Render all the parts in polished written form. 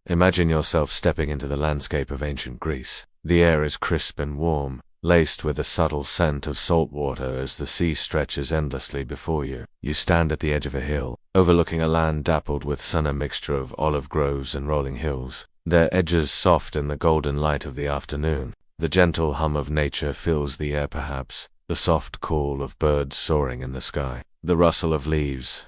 Imagine yourself stepping into the landscape of ancient Greece. The air is crisp and warm, laced with a subtle scent of salt water as the sea stretches endlessly before you. You stand at the edge of a hill, overlooking a land dappled with sun, a mixture of olive groves and rolling hills, their edges soft in the golden light of the afternoon. The gentle hum of nature fills the air, perhaps, the soft call of birds soaring in the sky, the rustle of leaves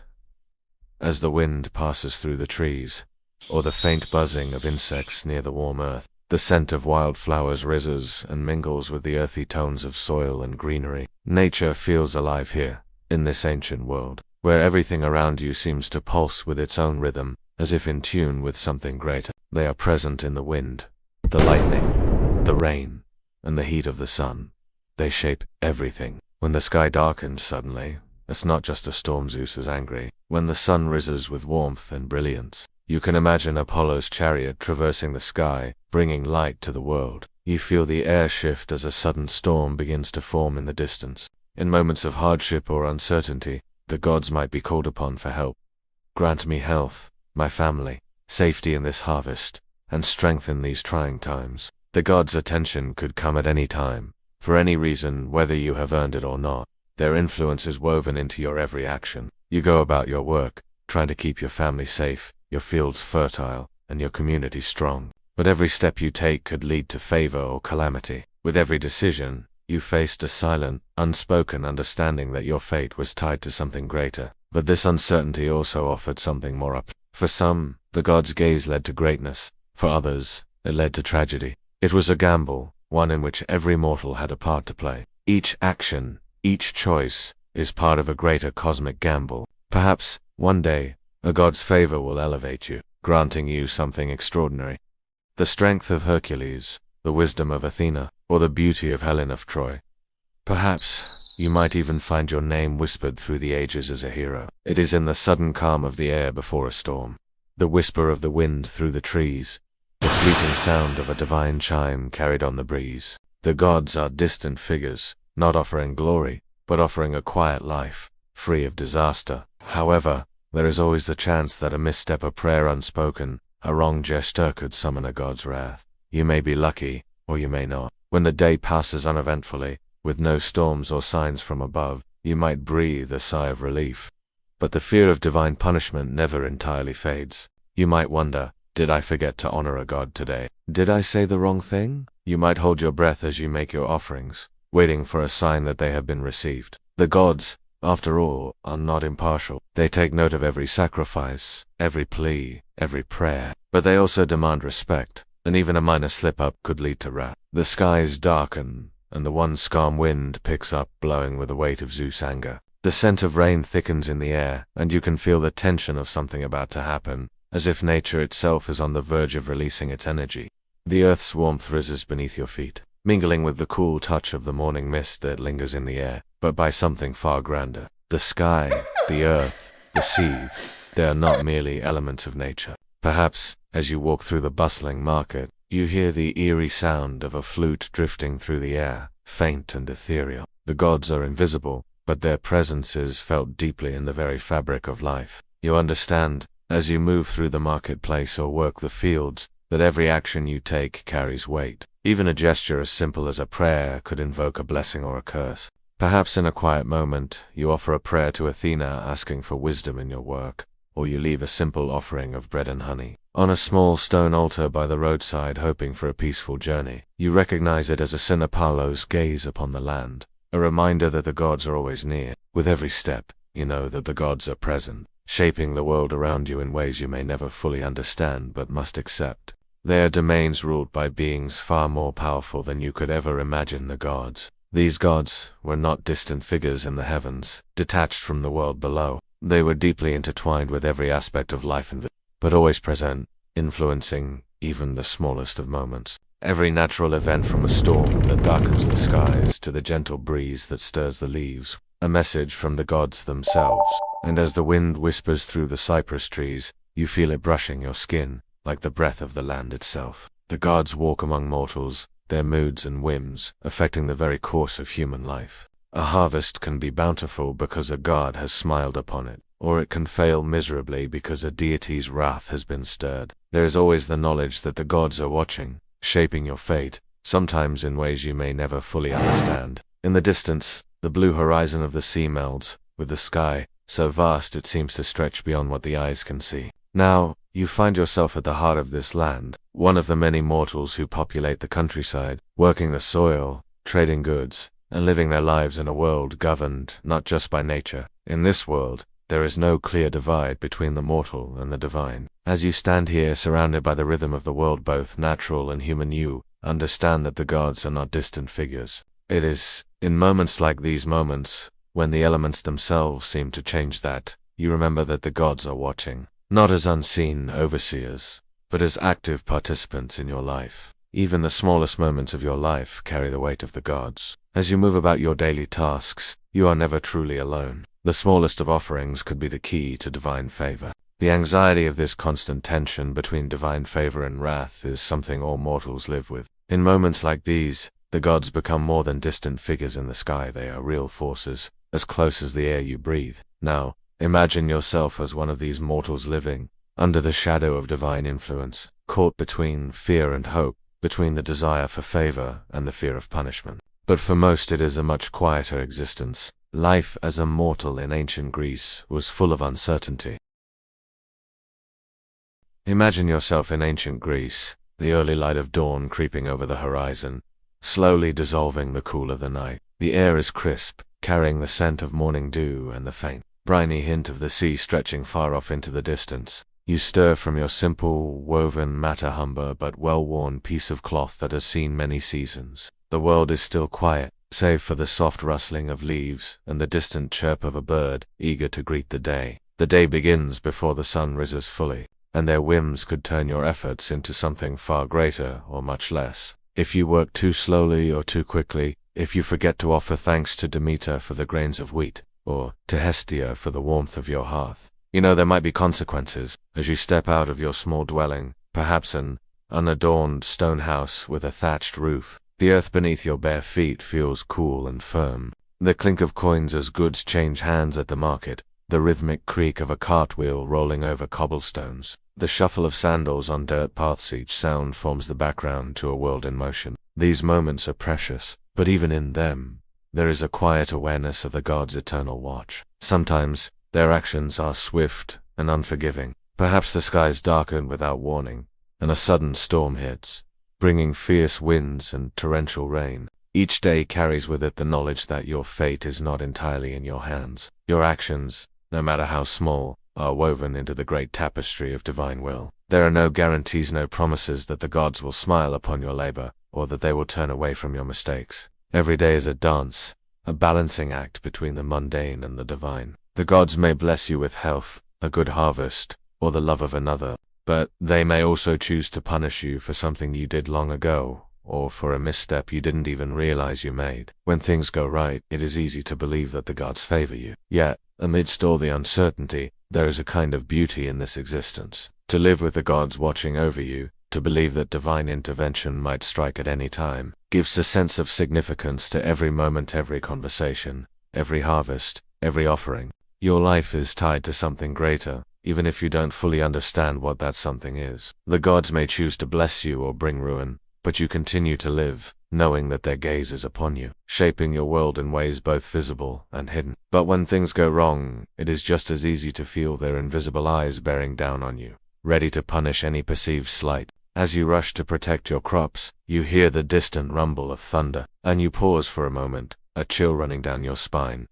as the wind passes through the trees, or the faint buzzing of insects near the warm earth. The scent of wildflowers rises and mingles with the earthy tones of soil and greenery. Nature feels alive here, in this ancient world, where everything around you seems to pulse with its own rhythm, as if in tune with something greater. They are present in the wind, the lightning, the rain, and the heat of the sun. They shape everything. When the sky darkens suddenly, it's not just a storm Zeus is angry. When the sun rises with warmth and brilliance, you can imagine Apollo's chariot traversing the sky, bringing light to the world. You feel the air shift as a sudden storm begins to form in the distance. In moments of hardship or uncertainty, the gods might be called upon for help. Grant me health, my family, safety in this harvest, and strength in these trying times. The gods' attention could come at any time, for any reason, whether you have earned it or not. Their influence is woven into your every action. You go about your work, trying to keep your family safe, your fields fertile, and your community strong. But every step you take could lead to favor or calamity. With every decision, you faced a silent, unspoken understanding that your fate was tied to something greater. But this uncertainty also offered something more up. For some, the gods' gaze led to greatness. For others, it led to tragedy. It was a gamble, one in which every mortal had a part to play. Each action, each choice, is part of a greater cosmic gamble. Perhaps, one day, a god's favor will elevate you, granting you something extraordinary. The strength of Hercules, the wisdom of Athena, or the beauty of Helen of Troy. Perhaps, you might even find your name whispered through the ages as a hero. It is in the sudden calm of the air before a storm, the whisper of the wind through the trees, the fleeting sound of a divine chime carried on the breeze. The gods are distant figures, not offering glory, but offering a quiet life, free of disaster. However, there is always the chance that a misstep, a prayer unspoken, a wrong gesture could summon a god's wrath. You may be lucky, or you may not. When the day passes uneventfully, with no storms or signs from above, you might breathe a sigh of relief. But the fear of divine punishment never entirely fades. You might wonder, did I forget to honor a god today? Did I say the wrong thing? You might hold your breath as you make your offerings, waiting for a sign that they have been received. The gods, after all, are not impartial. They take note of every sacrifice, every plea, every prayer. But they also demand respect, and even a minor slip-up could lead to wrath. The skies darken, and the once calm wind picks up, blowing with the weight of Zeus' anger. The scent of rain thickens in the air, and you can feel the tension of something about to happen, as if nature itself is on the verge of releasing its energy. The earth's warmth rises beneath your feet, mingling with the cool touch of the morning mist that lingers in the air, but by something far grander. The sky, the earth, the sea, they are not merely elements of nature. Perhaps, as you walk through the bustling market, you hear the eerie sound of a flute drifting through the air, faint and ethereal. The gods are invisible, but their presence is felt deeply in the very fabric of life. You understand, as you move through the marketplace or work the fields, that every action you take carries weight. Even a gesture as simple as a prayer could invoke a blessing or a curse. Perhaps in a quiet moment, you offer a prayer to Athena asking for wisdom in your work, or you leave a simple offering of bread and honey on a small stone altar by the roadside, hoping for a peaceful journey. You recognize it as a sign of Apollo's gaze upon the land, a reminder that the gods are always near. With every step, you know that the gods are present, shaping the world around you in ways you may never fully understand but must accept. They are domains ruled by beings far more powerful than you could ever imagine. The gods. These gods were not distant figures in the heavens, detached from the world below. They were deeply intertwined with every aspect of life but always present, influencing even the smallest of moments. Every natural event, from a storm that darkens the skies to the gentle breeze that stirs the leaves, a message from the gods themselves. And as the wind whispers through the cypress trees, you feel it brushing your skin, like the breath of the land itself. The gods walk among mortals, their moods and whims affecting the very course of human life. A harvest can be bountiful because a god has smiled upon it, or it can fail miserably because a deity's wrath has been stirred. There is always the knowledge that the gods are watching, shaping your fate, sometimes in ways you may never fully understand. In the distance, the blue horizon of the sea melds with the sky, so vast it seems to stretch beyond what the eyes can see. Now, you find yourself at the heart of this land, one of the many mortals who populate the countryside, working the soil, trading goods, and living their lives in a world governed not just by nature. In this world, there is no clear divide between the mortal and the divine. As you stand here surrounded by the rhythm of the world, both natural and human, you understand that the gods are not distant figures. It is in moments like these moments, when the elements themselves seem to change, that you remember that the gods are watching, not as unseen overseers, but as active participants in your life. Even the smallest moments of your life carry the weight of the gods. As you move about your daily tasks, you are never truly alone. The smallest of offerings could be the key to divine favor. The anxiety of this constant tension between divine favor and wrath is something all mortals live with. In moments like these, the gods become more than distant figures in the sky. They are real forces, as close as the air you breathe. Now, imagine yourself as one of these mortals living under the shadow of divine influence, caught between fear and hope, between the desire for favor and the fear of punishment. But for most it is a much quieter existence. Life as a mortal in ancient Greece was full of uncertainty. Imagine yourself in ancient Greece, the early light of dawn creeping over the horizon, slowly dissolving the cool of the night. The air is crisp, carrying the scent of morning dew and the faint, briny hint of the sea stretching far off into the distance. You stir from your simple, woven, matter-humber but well-worn piece of cloth that has seen many seasons. The world is still quiet, save for the soft rustling of leaves and the distant chirp of a bird, eager to greet the day. The day begins before the sun rises fully, and their whims could turn your efforts into something far greater or much less. If you work too slowly or too quickly, if you forget to offer thanks to Demeter for the grains of wheat, or to Hestia for the warmth of your hearth, you know there might be consequences as you step out of your small dwelling, perhaps an unadorned stone house with a thatched roof. The earth beneath your bare feet feels cool and firm. The clink of coins as goods change hands at the market, the rhythmic creak of a cartwheel rolling over cobblestones, the shuffle of sandals on dirt paths, each sound forms the background to a world in motion. These moments are precious, but even in them, there is a quiet awareness of the gods' eternal watch. Sometimes, their actions are swift and unforgiving. Perhaps the skies darken without warning, and a sudden storm hits, bringing fierce winds and torrential rain. Each day carries with it the knowledge that your fate is not entirely in your hands. Your actions, no matter how small, are woven into the great tapestry of divine will. There are no guarantees, no promises that the gods will smile upon your labor, or that they will turn away from your mistakes. Every day is a dance, a balancing act between the mundane and the divine. The gods may bless you with health, a good harvest, or the love of another, but they may also choose to punish you for something you did long ago, or for a misstep you didn't even realize you made. When things go right, it is easy to believe that the gods favor you. Yet, amidst all the uncertainty, there is a kind of beauty in this existence. To live with the gods watching over you, to believe that divine intervention might strike at any time, gives a sense of significance to every moment, every conversation, every harvest, every offering. Your life is tied to something greater, even if you don't fully understand what that something is. The gods may choose to bless you or bring ruin, but you continue to live, knowing that their gaze is upon you, shaping your world in ways both visible and hidden. But when things go wrong, it is just as easy to feel their invisible eyes bearing down on you, ready to punish any perceived slight. As you rush to protect your crops, you hear the distant rumble of thunder, and you pause for a moment, a chill running down your spine.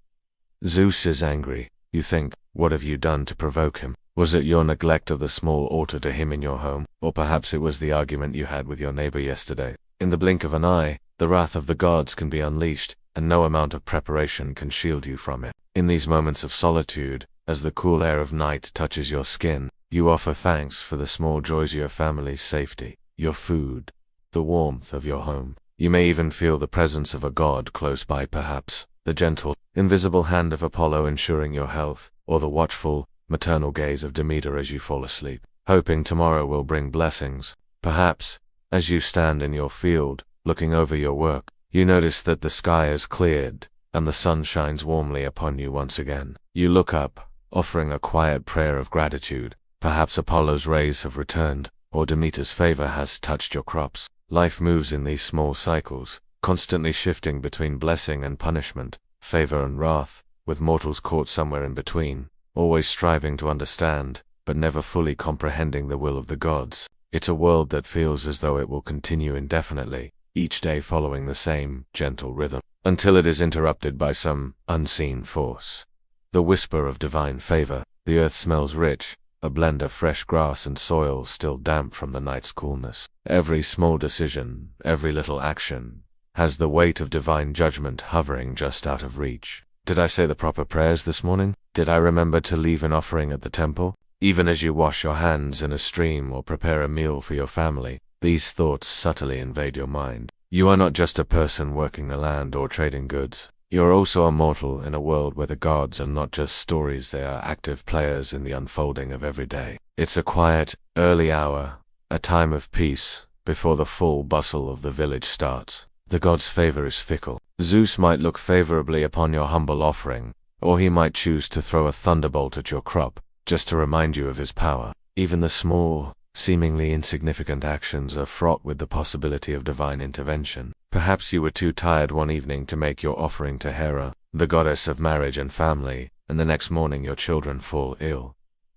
Zeus is angry. You think, what have you done to provoke him? Was it your neglect of the small altar to him in your home? Or perhaps it was the argument you had with your neighbor yesterday. In the blink of an eye, the wrath of the gods can be unleashed, and no amount of preparation can shield you from it. In these moments of solitude, as the cool air of night touches your skin, you offer thanks for the small joys of your family's safety, your food, the warmth of your home. You may even feel the presence of a god close by, perhaps the gentle, invisible hand of Apollo ensuring your health, or the watchful, maternal gaze of Demeter as you fall asleep, hoping tomorrow will bring blessings. Perhaps, as you stand in your field, looking over your work, you notice that the sky has cleared, and the sun shines warmly upon you once again. You look up, offering a quiet prayer of gratitude. Perhaps Apollo's rays have returned, or Demeter's favor has touched your crops. Life moves in these small cycles, constantly shifting between blessing and punishment, favor and wrath, with mortals caught somewhere in between, always striving to understand, but never fully comprehending the will of the gods. It's a world that feels as though it will continue indefinitely, each day following the same gentle rhythm, until it is interrupted by some unseen force. The whisper of divine favor. The earth smells rich, a blend of fresh grass and soil still damp from the night's coolness. Every small decision, every little action, has the weight of divine judgment hovering just out of reach. Did I say the proper prayers this morning? Did I remember to leave an offering at the temple? Even as you wash your hands in a stream or prepare a meal for your family, these thoughts subtly invade your mind. You are not just a person working the land or trading goods. You are also a mortal in a world where the gods are not just stories, they are active players in the unfolding of every day. It's a quiet, early hour, a time of peace, before the full bustle of the village starts. The god's favor is fickle. Zeus might look favorably upon your humble offering, or he might choose to throw a thunderbolt at your crop, just to remind you of his power. Even the small, seemingly insignificant actions are fraught with the possibility of divine intervention. Perhaps you were too tired one evening to make your offering to Hera, the goddess of marriage and family, and the next morning your children fall ill.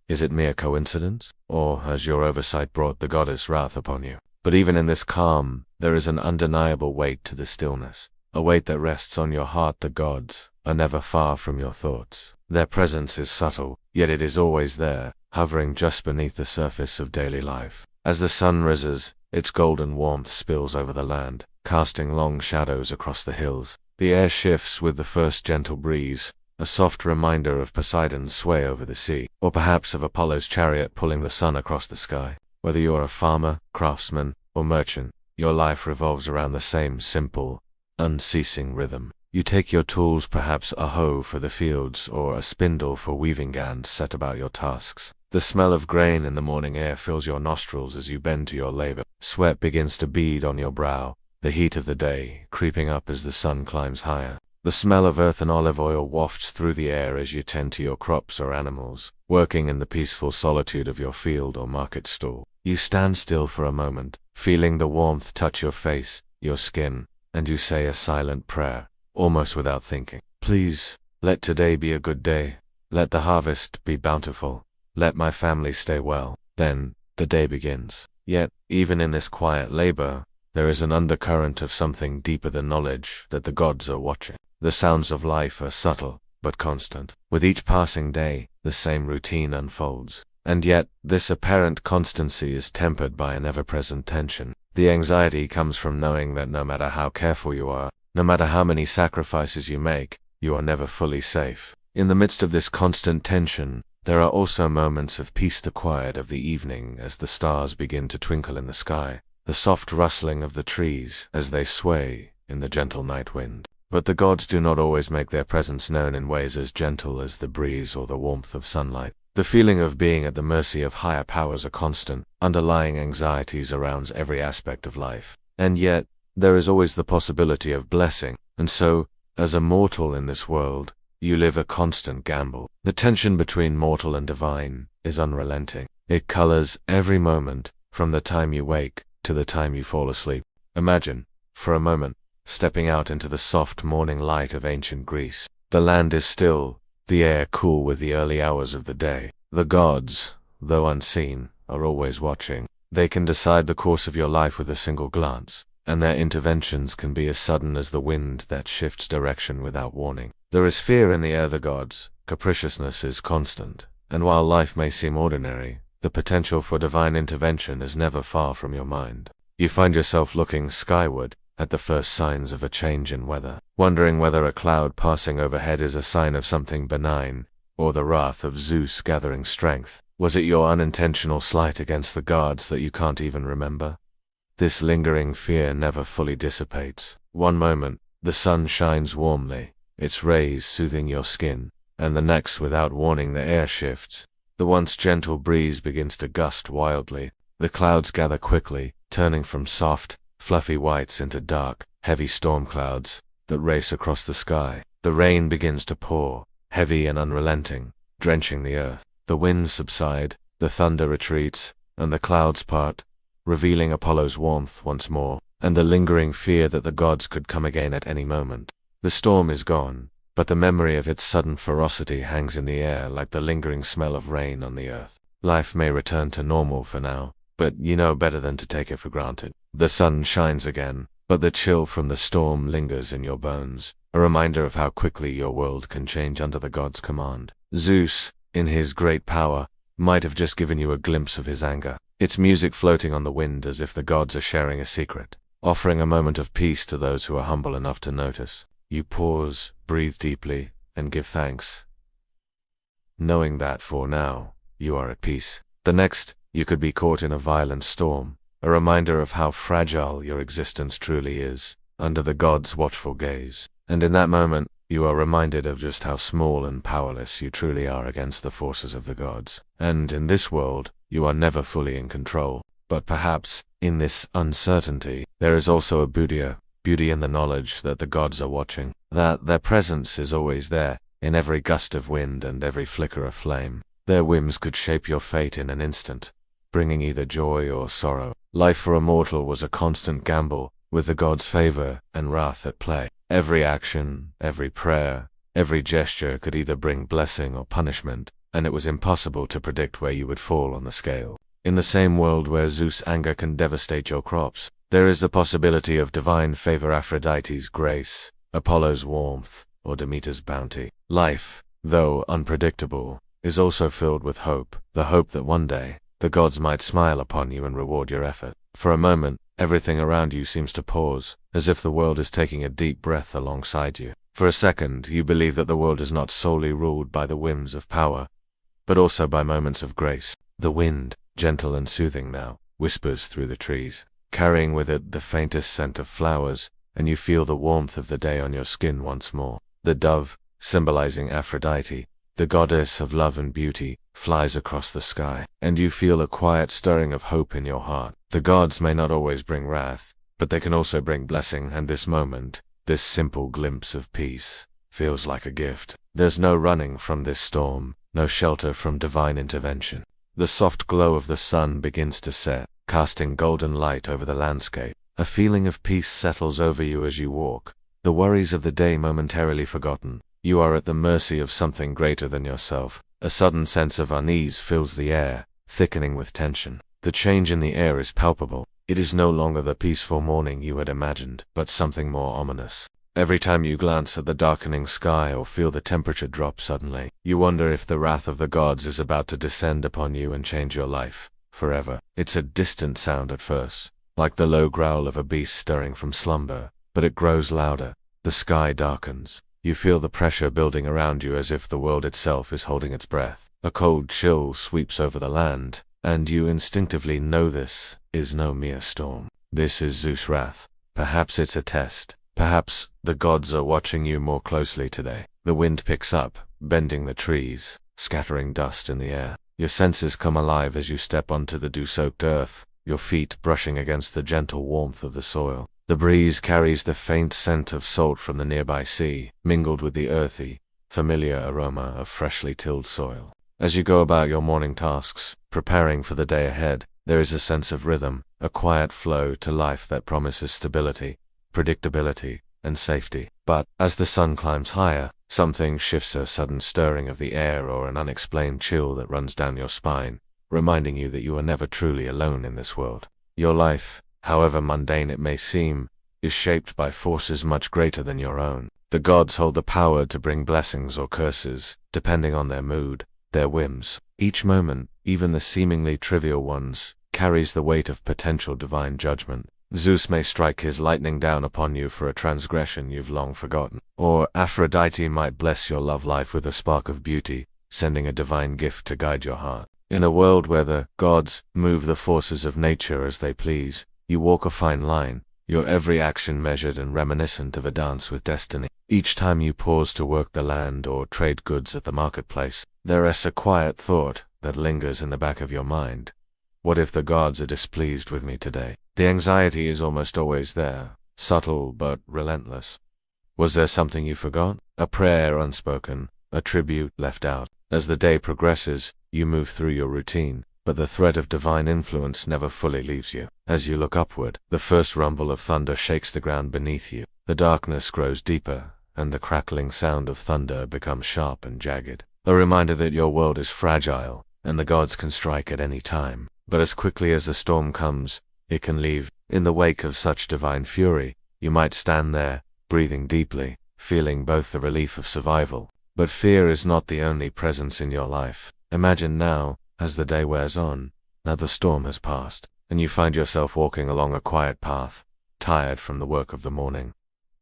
Is it mere coincidence, or has your oversight brought the goddess' wrath upon you? But even in this calm, there is an undeniable weight to the stillness, a weight that rests on your heart. The gods are never far from your thoughts. Their presence is subtle, yet it is always there, hovering just beneath the surface of daily life. As the sun rises, its golden warmth spills over the land, casting long shadows across the hills. The air shifts with the first gentle breeze, a soft reminder of Poseidon's sway over the sea, or perhaps of Apollo's chariot pulling the sun across the sky. Whether you are a farmer, craftsman, or merchant, your life revolves around the same simple, unceasing rhythm. You take your tools, perhaps a hoe for the fields or a spindle for weaving, and set about your tasks. The smell of grain in the morning air fills your nostrils as you bend to your labor. Sweat begins to bead on your brow, the heat of the day creeping up as the sun climbs higher. The smell of earth and olive oil wafts through the air as you tend to your crops or animals, working in the peaceful solitude of your field or market stall. You stand still for a moment, feeling the warmth touch your face, your skin, and you say a silent prayer, almost without thinking. Please, let today be a good day. Let the harvest be bountiful. Let my family stay well. Then, the day begins. Yet, even in this quiet labor, there is an undercurrent of something deeper than knowledge that the gods are watching. The sounds of life are subtle, but constant. With each passing day, the same routine unfolds. And yet, this apparent constancy is tempered by an ever-present tension. The anxiety comes from knowing that no matter how careful you are, no matter how many sacrifices you make, you are never fully safe. In the midst of this constant tension, there are also moments of peace, the quiet of the evening as the stars begin to twinkle in the sky, the soft rustling of the trees as they sway in the gentle night wind. But the gods do not always make their presence known in ways as gentle as the breeze or the warmth of sunlight. The feeling of being at the mercy of higher powers, a constant, underlying anxiety surrounds every aspect of life. And yet, there is always the possibility of blessing, and so, as a mortal in this world, you live a constant gamble. The tension between mortal and divine is unrelenting. It colors every moment, from the time you wake to the time you fall asleep. Imagine, for a moment, stepping out into the soft morning light of ancient Greece. The land is still, the air cool with the early hours of the day. The gods, though unseen, are always watching. They can decide the course of your life with a single glance, and their interventions can be as sudden as the wind that shifts direction without warning. There is fear in the air, the gods. Capriciousness is constant, and while life may seem ordinary, the potential for divine intervention is never far from your mind. You find yourself looking skyward at the first signs of a change in weather, wondering whether a cloud passing overhead is a sign of something benign, or the wrath of Zeus gathering strength. Was it your unintentional slight against the gods that you can't even remember? This lingering fear never fully dissipates. One moment, the sun shines warmly, its rays soothing your skin, and the next, without warning, the air shifts. The once gentle breeze begins to gust wildly. The clouds gather quickly, turning from soft, fluffy whites into dark, heavy storm clouds that race across the sky. The rain begins to pour, heavy and unrelenting, drenching the earth. The winds subside, the thunder retreats, and the clouds part, revealing Apollo's warmth once more, and the lingering fear that the gods could come again at any moment. The storm is gone, but the memory of its sudden ferocity hangs in the air like the lingering smell of rain on the earth. Life may return to normal for now, but you know better than to take it for granted. The sun shines again, but the chill from the storm lingers in your bones, a reminder of how quickly your world can change under the god's command. Zeus, in his great power, might have just given you a glimpse of his anger, its music floating on the wind as if the gods are sharing a secret, offering a moment of peace to those who are humble enough to notice. You pause, breathe deeply, and give thanks, knowing that for now, you are at peace. The next, you could be caught in a violent storm, a reminder of how fragile your existence truly is, under the gods' watchful gaze. And in that moment, you are reminded of just how small and powerless you truly are against the forces of the gods. And in this world, you are never fully in control. But perhaps, in this uncertainty, there is also a beauty in the knowledge that the gods are watching, that their presence is always there, in every gust of wind and every flicker of flame. Their whims could shape your fate in an instant, bringing either joy or sorrow. Life for a mortal was a constant gamble, with the gods' favor and wrath at play. Every action, every prayer, every gesture could either bring blessing or punishment, and it was impossible to predict where you would fall on the scale. In the same world where Zeus' anger can devastate your crops, there is the possibility of divine favor, Aphrodite's grace, Apollo's warmth, or Demeter's bounty. Life, though unpredictable, is also filled with hope, the hope that one day, the gods might smile upon you and reward your effort. For a moment, everything around you seems to pause, as if the world is taking a deep breath alongside you. For a second, you believe that the world is not solely ruled by the whims of power, but also by moments of grace. The wind, gentle and soothing now, whispers through the trees, carrying with it the faintest scent of flowers, and you feel the warmth of the day on your skin once more. The dove, symbolizing Aphrodite, the goddess of love and beauty, flies across the sky, and you feel a quiet stirring of hope in your heart. The gods may not always bring wrath, but they can also bring blessing, and this moment, this simple glimpse of peace, feels like a gift. There's no running from this storm, no shelter from divine intervention. The soft glow of the sun begins to set, casting golden light over the landscape. A feeling of peace settles over you as you walk, the worries of the day momentarily forgotten. You are at the mercy of something greater than yourself. A sudden sense of unease fills the air, thickening with tension. The change in the air is palpable. It is no longer the peaceful morning you had imagined, but something more ominous. Every time you glance at the darkening sky or feel the temperature drop suddenly, you wonder if the wrath of the gods is about to descend upon you and change your life forever. It's a distant sound at first, like the low growl of a beast stirring from slumber, but it grows louder. The sky darkens. You feel the pressure building around you as if the world itself is holding its breath. A cold chill sweeps over the land, and you instinctively know this is no mere storm. This is Zeus' wrath. Perhaps it's a test. Perhaps the gods are watching you more closely today. The wind picks up, bending the trees, scattering dust in the air. Your senses come alive as you step onto the dew-soaked earth, your feet brushing against the gentle warmth of the soil. The breeze carries the faint scent of salt from the nearby sea, mingled with the earthy, familiar aroma of freshly tilled soil. As you go about your morning tasks, preparing for the day ahead, there is a sense of rhythm, a quiet flow to life that promises stability, predictability, and safety. But, as the sun climbs higher, something shifts, a sudden stirring of the air or an unexplained chill that runs down your spine, reminding you that you are never truly alone in this world. Your life, however mundane it may seem, is shaped by forces much greater than your own. The gods hold the power to bring blessings or curses, depending on their mood, their whims. Each moment, even the seemingly trivial ones, carries the weight of potential divine judgment. Zeus may strike his lightning down upon you for a transgression you've long forgotten. Or Aphrodite might bless your love life with a spark of beauty, sending a divine gift to guide your heart. In a world where the gods move the forces of nature as they please, you walk a fine line, your every action measured and reminiscent of a dance with destiny. Each time you pause to work the land or trade goods at the marketplace, there is a quiet thought that lingers in the back of your mind. What if the gods are displeased with me today? The anxiety is almost always there, subtle but relentless. Was there something you forgot? A prayer unspoken, a tribute left out, As the day progresses, you move through your routine, but the thread of divine influence never fully leaves you. As you look upward, the first rumble of thunder shakes the ground beneath you. The darkness grows deeper, and the crackling sound of thunder becomes sharp and jagged. A reminder that your world is fragile, and the gods can strike at any time. But as quickly as the storm comes, it can leave. In the wake of such divine fury, you might stand there, breathing deeply, feeling both the relief of survival. But fear is not the only presence in your life. Imagine now, as the day wears on, now the storm has passed, and you find yourself walking along a quiet path, tired from the work of the morning.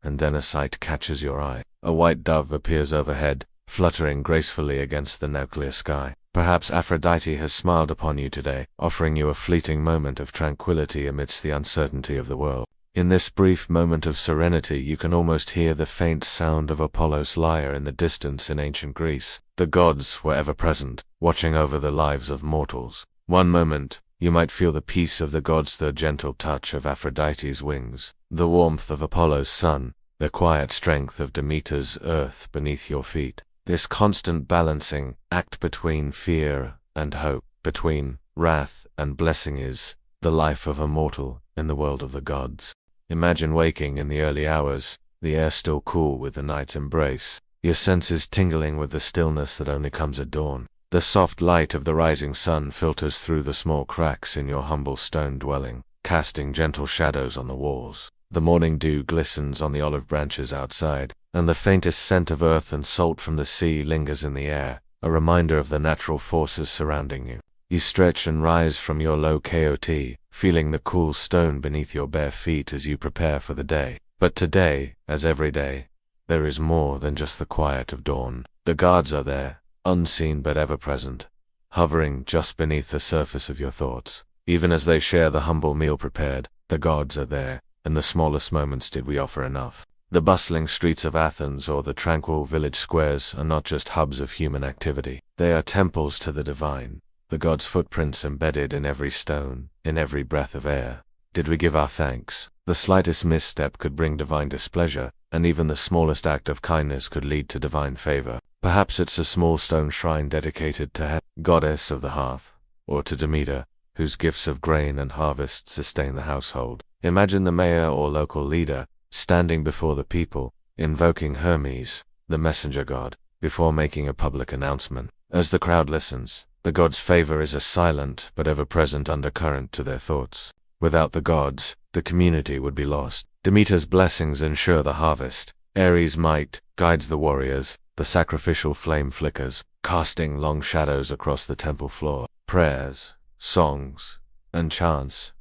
And then a sight catches your eye. A white dove appears overhead, fluttering gracefully against the now clear sky. Perhaps Aphrodite has smiled upon you today, offering you a fleeting moment of tranquility amidst the uncertainty of the world. In this brief moment of serenity, you can almost hear the faint sound of Apollo's lyre in the distance in ancient Greece. The gods were ever present, watching over the lives of mortals. One moment, you might feel the peace of the gods, the gentle touch of Aphrodite's wings, the warmth of Apollo's sun, the quiet strength of Demeter's earth beneath your feet. This constant balancing act between fear and hope, between wrath and blessing, is the life of a mortal in the world of the gods. Imagine waking in the early hours, the air still cool with the night's embrace, your senses tingling with the stillness that only comes at dawn. The soft light of the rising sun filters through the small cracks in your humble stone dwelling, casting gentle shadows on the walls. The morning dew glistens on the olive branches outside, and the faintest scent of earth and salt from the sea lingers in the air, a reminder of the natural forces surrounding you. You stretch and rise from your low cot, feeling the cool stone beneath your bare feet as you prepare for the day. But today, as every day, there is more than just the quiet of dawn. The gods are there, unseen but ever present, hovering just beneath the surface of your thoughts. Even as they share the humble meal prepared, the gods are there. In the smallest moments did we offer enough. The bustling streets of Athens or the tranquil village squares are not just hubs of human activity. They are temples to the divine, the gods' footprints embedded in every stone, in every breath of air. Did we give our thanks? The slightest misstep could bring divine displeasure, and even the smallest act of kindness could lead to divine favor. Perhaps it's a small stone shrine dedicated to Hera, goddess of the hearth, or to Demeter, whose gifts of grain and harvest sustain the household. Imagine the mayor or local leader standing before the people, invoking Hermes, the messenger god, before making a public announcement. As the crowd listens, the gods' favor is a silent but ever-present undercurrent to their thoughts. Without the gods, the community would be lost. Demeter's blessings ensure the harvest. Ares' might guides the warriors. The sacrificial flame flickers, casting long shadows across the temple floor. Prayers, songs, and chants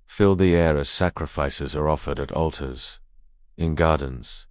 fill the air as sacrifices are offered at altars, in gardens,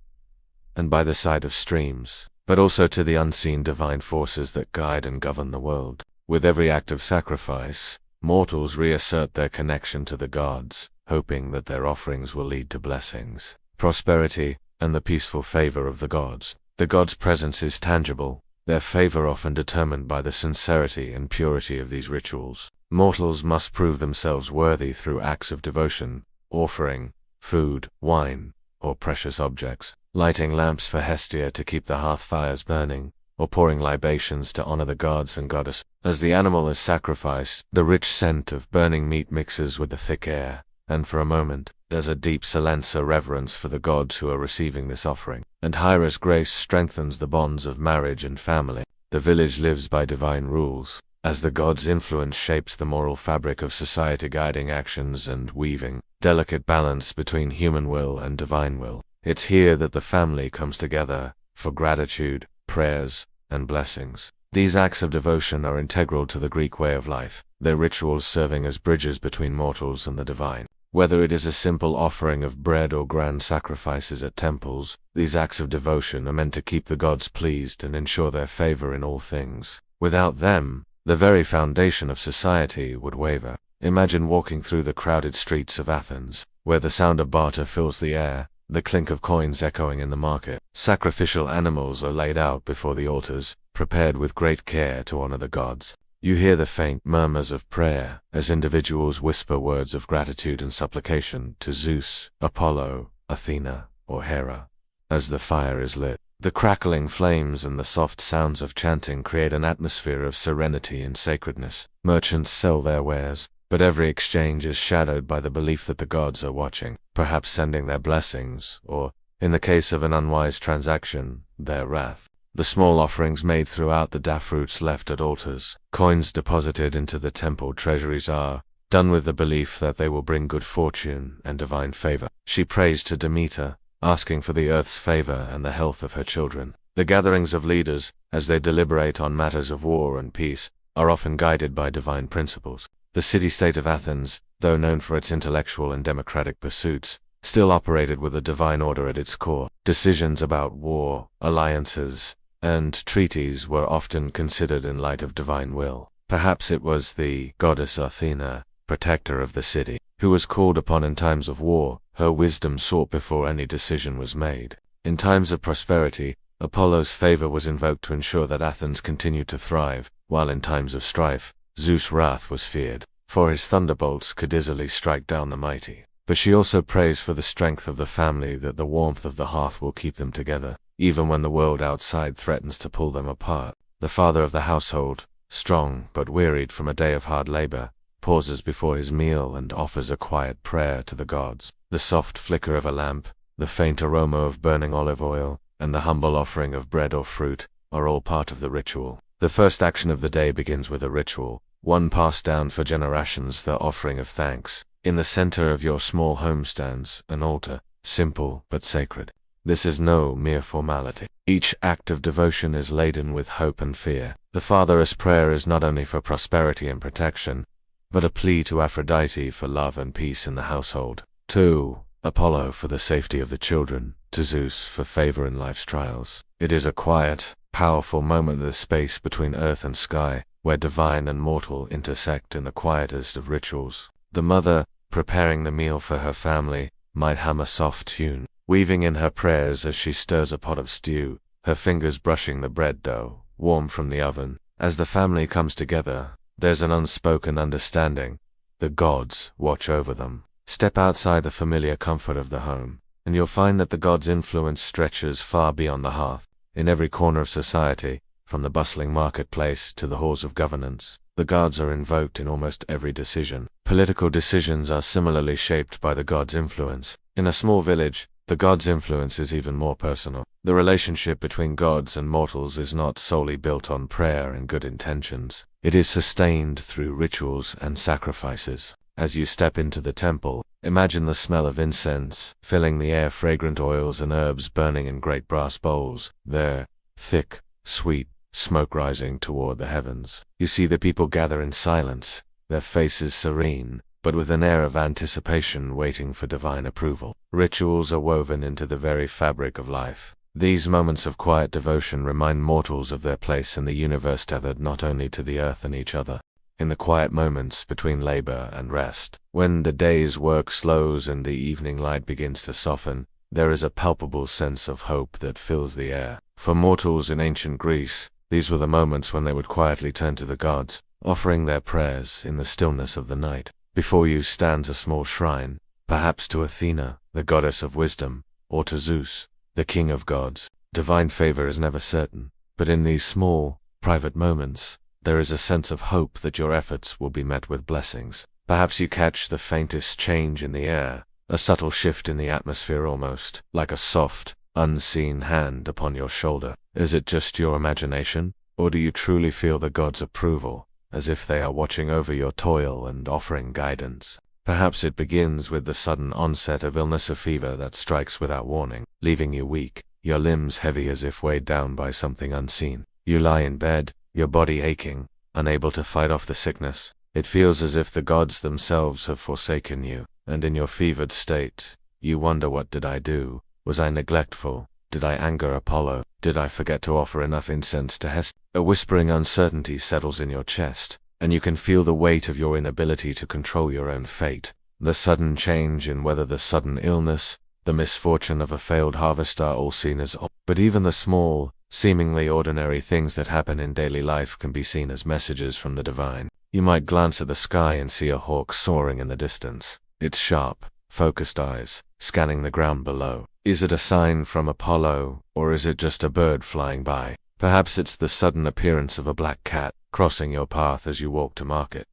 and by the side of streams, but also to the unseen divine forces that guide and govern the world. With every act of sacrifice, mortals reassert their connection to the gods, hoping that their offerings will lead to blessings, prosperity, and the peaceful favor of the gods. The gods' presence is tangible, their favor often determined by the sincerity and purity of these rituals. Mortals must prove themselves worthy through acts of devotion, offering food, wine, or precious objects, lighting lamps for Hestia to keep the hearth fires burning, or pouring libations to honor the gods and goddess. As the animal is sacrificed, the rich scent of burning meat mixes with the thick air, and for a moment, there's a deep silencer reverence for the gods who are receiving this offering. And Hera's grace strengthens the bonds of marriage and family. The village lives by divine rules, as the gods' influence shapes the moral fabric of society, guiding actions and weaving delicate balance between human will and divine will. It's here that the family comes together for gratitude, prayers, and blessings. These acts of devotion are integral to the Greek way of life, their rituals serving as bridges between mortals and the divine. Whether it is a simple offering of bread or grand sacrifices at temples, these acts of devotion are meant to keep the gods pleased and ensure their favor in all things. Without them, the very foundation of society would waver. Imagine walking through the crowded streets of Athens, where the sound of barter fills the air, the clink of coins echoing in the market. Sacrificial animals are laid out before the altars, prepared with great care to honor the gods. You hear the faint murmurs of prayer as individuals whisper words of gratitude and supplication to Zeus, Apollo, Athena, or Hera. As the fire is lit, The crackling flames and the soft sounds of chanting create an atmosphere of serenity and sacredness. Merchants sell their wares, but every exchange is shadowed by the belief that the gods are watching, perhaps sending their blessings, or, in the case of an unwise transaction, their wrath. The small offerings made throughout the day, fruits left at altars, coins deposited into the temple treasuries are done with the belief that they will bring good fortune and divine favor. She prays to Demeter, asking for the earth's favor and the health of her children. The gatherings of leaders, as they deliberate on matters of war and peace, are often guided by divine principles. The city-state of Athens, though known for its intellectual and democratic pursuits, still operated with a divine order at its core. Decisions about war, alliances, and treaties were often considered in light of divine will. Perhaps it was the goddess Athena, protector of the city, who was called upon in times of war. Her wisdom sought before any decision was made. In times of prosperity, Apollo's favor was invoked to ensure that Athens continued to thrive, while in times of strife, Zeus' wrath was feared, for his thunderbolts could easily strike down the mighty. But she also prays for the strength of the family, that the warmth of the hearth will keep them together, even when the world outside threatens to pull them apart. The father of the household, strong but wearied from a day of hard labor, pauses before his meal and offers a quiet prayer to the gods. The soft flicker of a lamp, the faint aroma of burning olive oil, and the humble offering of bread or fruit are all part of the ritual. The first action of the day begins with a ritual, one passed down for generations, the offering of thanks. In the center of your small home stands an altar, simple but sacred. This is no mere formality. Each act of devotion is laden with hope and fear. The father's prayer is not only for prosperity and protection, but a plea to Aphrodite for love and peace in the household, to Apollo for the safety of the children, to Zeus for favor in life's trials. It is a quiet, powerful moment, the space between earth and sky, where divine and mortal intersect in the quietest of rituals. The mother, preparing the meal for her family, might hum a soft tune, weaving in her prayers as she stirs a pot of stew, her fingers brushing the bread dough, warm from the oven. As the family comes together, there's an unspoken understanding. The gods watch over them. Step outside the familiar comfort of the home, and you'll find that the gods' influence stretches far beyond the hearth. In every corner of society, from the bustling marketplace to the halls of governance, the gods are invoked in almost every decision. Political decisions are similarly shaped by the gods' influence. In a small village, the gods' influence is even more personal. The relationship between gods and mortals is not solely built on prayer and good intentions. It is sustained through rituals and sacrifices. As you step into the temple, imagine the smell of incense filling the air, fragrant oils and herbs burning in great brass bowls, their thick, sweet smoke rising toward the heavens. You see the people gather in silence, their faces serene, but with an air of anticipation, waiting for divine approval. Rituals are woven into the very fabric of life. These moments of quiet devotion remind mortals of their place in the universe, tethered not only to the earth and each other. In the quiet moments between labor and rest, when the day's work slows and the evening light begins to soften, there is a palpable sense of hope that fills the air. For mortals in ancient Greece, these were the moments when they would quietly turn to the gods, offering their prayers in the stillness of the night. Before you stands a small shrine, perhaps to Athena, the goddess of wisdom, or to Zeus, the king of gods. Divine favor is never certain, but in these small, private moments, there is a sense of hope that your efforts will be met with blessings. Perhaps you catch the faintest change in the air, a subtle shift in the atmosphere, almost like a soft, unseen hand upon your shoulder. Is it just your imagination, or do you truly feel the gods' approval, as if they are watching over your toil and offering guidance? Perhaps it begins with the sudden onset of illness, a fever that strikes without warning, leaving you weak, your limbs heavy as if weighed down by something unseen. You lie in bed, your body aching, unable to fight off the sickness. It feels as if the gods themselves have forsaken you, and in your fevered state, you wonder, what did I do? Was I neglectful? Did I anger Apollo? Did I forget to offer enough incense to Hestia? A whispering uncertainty settles in your chest, and you can feel the weight of your inability to control your own fate. The sudden change in weather, the sudden illness, the misfortune of a failed harvest are all seen as but even the small, seemingly ordinary things that happen in daily life can be seen as messages from the divine. You might glance at the sky and see a hawk soaring in the distance, its sharp, focused eyes scanning the ground below. Is it a sign from Apollo, or is it just a bird flying by? Perhaps it's the sudden appearance of a black cat crossing your path as you walk to market.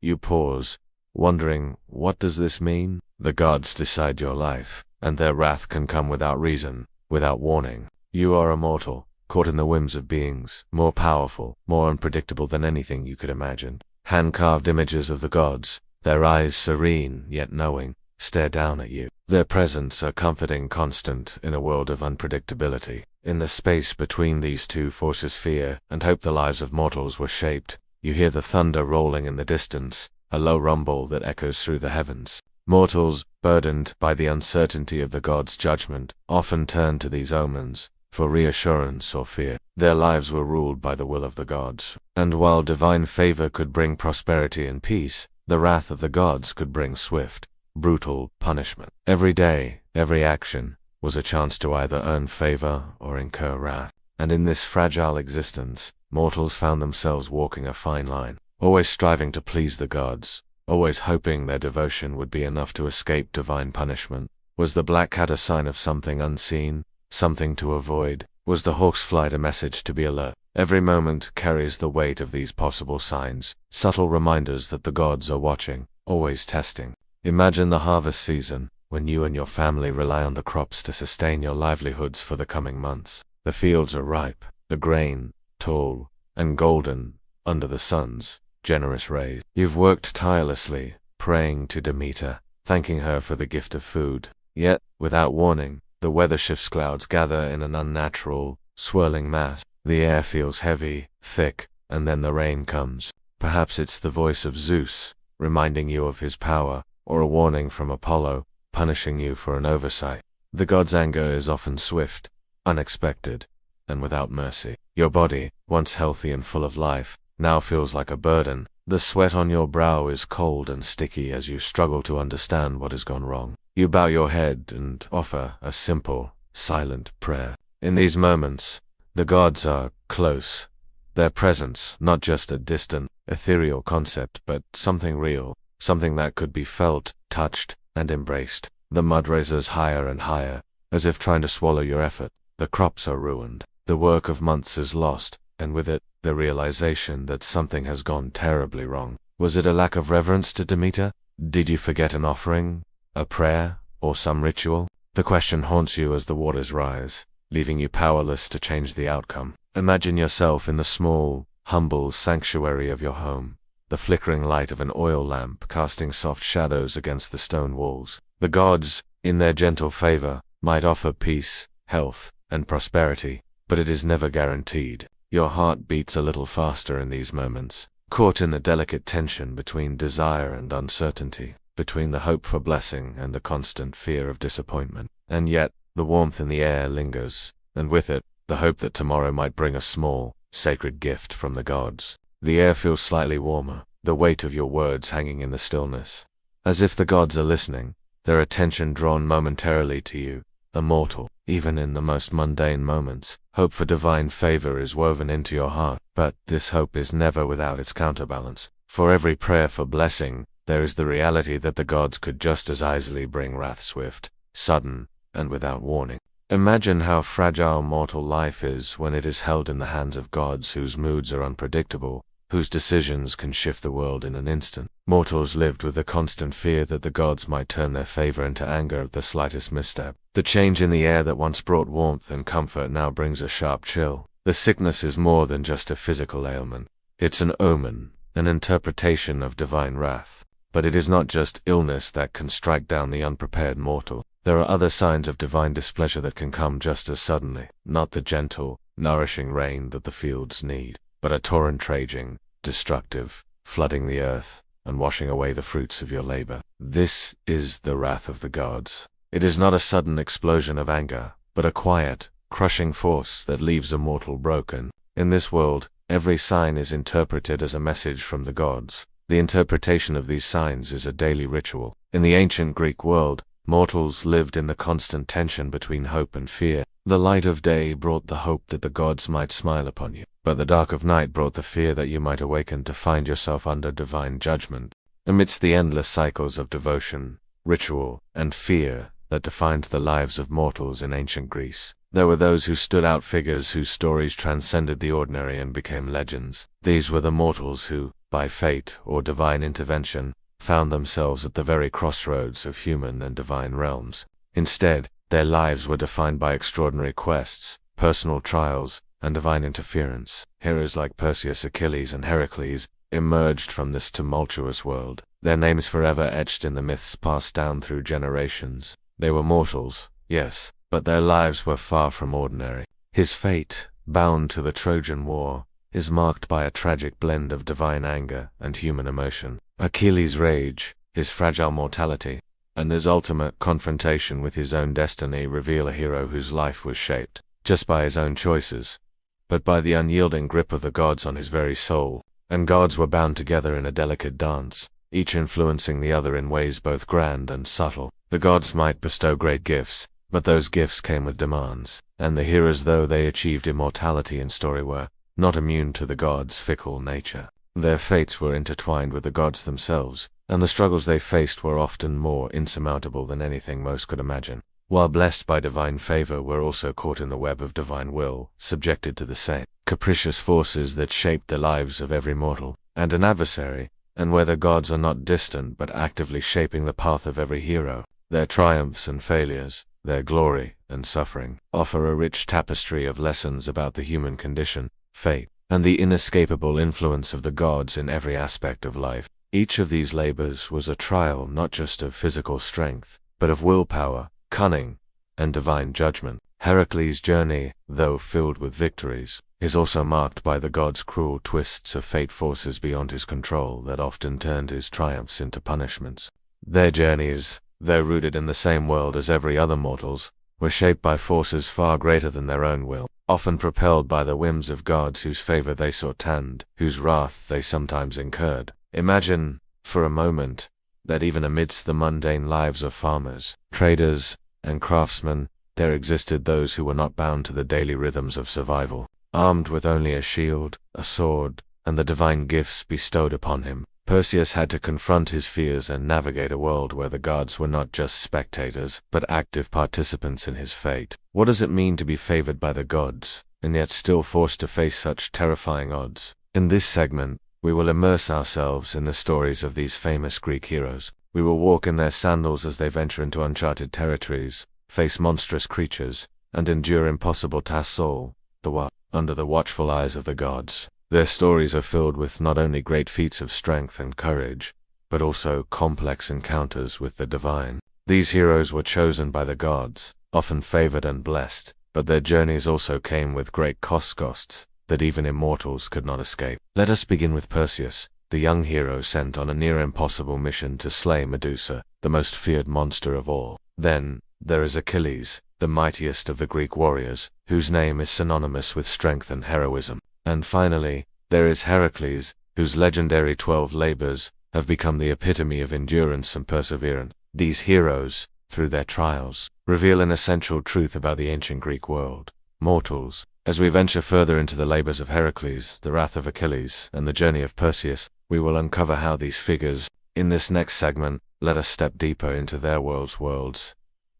You pause, wondering, what does this mean? The gods decide your life, and their wrath can come without reason, without warning. You are a mortal, caught in the whims of beings, more powerful, more unpredictable than anything you could imagine. Hand-carved images of the gods, their eyes serene yet knowing, stare down at you. Their presence a comforting constant in a world of unpredictability. In the space between these two forces, fear and hope, the lives of mortals were shaped. You hear the thunder rolling in the distance, a low rumble that echoes through the heavens. Mortals, burdened by the uncertainty of the gods' judgment, often turn to these omens for reassurance or fear. Their lives were ruled by the will of the gods, and while divine favor could bring prosperity and peace, the wrath of the gods could bring swift, brutal punishment. Every day, every action, was a chance to either earn favor or incur wrath. And in this fragile existence, mortals found themselves walking a fine line, always striving to please the gods, always hoping their devotion would be enough to escape divine punishment. Was the black cat a sign of something unseen, something to avoid? Was the hawk's flight a message to be alert? Every moment carries the weight of these possible signs, subtle reminders that the gods are watching, always testing. Imagine the harvest season, when you and your family rely on the crops to sustain your livelihoods for the coming months. The fields are ripe, the grain, tall and golden, under the sun's generous rays. You've worked tirelessly, praying to Demeter, thanking her for the gift of food. Yet, without warning, the weather shifts. Clouds gather in an unnatural, swirling mass. The air feels heavy, thick, and then the rain comes. Perhaps it's the voice of Zeus, reminding you of his power, or a warning from Apollo, punishing you for an oversight. The god's anger is often swift, unexpected, and without mercy. Your body, once healthy and full of life, now feels like a burden. The sweat on your brow is cold and sticky as you struggle to understand what has gone wrong. You bow your head and offer a simple, silent prayer. In these moments, the gods are close. Their presence, not just a distant, ethereal concept, but something real, something that could be felt, touched, and embraced. The mud rises higher and higher, as if trying to swallow your effort. The crops are ruined. The work of months is lost, and with it, the realization that something has gone terribly wrong. Was it a lack of reverence to Demeter? Did you forget an offering, a prayer, or some ritual? The question haunts you as the waters rise, leaving you powerless to change the outcome. Imagine yourself in the small, humble sanctuary of your home, the flickering light of an oil lamp casting soft shadows against the stone walls. The gods, in their gentle favor, might offer peace, health, and prosperity, but it is never guaranteed. Your heart beats a little faster in these moments, caught in the delicate tension between desire and uncertainty, between the hope for blessing and the constant fear of disappointment. And yet, the warmth in the air lingers, and with it, the hope that tomorrow might bring a small, sacred gift from the gods. The air feels slightly warmer, the weight of your words hanging in the stillness. As if the gods are listening, their attention drawn momentarily to you, a mortal. Even in the most mundane moments, hope for divine favor is woven into your heart. But this hope is never without its counterbalance. For every prayer for blessing, there is the reality that the gods could just as easily bring wrath, swift, sudden, and without warning. Imagine how fragile mortal life is when it is held in the hands of gods whose moods are unpredictable, whose decisions can shift the world in an instant. Mortals lived with the constant fear that the gods might turn their favor into anger at the slightest misstep. The change in the air that once brought warmth and comfort now brings a sharp chill. The sickness is more than just a physical ailment. It's an omen, an interpretation of divine wrath. But it is not just illness that can strike down the unprepared mortal. There are other signs of divine displeasure that can come just as suddenly. Not the gentle, nourishing rain that the fields need, but a torrent raging, destructive, flooding the earth, and washing away the fruits of your labor. This is the wrath of the gods. It is not a sudden explosion of anger, but a quiet, crushing force that leaves a mortal broken. In this world, every sign is interpreted as a message from the gods. The interpretation of these signs is a daily ritual. In the ancient Greek world, mortals lived in the constant tension between hope and fear. The light of day brought the hope that the gods might smile upon you, but the dark of night brought the fear that you might awaken to find yourself under divine judgment. Amidst the endless cycles of devotion, ritual, and fear, that defined the lives of mortals in ancient Greece. There were those who stood out, figures whose stories transcended the ordinary and became legends. These were the mortals who, by fate or divine intervention, found themselves at the very crossroads of human and divine realms. Instead, their lives were defined by extraordinary quests, personal trials, and divine interference. Heroes like Perseus, Achilles, and Heracles emerged from this tumultuous world, their names forever etched in the myths passed down through generations. They were mortals, yes, but their lives were far from ordinary. His fate, bound to the Trojan War, is marked by a tragic blend of divine anger and human emotion. Achilles' rage, his fragile mortality, and his ultimate confrontation with his own destiny reveal a hero whose life was shaped, just by his own choices, but by the unyielding grip of the gods on his very soul. And gods were bound together in a delicate dance, each influencing the other in ways both grand and subtle. The gods might bestow great gifts, but those gifts came with demands, and the heroes, though they achieved immortality in story, were not immune to the gods' fickle nature. Their fates were intertwined with the gods themselves, and the struggles they faced were often more insurmountable than anything most could imagine. While blessed by divine favor, were also caught in the web of divine will, subjected to the same capricious forces that shaped the lives of every mortal and an adversary. And where the gods are not distant but actively shaping the path of every hero, their triumphs and failures, their glory and suffering, offer a rich tapestry of lessons about the human condition, fate, and the inescapable influence of the gods in every aspect of life. Each of these labors was a trial not just of physical strength, but of willpower, cunning, and divine judgment. Heracles' journey, though filled with victories, is also marked by the gods' cruel twists of fate, forces beyond his control that often turned his triumphs into punishments. Their journeys, though rooted in the same world as every other mortal's, were shaped by forces far greater than their own will, often propelled by the whims of gods whose favor they sought and whose wrath they sometimes incurred. Imagine, for a moment, that even amidst the mundane lives of farmers, traders, and craftsmen, there existed those who were not bound to the daily rhythms of survival. Armed with only a shield, a sword, and the divine gifts bestowed upon him, Perseus had to confront his fears and navigate a world where the gods were not just spectators, but active participants in his fate. What does it mean to be favored by the gods, and yet still forced to face such terrifying odds? In this segment, we will immerse ourselves in the stories of these famous Greek heroes. We will walk in their sandals as they venture into uncharted territories, face monstrous creatures, and endure impossible tasks, all the while under the watchful eyes of the gods. Their stories are filled with not only great feats of strength and courage, but also complex encounters with the divine. These heroes were chosen by the gods, often favored and blessed, but their journeys also came with great costs that even immortals could not escape. Let us begin with Perseus, the young hero sent on a near-impossible mission to slay Medusa, the most feared monster of all. Then, there is Achilles, the mightiest of the Greek warriors, whose name is synonymous with strength and heroism. And finally, there is Heracles, whose legendary 12 labors have become the epitome of endurance and perseverance. These heroes, through their trials, reveal an essential truth about the ancient Greek world. Mortals, as we venture further into the labors of Heracles, the wrath of Achilles, and the journey of Perseus, we will uncover how these figures. In this next segment, let us step deeper into their worlds,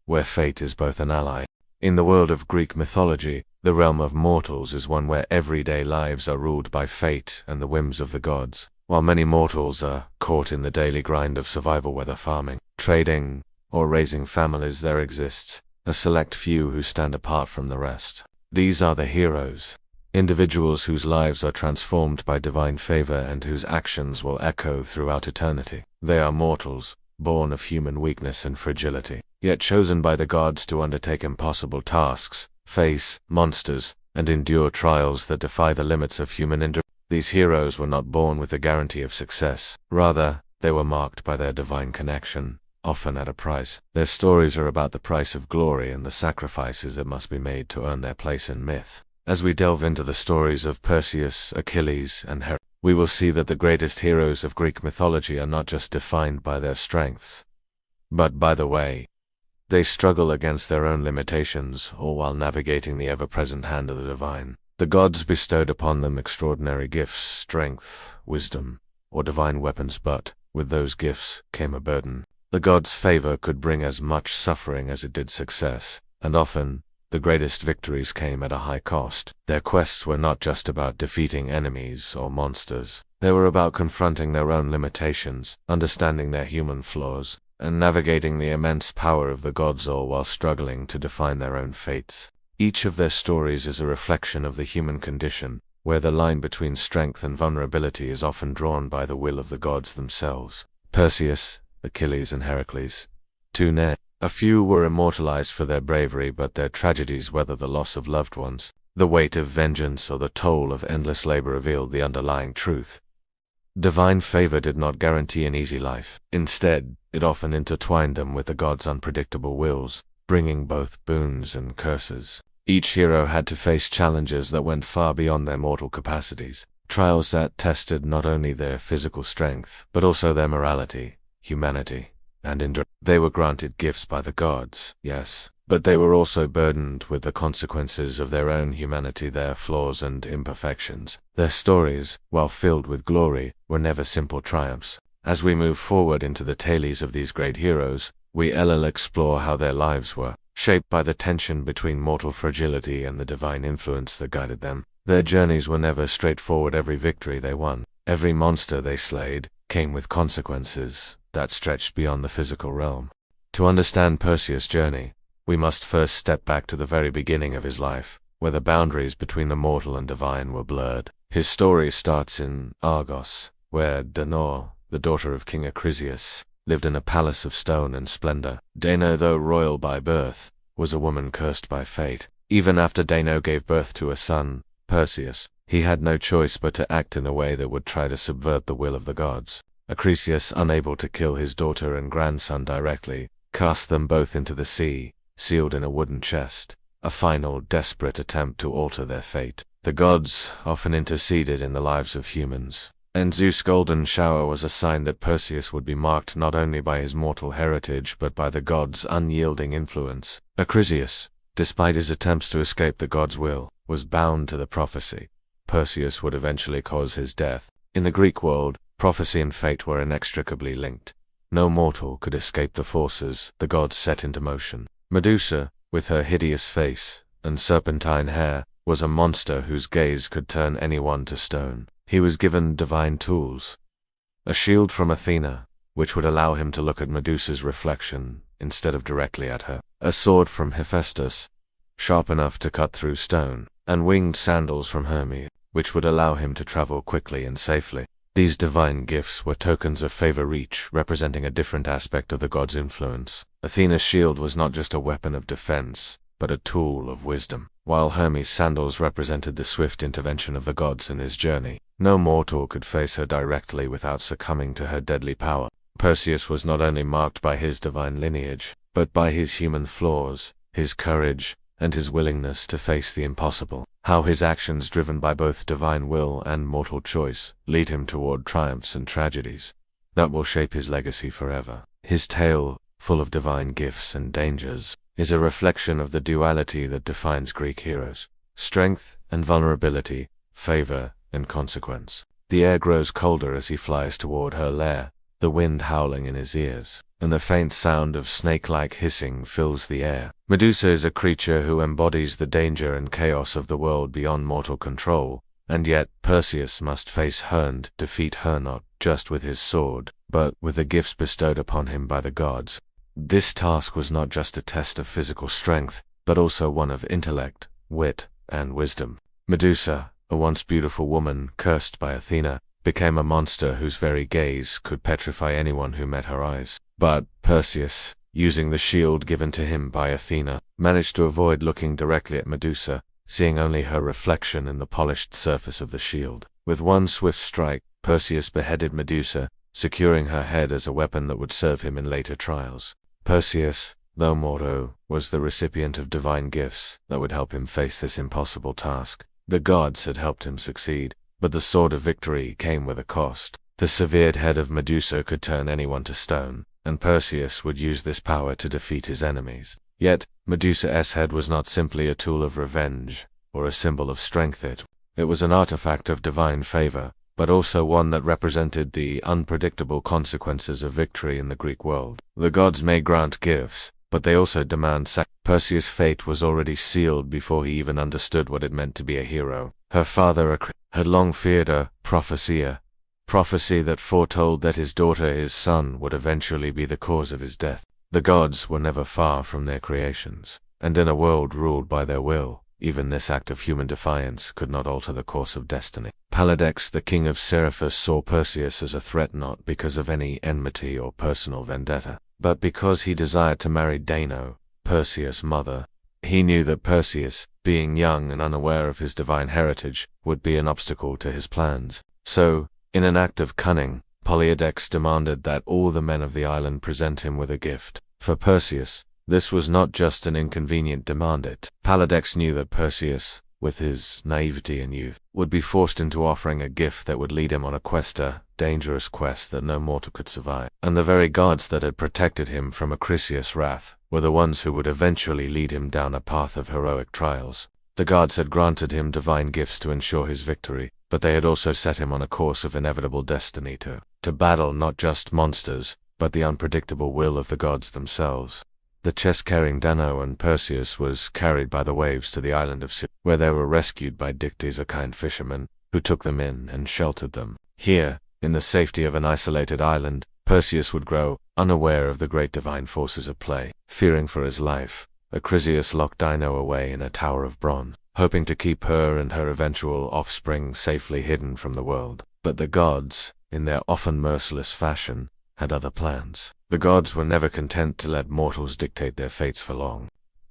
where fate is both an ally. In the world of Greek mythology, the realm of mortals is one where everyday lives are ruled by fate and the whims of the gods. While many mortals are caught in the daily grind of survival, whether farming, trading, or raising families, there exists a select few who stand apart from the rest. These are the heroes, individuals whose lives are transformed by divine favor and whose actions will echo throughout eternity. They are mortals, born of human weakness and fragility, yet chosen by the gods to undertake impossible tasks, face monsters, and endure trials that defy the limits of human endurance. These heroes were not born with the guarantee of success. Rather, they were marked by their divine connection, often at a price. Their stories are about the price of glory and the sacrifices that must be made to earn their place in myth. As we delve into the stories of Perseus, Achilles, and Heracles, we will see that the greatest heroes of Greek mythology are not just defined by their strengths, but by the way they struggle against their own limitations, all while navigating the ever-present hand of the divine. The gods bestowed upon them extraordinary gifts, strength, wisdom, or divine weapons, but with those gifts came a burden. The gods' favor could bring as much suffering as it did success, and often, the greatest victories came at a high cost. Their quests were not just about defeating enemies or monsters. They were about confronting their own limitations, understanding their human flaws, and navigating the immense power of the gods, all while struggling to define their own fates. Each of their stories is a reflection of the human condition, where the line between strength and vulnerability is often drawn by the will of the gods themselves. Perseus, Achilles, and Heracles. Two names. A few were immortalized for their bravery, but their tragedies, whether the loss of loved ones, the weight of vengeance, or the toll of endless labor, revealed the underlying truth. Divine favor did not guarantee an easy life. Instead, it often intertwined them with the gods' unpredictable wills, bringing both boons and curses. Each hero had to face challenges that went far beyond their mortal capacities, trials that tested not only their physical strength, but also their morality, humanity, and endurance. They were granted gifts by the gods, yes, but they were also burdened with the consequences of their own humanity, their flaws and imperfections. Their stories, while filled with glory, were never simple triumphs. As we move forward into the tales of these great heroes, we'll explore how their lives were shaped by the tension between mortal fragility and the divine influence that guided them. Their journeys were never straightforward. Every victory they won, every monster they slayed, came with consequences that stretched beyond the physical realm. To understand Perseus' journey, we must first step back to the very beginning of his life, where the boundaries between the mortal and divine were blurred. His story starts in Argos, where Danae, the daughter of King Acrisius, lived in a palace of stone and splendor. Danae, though royal by birth, was a woman cursed by fate. Even after Danae gave birth to a son, Perseus, he had no choice but to act in a way that would try to subvert the will of the gods. Acrisius, unable to kill his daughter and grandson directly, cast them both into the sea, sealed in a wooden chest, a final desperate attempt to alter their fate. The gods often interceded in the lives of humans, and Zeus' golden shower was a sign that Perseus would be marked not only by his mortal heritage but by the gods' unyielding influence. Acrisius, despite his attempts to escape the gods' will, was bound to the prophecy. Perseus would eventually cause his death. In the Greek world, prophecy and fate were inextricably linked. No mortal could escape the forces the gods set into motion. Medusa, with her hideous face and serpentine hair, was a monster whose gaze could turn anyone to stone. He was given divine tools. A shield from Athena, which would allow him to look at Medusa's reflection instead of directly at her. A sword from Hephaestus, sharp enough to cut through stone. And winged sandals from Hermes, which would allow him to travel quickly and safely. These divine gifts were tokens of favor, each representing a different aspect of the god's influence. Athena's shield was not just a weapon of defense, but a tool of wisdom, while Hermes' sandals represented the swift intervention of the gods in his journey. No mortal could face her directly without succumbing to her deadly power. Perseus was not only marked by his divine lineage, but by his human flaws, his courage, and his willingness to face the impossible. How his actions, driven by both divine will and mortal choice, lead him toward triumphs and tragedies that will shape his legacy forever. His tale, full of divine gifts and dangers, is a reflection of the duality that defines Greek heroes: strength and vulnerability, favor and consequence. The air grows colder as he flies toward her lair, the wind howling in his ears, and the faint sound of snake-like hissing fills the air. Medusa is a creature who embodies the danger and chaos of the world beyond mortal control, and yet Perseus must face her and defeat her not just with his sword, but with the gifts bestowed upon him by the gods. This task was not just a test of physical strength, but also one of intellect, wit, and wisdom. Medusa, a once beautiful woman cursed by Athena, became a monster whose very gaze could petrify anyone who met her eyes. But Perseus, using the shield given to him by Athena, managed to avoid looking directly at Medusa, seeing only her reflection in the polished surface of the shield. With one swift strike, Perseus beheaded Medusa, securing her head as a weapon that would serve him in later trials. Perseus, though mortal, was the recipient of divine gifts that would help him face this impossible task. The gods had helped him succeed, but the sword of victory came with a cost. The severed head of Medusa could turn anyone to stone, and Perseus would use this power to defeat his enemies. Yet, Medusa's head was not simply a tool of revenge, or a symbol of strength. It was an artifact of divine favor, but also one that represented the unpredictable consequences of victory in the Greek world. The gods may grant gifts, but they also demand sacrifice. Perseus' fate was already sealed before he even understood what it meant to be a hero. Her father had long feared a prophecy that foretold that his daughter, his son, would eventually be the cause of his death. The gods were never far from their creations, and in a world ruled by their will, even this act of human defiance could not alter the course of destiny. Paladex, the king of Seriphus, saw Perseus as a threat not because of any enmity or personal vendetta, but because he desired to marry Dano, Perseus' mother. He knew that Perseus, being young and unaware of his divine heritage, would be an obstacle to his plans. So, in an act of cunning, Polyadex demanded that all the men of the island present him with a gift. For Perseus, this was not just an inconvenient demand. Paladex knew that Perseus, with his naivety and youth, would be forced into offering a gift that would lead him on a dangerous quest that no mortal could survive. And the very gods that had protected him from Acrisius' wrath were the ones who would eventually lead him down a path of heroic trials. The gods had granted him divine gifts to ensure his victory, but they had also set him on a course of inevitable destiny to battle not just monsters, but the unpredictable will of the gods themselves. The chest-carrying Dano and Perseus was carried by the waves to the island of Serene, where they were rescued by Dictys, a kind fisherman, who took them in and sheltered them. Here, in the safety of an isolated island, Perseus would grow, unaware of the great divine forces at play. Fearing for his life, Acrisius locked Dino away in a tower of bronze, hoping to keep her and her eventual offspring safely hidden from the world. But the gods, in their often merciless fashion, had other plans. The gods were never content to let mortals dictate their fates for long.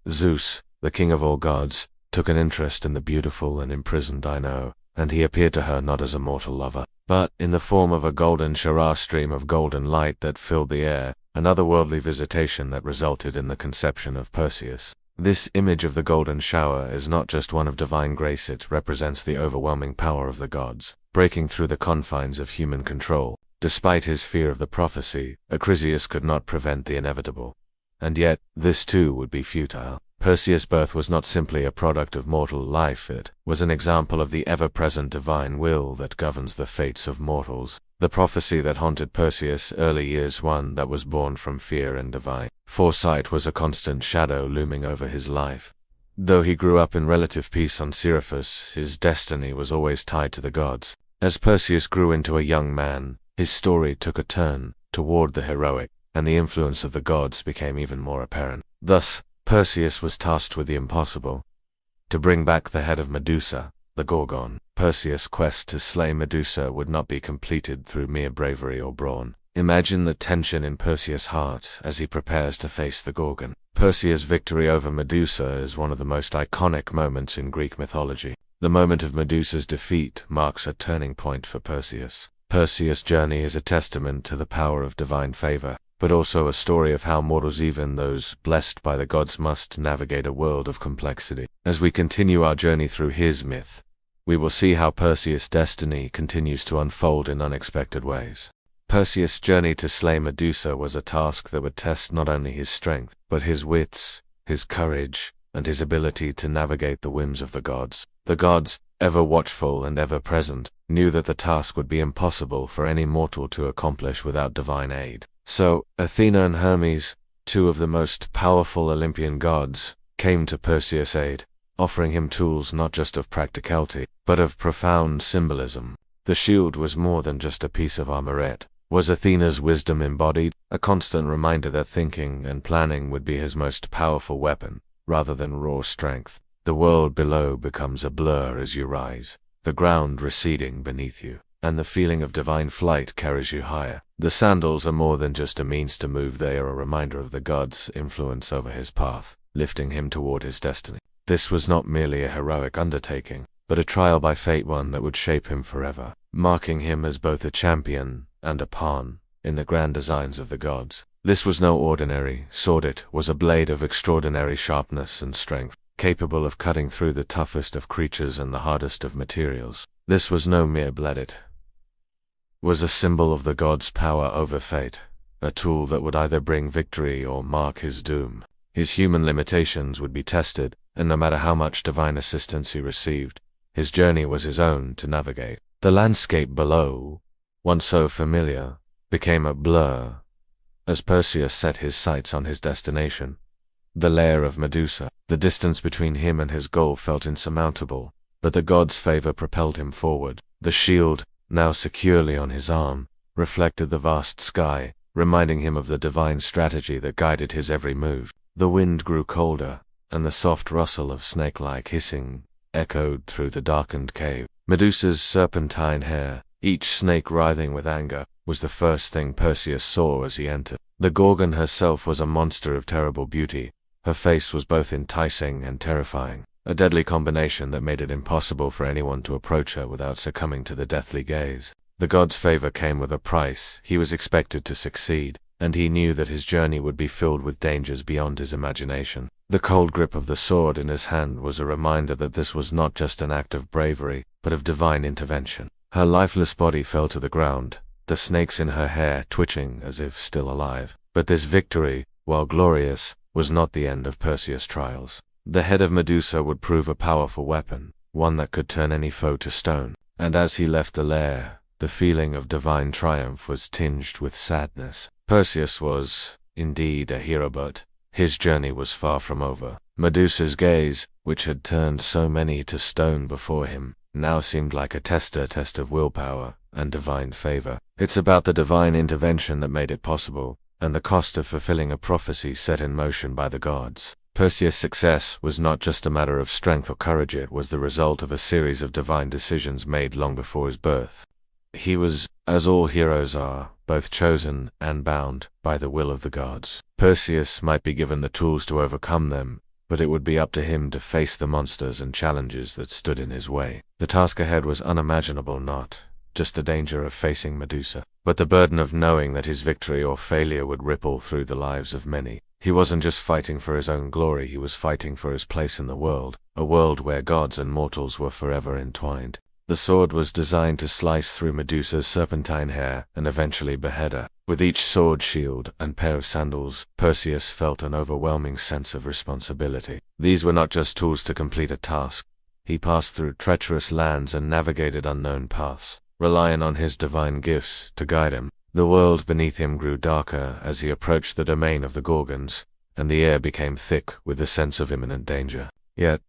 Zeus, the king of all gods, took an interest in the beautiful and imprisoned Dino, and he appeared to her not as a mortal lover, but in the form of a golden shower stream of golden light that filled the air, an otherworldly visitation that resulted in the conception of Perseus. This image of the golden shower is not just one of divine grace, it represents the overwhelming power of the gods, breaking through the confines of human control. Despite his fear of the prophecy, Acrisius could not prevent the inevitable. And yet, this too would be futile. Perseus' birth was not simply a product of mortal life, it was an example of the ever-present divine will that governs the fates of mortals. The prophecy that haunted Perseus' early years, one that was born from fear and divine foresight, was a constant shadow looming over his life. Though he grew up in relative peace on Seriphus, his destiny was always tied to the gods. As Perseus grew into a young man, his story took a turn toward the heroic, and the influence of the gods became even more apparent. Thus, Perseus was tasked with the impossible: to bring back the head of Medusa, the Gorgon. Perseus' quest to slay Medusa would not be completed through mere bravery or brawn. Imagine the tension in Perseus' heart as he prepares to face the Gorgon. Perseus' victory over Medusa is one of the most iconic moments in Greek mythology. The moment of Medusa's defeat marks a turning point for Perseus. Perseus' journey is a testament to the power of divine favor, but also a story of how mortals, even those blessed by the gods, must navigate a world of complexity. As we continue our journey through his myth, we will see how Perseus' destiny continues to unfold in unexpected ways. Perseus' journey to slay Medusa was a task that would test not only his strength, but his wits, his courage, and his ability to navigate the whims of the gods. The gods, ever watchful and ever present, knew that the task would be impossible for any mortal to accomplish without divine aid. So, Athena and Hermes, two of the most powerful Olympian gods, came to Perseus' aid, offering him tools not just of practicality, but of profound symbolism. The shield was more than just a piece of armor. It was Athena's wisdom embodied, a constant reminder that thinking and planning would be his most powerful weapon, rather than raw strength. The world below becomes a blur as you rise, the ground receding beneath you, and the feeling of divine flight carries you higher. The sandals are more than just a means to move, they are a reminder of the god's influence over his path, lifting him toward his destiny. This was not merely a heroic undertaking, but a trial by fate, one that would shape him forever, marking him as both a champion and a pawn in the grand designs of the gods. This was no ordinary sword, it was a blade of extraordinary sharpness and strength, capable of cutting through the toughest of creatures and the hardest of materials. This was no mere blade, it was a symbol of the god's power over fate, a tool that would either bring victory or mark his doom. His human limitations would be tested, and no matter how much divine assistance he received, his journey was his own to navigate. The landscape below, once so familiar, became a blur as Perseus set his sights on his destination, the lair of Medusa. The distance between him and his goal felt insurmountable, but the god's favor propelled him forward. The shield, now securely on his arm, reflected the vast sky, reminding him of the divine strategy that guided his every move. The wind grew colder, and the soft rustle of snake-like hissing echoed through the darkened cave. Medusa's serpentine hair, each snake writhing with anger, was the first thing Perseus saw as he entered. The Gorgon herself was a monster of terrible beauty. Her face was both enticing and terrifying, a deadly combination that made it impossible for anyone to approach her without succumbing to the deathly gaze. The god's favor came with a price. He was expected to succeed, and he knew that his journey would be filled with dangers beyond his imagination. The cold grip of the sword in his hand was a reminder that this was not just an act of bravery, but of divine intervention. Her lifeless body fell to the ground, the snakes in her hair twitching as if still alive. But this victory, while glorious, was not the end of Perseus' trials. The head of Medusa would prove a powerful weapon, one that could turn any foe to stone. And as he left the lair, the feeling of divine triumph was tinged with sadness. Perseus was, indeed, a hero, but his journey was far from over. Medusa's gaze, which had turned so many to stone before him, now seemed like a test of willpower and divine favor. It's about the divine intervention that made it possible, and the cost of fulfilling a prophecy set in motion by the gods. Perseus' success was not just a matter of strength or courage, it was the result of a series of divine decisions made long before his birth. He was, as all heroes are, both chosen and bound by the will of the gods. Perseus might be given the tools to overcome them, but it would be up to him to face the monsters and challenges that stood in his way. The task ahead was unimaginable, not just the danger of facing Medusa, but the burden of knowing that his victory or failure would ripple through the lives of many. He wasn't just fighting for his own glory, he was fighting for his place in the world, a world where gods and mortals were forever entwined. The sword was designed to slice through Medusa's serpentine hair and eventually behead her. With each sword, shield, and pair of sandals, Perseus felt an overwhelming sense of responsibility. These were not just tools to complete a task. He passed through treacherous lands and navigated unknown paths, relying on his divine gifts to guide him. The world beneath him grew darker as he approached the domain of the Gorgons, and the air became thick with the sense of imminent danger. Yet,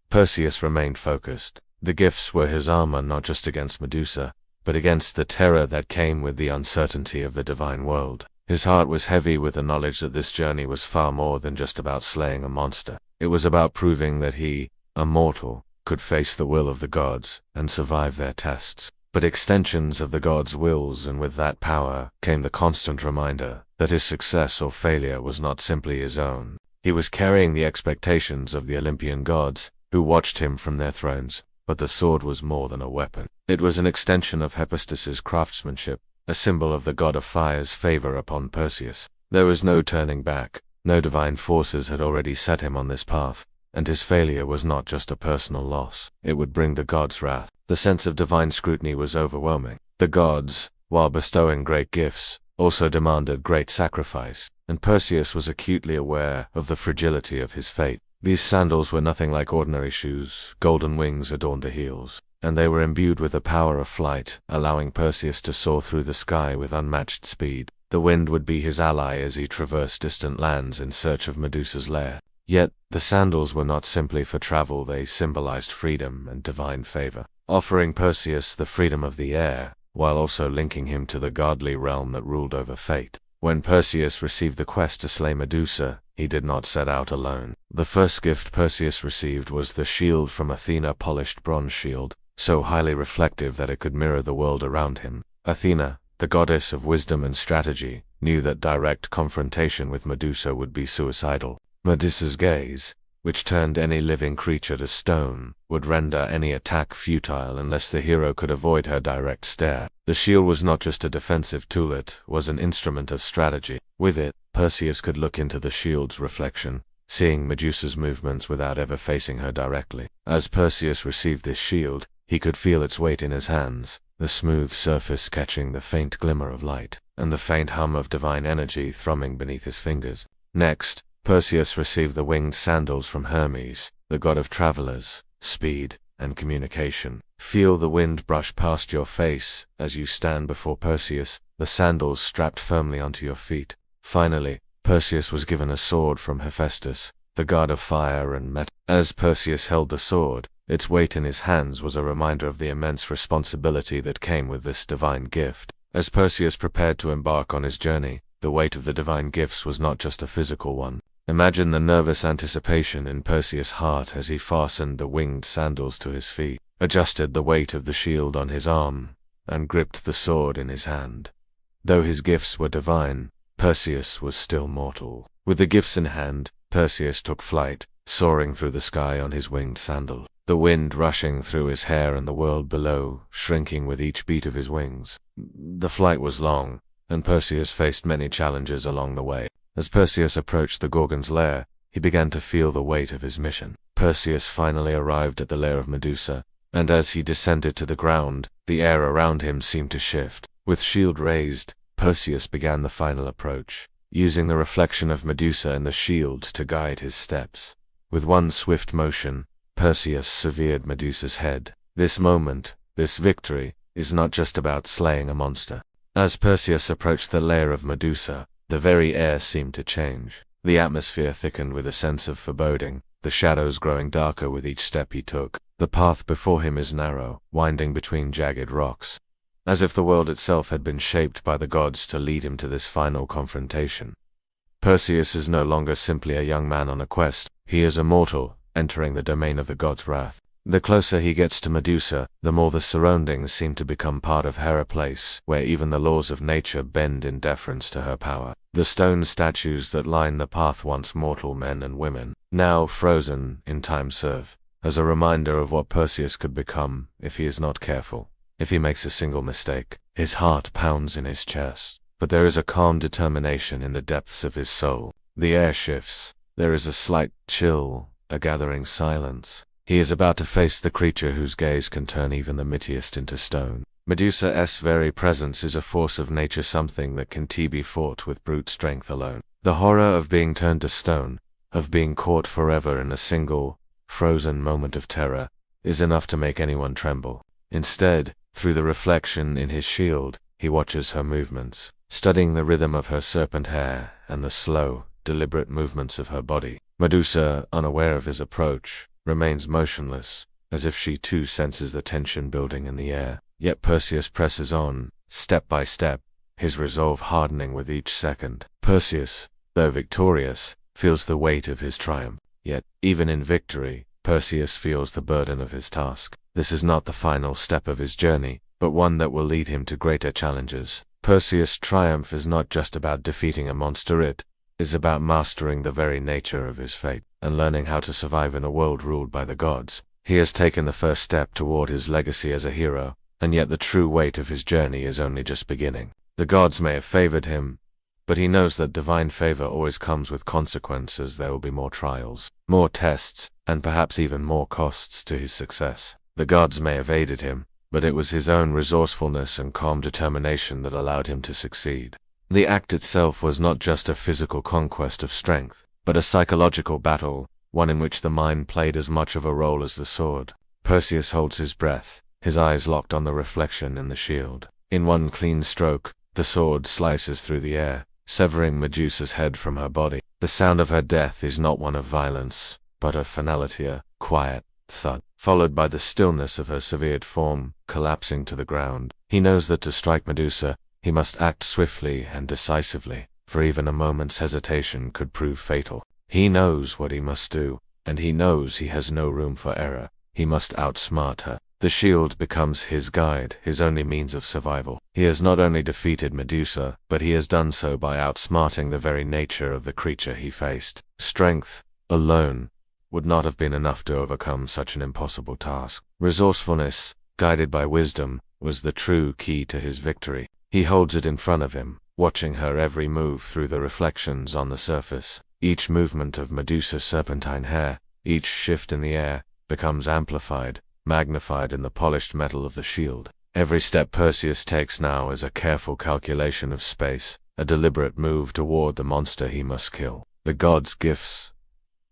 Perseus remained focused. The gifts were his armor not just against Medusa, but against the terror that came with the uncertainty of the divine world. His heart was heavy with the knowledge that this journey was far more than just about slaying a monster. It was about proving that he, a mortal, could face the will of the gods and survive their tests. But extensions of the gods' wills, and with that power came the constant reminder that his success or failure was not simply his own. He was carrying the expectations of the Olympian gods, who watched him from their thrones. But the sword was more than a weapon. It was an extension of Hephaestus's craftsmanship, a symbol of the god of fire's favor upon Perseus. There was no turning back. No divine forces had already set him on this path, and his failure was not just a personal loss. It would bring the gods' wrath. The sense of divine scrutiny was overwhelming. The gods, while bestowing great gifts, also demanded great sacrifice, and Perseus was acutely aware of the fragility of his fate. These sandals were nothing like ordinary shoes. Golden wings adorned the heels, and they were imbued with the power of flight, allowing Perseus to soar through the sky with unmatched speed. The wind would be his ally as he traversed distant lands in search of Medusa's lair. Yet, the sandals were not simply for travel, they symbolized freedom and divine favor, offering Perseus the freedom of the air, while also linking him to the godly realm that ruled over fate. When Perseus received the quest to slay Medusa, he did not set out alone. The first gift Perseus received was the shield from Athena, a polished bronze shield, so highly reflective that it could mirror the world around him. Athena, the goddess of wisdom and strategy, knew that direct confrontation with Medusa would be suicidal. Medusa's gaze, which turned any living creature to stone, would render any attack futile unless the hero could avoid her direct stare. The shield was not just a defensive tool, it was an instrument of strategy. With it, Perseus could look into the shield's reflection, seeing Medusa's movements without ever facing her directly. As Perseus received this shield, he could feel its weight in his hands, the smooth surface catching the faint glimmer of light, and the faint hum of divine energy thrumming beneath his fingers. Next, Perseus received the winged sandals from Hermes, the god of travelers, speed, and communication. Feel the wind brush past your face as you stand before Perseus, the sandals strapped firmly onto your feet. Finally, Perseus was given a sword from Hephaestus, the god of fire and metal. As Perseus held the sword, its weight in his hands was a reminder of the immense responsibility that came with this divine gift. As Perseus prepared to embark on his journey, the weight of the divine gifts was not just a physical one. Imagine the nervous anticipation in Perseus' heart as he fastened the winged sandals to his feet, adjusted the weight of the shield on his arm, and gripped the sword in his hand. Though his gifts were divine, Perseus was still mortal. With the gifts in hand, Perseus took flight, soaring through the sky on his winged sandal, the wind rushing through his hair and the world below, shrinking with each beat of his wings. The flight was long, and Perseus faced many challenges along the way. As Perseus approached the Gorgon's lair, he began to feel the weight of his mission. Perseus finally arrived at the lair of Medusa, and as he descended to the ground, the air around him seemed to shift. With shield raised, Perseus began the final approach, using the reflection of Medusa and the shield to guide his steps. With one swift motion, Perseus severed Medusa's head. This moment, this victory, is not just about slaying a monster. As Perseus approached the lair of Medusa, the very air seemed to change. The atmosphere thickened with a sense of foreboding, the shadows growing darker with each step he took. The path before him is narrow, winding between jagged rocks, as if the world itself had been shaped by the gods to lead him to this final confrontation. Perseus is no longer simply a young man on a quest, he is a mortal, entering the domain of the gods' wrath. The closer he gets to Medusa, the more the surroundings seem to become part of her place, where even the laws of nature bend in deference to her power. The stone statues that line the path once mortal men and women, now frozen in time, serve as a reminder of what Perseus could become if he is not careful. If he makes a single mistake, his heart pounds in his chest. But there is a calm determination in the depths of his soul. The air shifts. There is a slight chill, a gathering silence. He is about to face the creature whose gaze can turn even the mightiest into stone. Medusa's very presence is a force of nature, something that can be fought with brute strength alone. The horror of being turned to stone, of being caught forever in a single, frozen moment of terror, is enough to make anyone tremble. Instead, through the reflection in his shield, he watches her movements, studying the rhythm of her serpent hair and the slow, deliberate movements of her body. Medusa, unaware of his approach, remains motionless, as if she too senses the tension building in the air. Yet Perseus presses on, step by step, his resolve hardening with each second. Perseus, though victorious, feels the weight of his triumph. Yet, even in victory, Perseus feels the burden of his task. This is not the final step of his journey, but one that will lead him to greater challenges. Perseus' triumph is not just about defeating a monster, it is about mastering the very nature of his fate, and learning how to survive in a world ruled by the gods. He has taken the first step toward his legacy as a hero, and yet the true weight of his journey is only just beginning. The gods may have favored him, but he knows that divine favor always comes with consequences. There will be more trials, more tests, and perhaps even more costs to his success. The gods may have aided him, but it was his own resourcefulness and calm determination that allowed him to succeed. The act itself was not just a physical conquest of strength, but a psychological battle, one in which the mind played as much of a role as the sword. Perseus holds his breath, his eyes locked on the reflection in the shield. In one clean stroke, the sword slices through the air, severing Medusa's head from her body. The sound of her death is not one of violence, but of finality, a quiet thud, followed by the stillness of her severed form collapsing to the ground. He knows that to strike Medusa, he must act swiftly and decisively, for even a moment's hesitation could prove fatal. He knows what he must do, and he knows he has no room for error. He must outsmart her. The shield becomes his guide, his only means of survival. He has not only defeated Medusa, but he has done so by outsmarting the very nature of the creature he faced. Strength alone would not have been enough to overcome such an impossible task. Resourcefulness, guided by wisdom, was the true key to his victory. He holds it in front of him, watching her every move through the reflections on the surface. Each movement of Medusa's serpentine hair, each shift in the air, becomes amplified, magnified in the polished metal of the shield. Every step Perseus takes now is a careful calculation of space, a deliberate move toward the monster he must kill. The gods' gifts,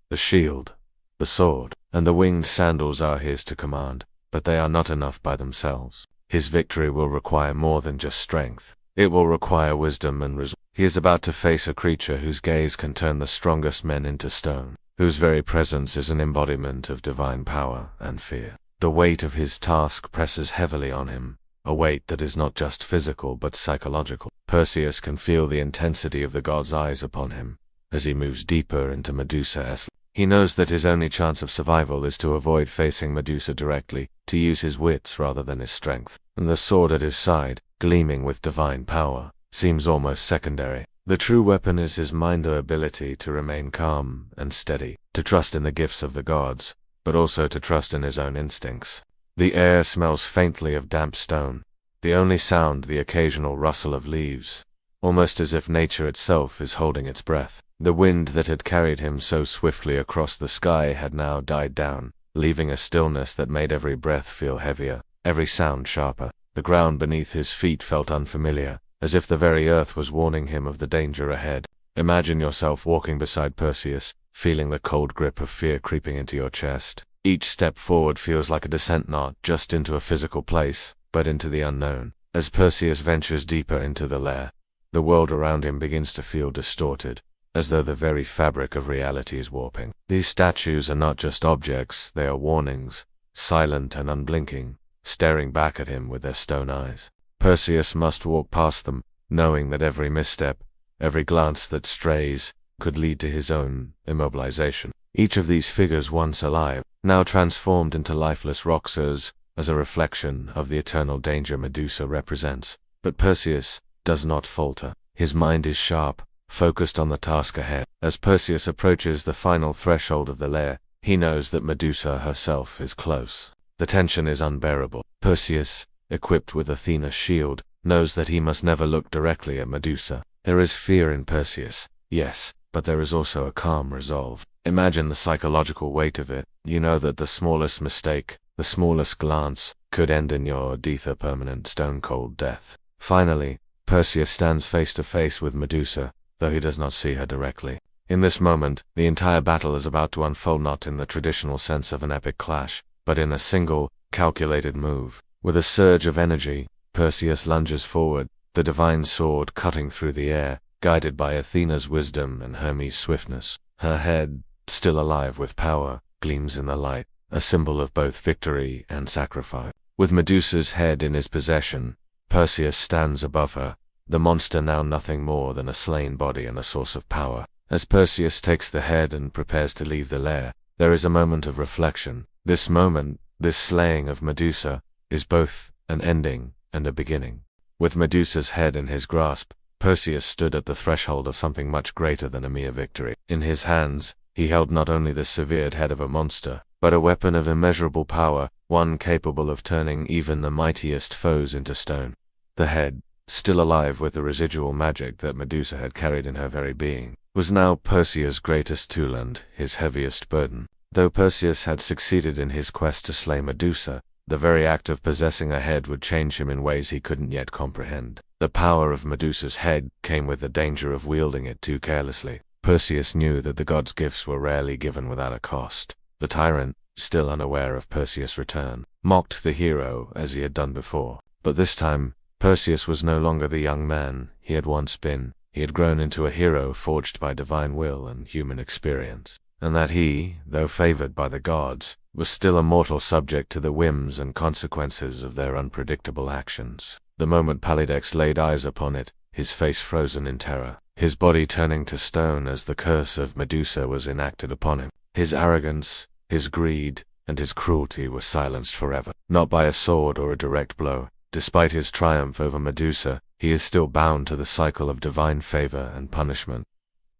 the shield, the sword, and the winged sandals are his to command, but they are not enough by themselves. His victory will require more than just strength. It will require wisdom and resolve. He is about to face a creature whose gaze can turn the strongest men into stone, whose very presence is an embodiment of divine power and fear. The weight of his task presses heavily on him, a weight that is not just physical but psychological. Perseus can feel the intensity of the god's eyes upon him as he moves deeper into Medusa's. He knows that his only chance of survival is to avoid facing Medusa directly, to use his wits rather than his strength. And the sword at his side, gleaming with divine power, seems almost secondary. The true weapon is his mind's ability to remain calm and steady, to trust in the gifts of the gods, but also to trust in his own instincts. The air smells faintly of damp stone, the only sound the occasional rustle of leaves, almost as if nature itself is holding its breath. The wind that had carried him so swiftly across the sky had now died down, leaving a stillness that made every breath feel heavier, every sound sharper. The ground beneath his feet felt unfamiliar, as if the very earth was warning him of the danger ahead. Imagine yourself walking beside Perseus, feeling the cold grip of fear creeping into your chest. Each step forward feels like a descent not just into a physical place, but into the unknown. As Perseus ventures deeper into the lair, the world around him begins to feel distorted, as though the very fabric of reality is warping. These statues are not just objects, they are warnings, silent and unblinking, staring back at him with their stone eyes. Perseus must walk past them, knowing that every misstep, every glance that strays, could lead to his own immobilization. Each of these figures, once alive, now transformed into lifeless rocks, as a reflection of the eternal danger Medusa represents. But Perseus does not falter. His mind is sharp, focused on the task ahead. As Perseus approaches the final threshold of the lair, he knows that Medusa herself is close. The tension is unbearable. Perseus, equipped with Athena's shield, knows that he must never look directly at Medusa. There is fear in Perseus, yes, but there is also a calm resolve. Imagine the psychological weight of it. You know that the smallest mistake, the smallest glance, could end in your deeper permanent stone-cold death. Finally, Perseus stands face to face with Medusa, though he does not see her directly. In this moment, the entire battle is about to unfold, not in the traditional sense of an epic clash, but in a single, calculated move. With a surge of energy, Perseus lunges forward, the divine sword cutting through the air, guided by Athena's wisdom and Hermes' swiftness. Her head, still alive with power, gleams in the light, a symbol of both victory and sacrifice. With Medusa's head in his possession, Perseus stands above her, the monster now nothing more than a slain body and a source of power. As Perseus takes the head and prepares to leave the lair, there is a moment of reflection. This moment, this slaying of Medusa, is both an ending and a beginning. With Medusa's head in his grasp, Perseus stood at the threshold of something much greater than a mere victory. In his hands, he held not only the severed head of a monster, but a weapon of immeasurable power, one capable of turning even the mightiest foes into stone. The head, still alive with the residual magic that Medusa had carried in her very being, was now Perseus' greatest tool and his heaviest burden. Though Perseus had succeeded in his quest to slay Medusa, the very act of possessing a head would change him in ways he couldn't yet comprehend. The power of Medusa's head came with the danger of wielding it too carelessly. Perseus knew that the gods' gifts were rarely given without a cost. The tyrant, still unaware of Perseus' return, mocked the hero as he had done before. But this time, Perseus was no longer the young man he had once been. He had grown into a hero forged by divine will and human experience. And that he, though favored by the gods, was still a mortal subject to the whims and consequences of their unpredictable actions. The moment Polydex laid eyes upon it, his face frozen in terror, his body turning to stone as the curse of Medusa was enacted upon him. His arrogance, his greed, and his cruelty were silenced forever, not by a sword or a direct blow. Despite his triumph over Medusa, he is still bound to the cycle of divine favor and punishment.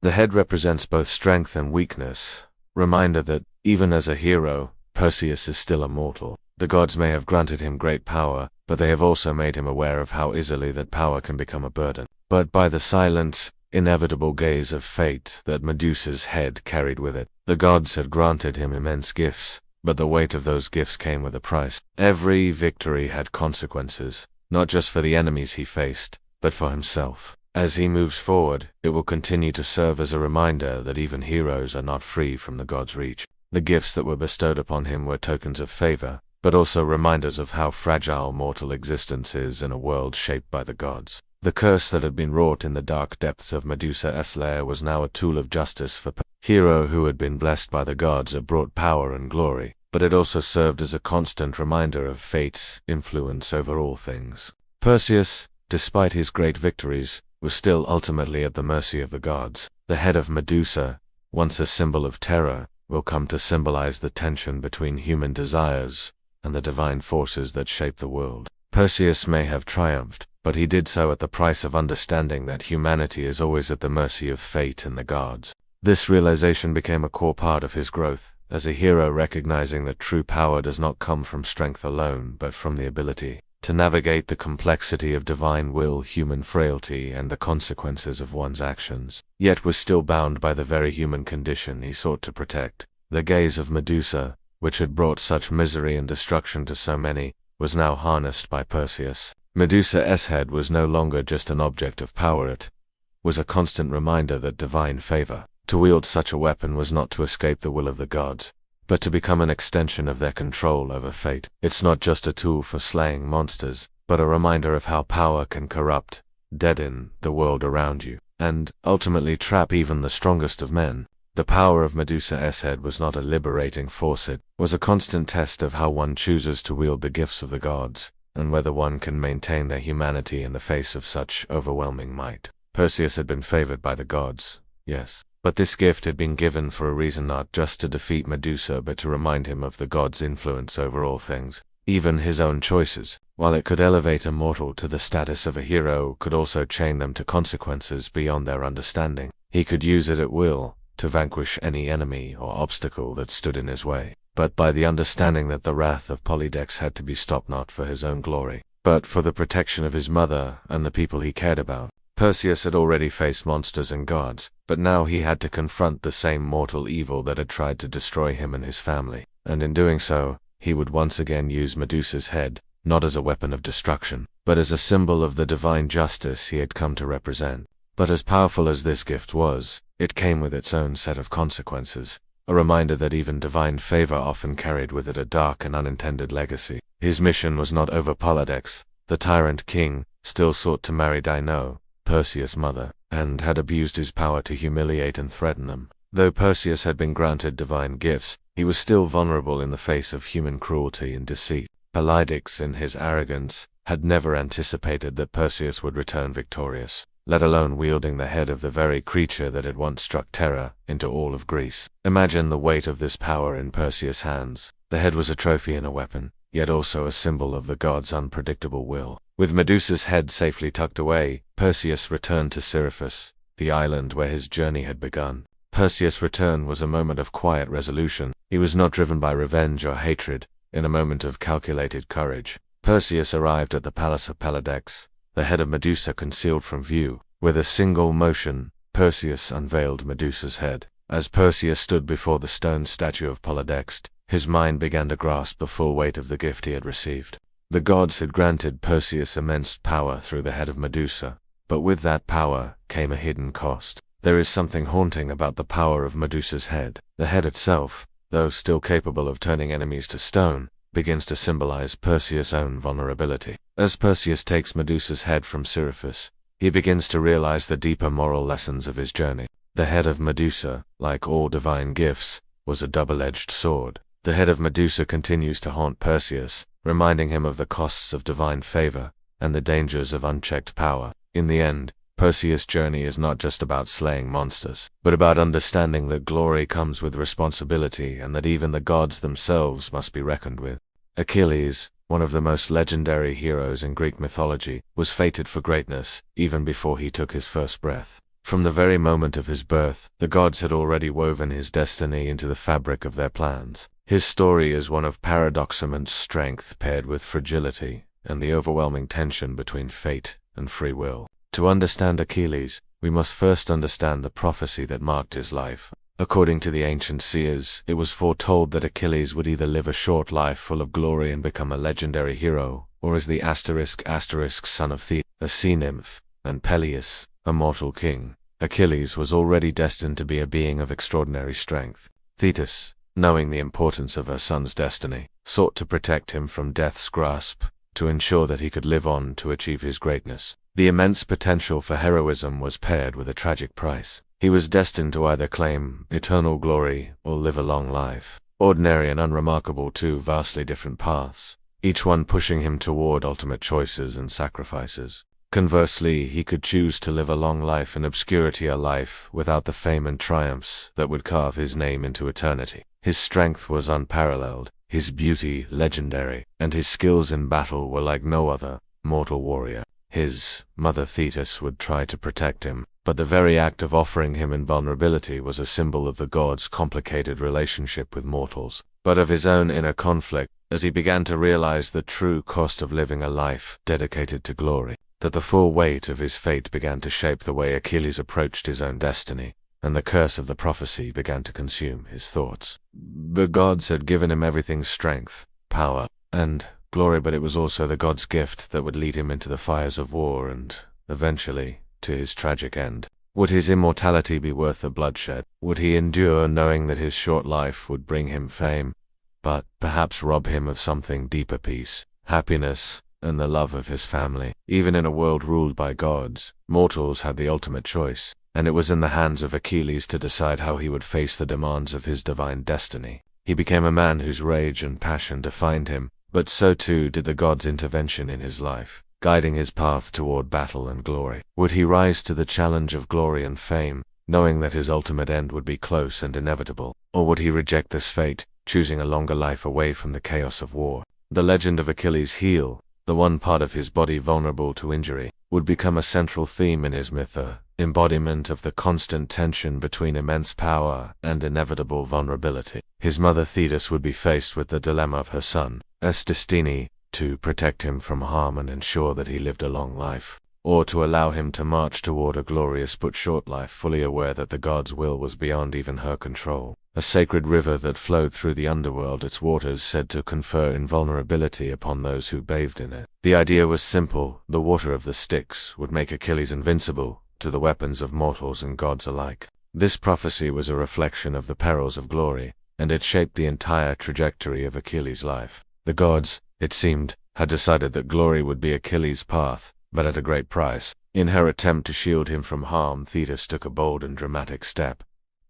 The head represents both strength and weakness, reminder that, even as a hero, Perseus is still a mortal. The gods may have granted him great power, but they have also made him aware of how easily that power can become a burden. But by the silent, inevitable gaze of fate that Medusa's head carried with it, the gods had granted him immense gifts, but the weight of those gifts came with a price. Every victory had consequences, not just for the enemies he faced, but for himself. As he moves forward, it will continue to serve as a reminder that even heroes are not free from the gods' reach. The gifts that were bestowed upon him were tokens of favor, but also reminders of how fragile mortal existence is in a world shaped by the gods. The curse that had been wrought in the dark depths of Medusa's lair was now a tool of justice for the hero who had been blessed by the gods. It brought power and glory, but it also served as a constant reminder of fate's influence over all things. Perseus, despite his great victories, was still ultimately at the mercy of the gods. The head of Medusa, once a symbol of terror, will come to symbolize the tension between human desires and the divine forces that shape the world. Perseus may have triumphed, but he did so at the price of understanding that humanity is always at the mercy of fate and the gods. This realization became a core part of his growth, as a hero recognizing that true power does not come from strength alone, but from the ability to navigate the complexity of divine will, human frailty, and the consequences of one's actions, yet was still bound by the very human condition he sought to protect. The gaze of Medusa, which had brought such misery and destruction to so many, was now harnessed by Perseus. Medusa's head was no longer just an object of power, it was a constant reminder that divine favor. To wield such a weapon was not to escape the will of the gods, but to become an extension of their control over fate. It's not just a tool for slaying monsters, but a reminder of how power can corrupt, deaden the world around you, and ultimately trap even the strongest of men. The power of Medusa's head was not a liberating force, it was a constant test of how one chooses to wield the gifts of the gods, and whether one can maintain their humanity in the face of such overwhelming might. Perseus had been favored by the gods, yes, but this gift had been given for a reason, not just to defeat Medusa but to remind him of the gods' influence over all things. Even his own choices, while it could elevate a mortal to the status of a hero, could also chain them to consequences beyond their understanding. He could use it at will, to vanquish any enemy or obstacle that stood in his way, but by the understanding that the wrath of Polydex had to be stopped not for his own glory, but for the protection of his mother and the people he cared about. Perseus had already faced monsters and gods, but now he had to confront the same mortal evil that had tried to destroy him and his family, and in doing so, he would once again use Medusa's head, not as a weapon of destruction, but as a symbol of the divine justice he had come to represent. But as powerful as this gift was, it came with its own set of consequences, a reminder that even divine favor often carried with it a dark and unintended legacy. His mission was not over. Polydex, the tyrant king, still sought to marry Dino, Perseus' mother, and had abused his power to humiliate and threaten them. Though Perseus had been granted divine gifts, he was still vulnerable in the face of human cruelty and deceit. Polydex, in his arrogance, had never anticipated that Perseus would return victorious, let alone wielding the head of the very creature that had once struck terror into all of Greece. Imagine the weight of this power in Perseus' hands. The head was a trophy and a weapon, yet also a symbol of the gods' unpredictable will. With Medusa's head safely tucked away, Perseus returned to Seriphus, the island where his journey had begun. Perseus' return was a moment of quiet resolution. He was not driven by revenge or hatred. In a moment of calculated courage, Perseus arrived at the palace of Polydex, the head of Medusa concealed from view. With a single motion, Perseus unveiled Medusa's head. As Perseus stood before the stone statue of Polydex, his mind began to grasp the full weight of the gift he had received. The gods had granted Perseus immense power through the head of Medusa, but with that power came a hidden cost. There is something haunting about the power of Medusa's head. The head itself, though still capable of turning enemies to stone, begins to symbolize Perseus' own vulnerability. As Perseus takes Medusa's head from Seriphus, he begins to realize the deeper moral lessons of his journey. The head of Medusa, like all divine gifts, was a double-edged sword. The head of Medusa continues to haunt Perseus, reminding him of the costs of divine favor and the dangers of unchecked power. In the end, Perseus' journey is not just about slaying monsters, but about understanding that glory comes with responsibility and that even the gods themselves must be reckoned with. Achilles, one of the most legendary heroes in Greek mythology, was fated for greatness even before he took his first breath. From the very moment of his birth, the gods had already woven his destiny into the fabric of their plans. His story is one of paradoxum and strength paired with fragility and the overwhelming tension between fate and free will. To understand Achilles, we must first understand the prophecy that marked his life. According to the ancient seers, it was foretold that Achilles would either live a short life full of glory and become a legendary hero, or as the *** son of Thetis, a sea nymph, and Peleus, a mortal king. Achilles was already destined to be a being of extraordinary strength. Thetis, knowing the importance of her son's destiny, sought to protect him from death's grasp, to ensure that he could live on to achieve his greatness. The immense potential for heroism was paired with a tragic price. He was destined to either claim eternal glory or live a long life. Ordinary and unremarkable, two vastly different paths, each one pushing him toward ultimate choices and sacrifices. Conversely, he could choose to live a long life in obscurity, a life without the fame and triumphs that would carve his name into eternity. His strength was unparalleled, his beauty legendary, and his skills in battle were like no other mortal warrior. His mother Thetis would try to protect him, but the very act of offering him invulnerability was a symbol of the gods' complicated relationship with mortals, but of his own inner conflict, as he began to realize the true cost of living a life dedicated to glory, that the full weight of his fate began to shape the way Achilles approached his own destiny, and the curse of the prophecy began to consume his thoughts. The gods had given him everything: strength, power, and glory, but it was also the gods' gift that would lead him into the fires of war and, eventually, to his tragic end. Would his immortality be worth the bloodshed? Would he endure knowing that his short life would bring him fame, but perhaps rob him of something deeper: peace, happiness, and the love of his family? Even in a world ruled by gods, mortals had the ultimate choice, and it was in the hands of Achilles to decide how he would face the demands of his divine destiny. He became a man whose rage and passion defined him, but so too did the gods' intervention in his life, guiding his path toward battle and glory. Would he rise to the challenge of glory and fame, knowing that his ultimate end would be close and inevitable? Or would he reject this fate, choosing a longer life away from the chaos of war? The legend of Achilles' heel, the one part of his body vulnerable to injury, would become a central theme in his myth, a embodiment of the constant tension between immense power and inevitable vulnerability. His mother Thetis would be faced with the dilemma of her son, Destiny, to protect him from harm and ensure that he lived a long life, or to allow him to march toward a glorious but short life, fully aware that the gods' will was beyond even her control. A sacred river that flowed through the underworld, its waters said to confer invulnerability upon those who bathed in it. The idea was simple: the water of the Styx would make Achilles invincible to the weapons of mortals and gods alike. This prophecy was a reflection of the perils of glory, and it shaped the entire trajectory of Achilles' life. The gods, it seemed, had decided that glory would be Achilles' path, but at a great price. In her attempt to shield him from harm, Thetis took a bold and dramatic step.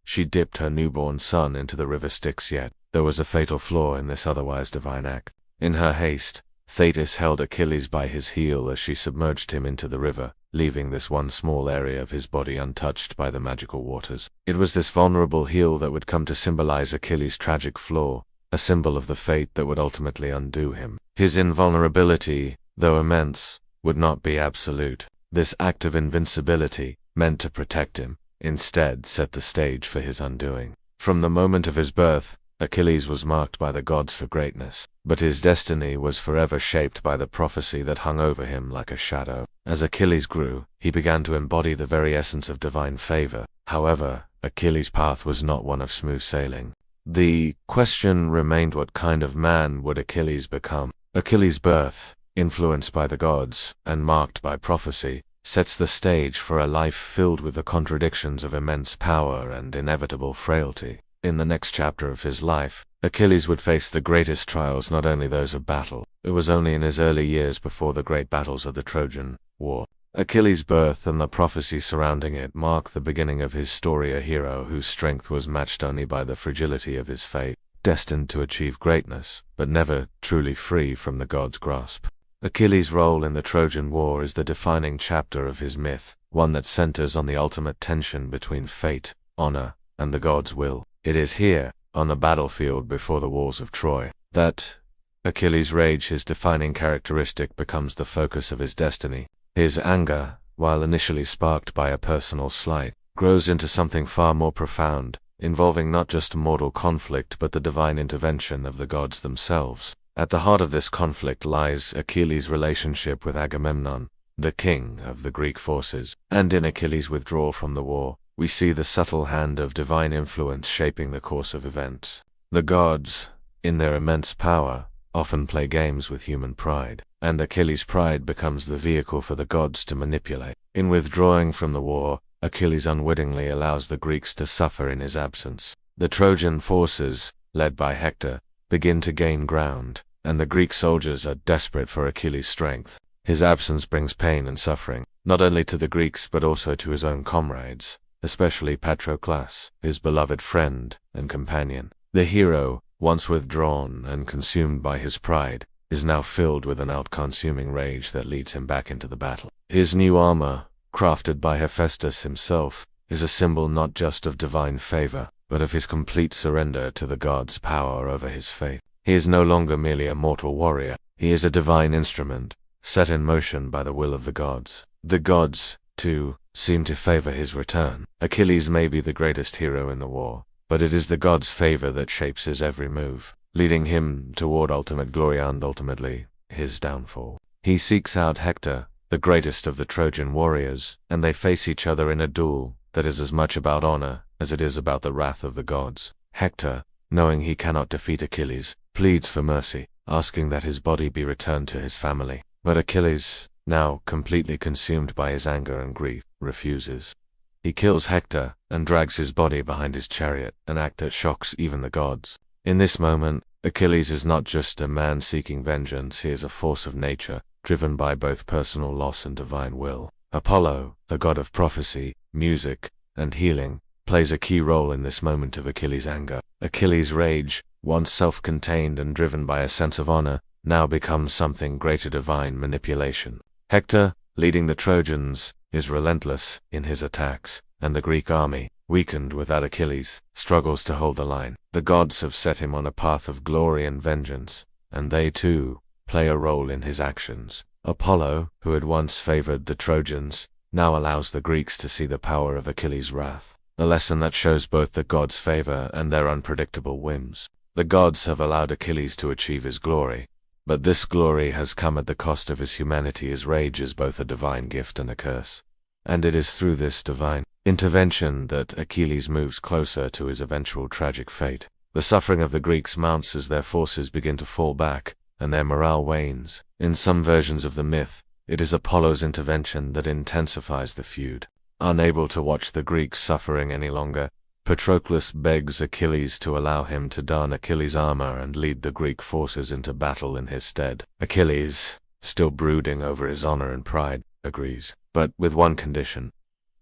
She dipped her newborn son into the river Styx, yet there was a fatal flaw in this otherwise divine act. In her haste, Thetis held Achilles by his heel as she submerged him into the river, leaving this one small area of his body untouched by the magical waters. It was this vulnerable heel that would come to symbolize Achilles' tragic flaw, a symbol of the fate that would ultimately undo him. His invulnerability, though immense, would not be absolute. This act of invincibility, meant to protect him, instead set the stage for his undoing. From the moment of his birth, Achilles was marked by the gods for greatness, but his destiny was forever shaped by the prophecy that hung over him like a shadow. As Achilles grew, he began to embody the very essence of divine favor. However, Achilles' path was not one of smooth sailing. The question remained: what kind of man would Achilles become? Achilles' birth, influenced by the gods and marked by prophecy, sets the stage for a life filled with the contradictions of immense power and inevitable frailty. In the next chapter of his life, Achilles would face the greatest trials, not only those of battle. It was only in his early years before the great battles of the Trojan War. Achilles' birth and the prophecy surrounding it mark the beginning of his story, a hero whose strength was matched only by the fragility of his fate, destined to achieve greatness, but never truly free from the gods' grasp. Achilles' role in the Trojan War is the defining chapter of his myth, one that centers on the ultimate tension between fate, honor, and the gods' will. It is here, on the battlefield before the walls of Troy, that Achilles' rage, his defining characteristic, becomes the focus of his destiny. His anger, while initially sparked by a personal slight, grows into something far more profound, involving not just mortal conflict but the divine intervention of the gods themselves. At the heart of this conflict lies Achilles' relationship with Agamemnon, the king of the Greek forces, and in Achilles' withdrawal from the war, we see the subtle hand of divine influence shaping the course of events. The gods, in their immense power, often play games with human pride, and Achilles' pride becomes the vehicle for the gods to manipulate. In withdrawing from the war, Achilles unwittingly allows the Greeks to suffer in his absence. The Trojan forces, led by Hector, begin to gain ground, and the Greek soldiers are desperate for Achilles' strength. His absence brings pain and suffering, not only to the Greeks but also to his own comrades, especially Patroclus, his beloved friend and companion. The hero, once withdrawn and consumed by his pride, is now filled with an out-consuming rage that leads him back into the battle. His new armor, crafted by Hephaestus himself, is a symbol not just of divine favor, but of his complete surrender to the gods' power over his fate. He is no longer merely a mortal warrior, he is a divine instrument, set in motion by the will of the gods. The gods, too, seem to favor his return. Achilles may be the greatest hero in the war, but it is the gods' favor that shapes his every move, leading him toward ultimate glory and ultimately, his downfall. He seeks out Hector, the greatest of the Trojan warriors, and they face each other in a duel that is as much about honor as it is about the wrath of the gods. Hector, knowing he cannot defeat Achilles, pleads for mercy, asking that his body be returned to his family. But Achilles, now completely consumed by his anger and grief, refuses. He kills Hector and drags his body behind his chariot, an act that shocks even the gods. In this moment, Achilles is not just a man seeking vengeance, he is a force of nature, driven by both personal loss and divine will. Apollo, the god of prophecy, music, and healing, plays a key role in this moment of Achilles' anger. Achilles' rage, once self-contained and driven by a sense of honor, now becomes something greater, divine manipulation. Hector, leading the Trojans, is relentless in his attacks, and the Greek army, weakened without Achilles, struggles to hold the line. The gods have set him on a path of glory and vengeance, and they too play a role in his actions. Apollo, who had once favored the Trojans, now allows the Greeks to see the power of Achilles' wrath, a lesson that shows both the gods' favor and their unpredictable whims. The gods have allowed Achilles to achieve his glory, but this glory has come at the cost of his humanity. His rage is both a divine gift and a curse, and it is through this divine intervention that Achilles moves closer to his eventual tragic fate. The suffering of the Greeks mounts as their forces begin to fall back, and their morale wanes. In some versions of the myth, it is Apollo's intervention that intensifies the feud. Unable to watch the Greeks suffering any longer, Patroclus begs Achilles to allow him to don Achilles' armor and lead the Greek forces into battle in his stead. Achilles, still brooding over his honor and pride, agrees, but with one condition.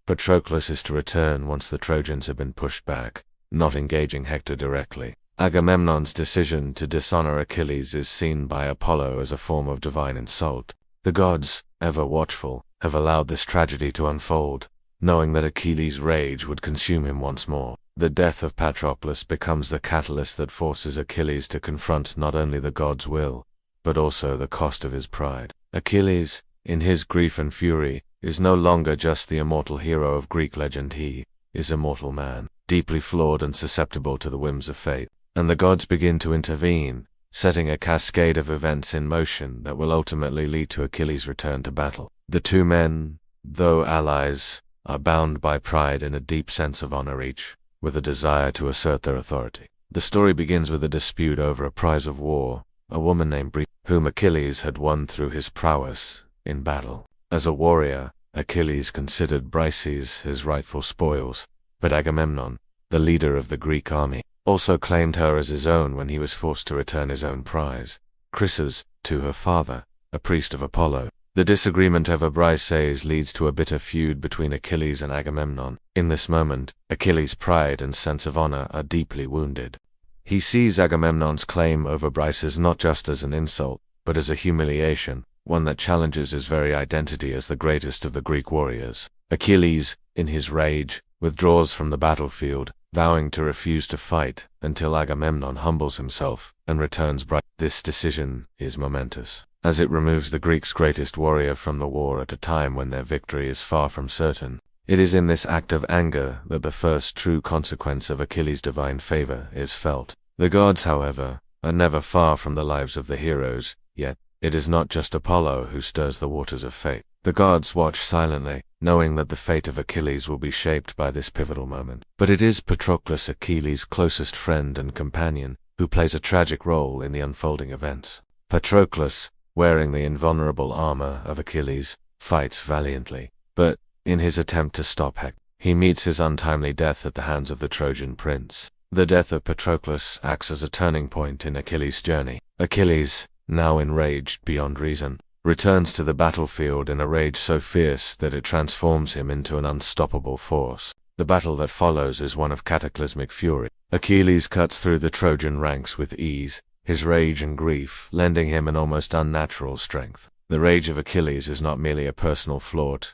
Patroclus is to return once the Trojans have been pushed back, not engaging Hector directly. Agamemnon's decision to dishonor Achilles is seen by Apollo as a form of divine insult. The gods, ever watchful, have allowed this tragedy to unfold, knowing that Achilles' rage would consume him once more. The death of Patroclus becomes the catalyst that forces Achilles to confront not only the gods' will, but also the cost of his pride. Achilles, in his grief and fury, is no longer just the immortal hero of Greek legend. He is a mortal man, deeply flawed and susceptible to the whims of fate. And the gods begin to intervene, setting a cascade of events in motion that will ultimately lead to Achilles' return to battle. The two men, though allies, are bound by pride and a deep sense of honor, each with a desire to assert their authority. The story begins with a dispute over a prize of war, a woman named Briseis, whom Achilles had won through his prowess in battle. As a warrior, Achilles considered Briseis his rightful spoils, but Agamemnon, the leader of the Greek army, also claimed her as his own when he was forced to return his own prize, Chryses, to her father, a priest of Apollo. The disagreement over Briseis leads to a bitter feud between Achilles and Agamemnon. In this moment, Achilles' pride and sense of honor are deeply wounded. He sees Agamemnon's claim over Briseis not just as an insult, but as a humiliation, one that challenges his very identity as the greatest of the Greek warriors. Achilles, in his rage, withdraws from the battlefield, vowing to refuse to fight until Agamemnon humbles himself and returns Briseis. This decision is momentous, as it removes the Greeks' greatest warrior from the war at a time when their victory is far from certain. It is in this act of anger that the first true consequence of Achilles' divine favor is felt. The gods, however, are never far from the lives of the heroes, yet it is not just Apollo who stirs the waters of fate. The gods watch silently, knowing that the fate of Achilles will be shaped by this pivotal moment. But it is Patroclus, Achilles' closest friend and companion, who plays a tragic role in the unfolding events. Patroclus, wearing the invulnerable armor of Achilles, fights valiantly, but in his attempt to stop Hector, he meets his untimely death at the hands of the Trojan prince. The death of Patroclus acts as a turning point in Achilles' journey. Achilles, now enraged beyond reason, returns to the battlefield in a rage so fierce that it transforms him into an unstoppable force. The battle that follows is one of cataclysmic fury. Achilles cuts through the Trojan ranks with ease, his rage and grief lending him an almost unnatural strength. The rage of Achilles is not merely a personal flaw, it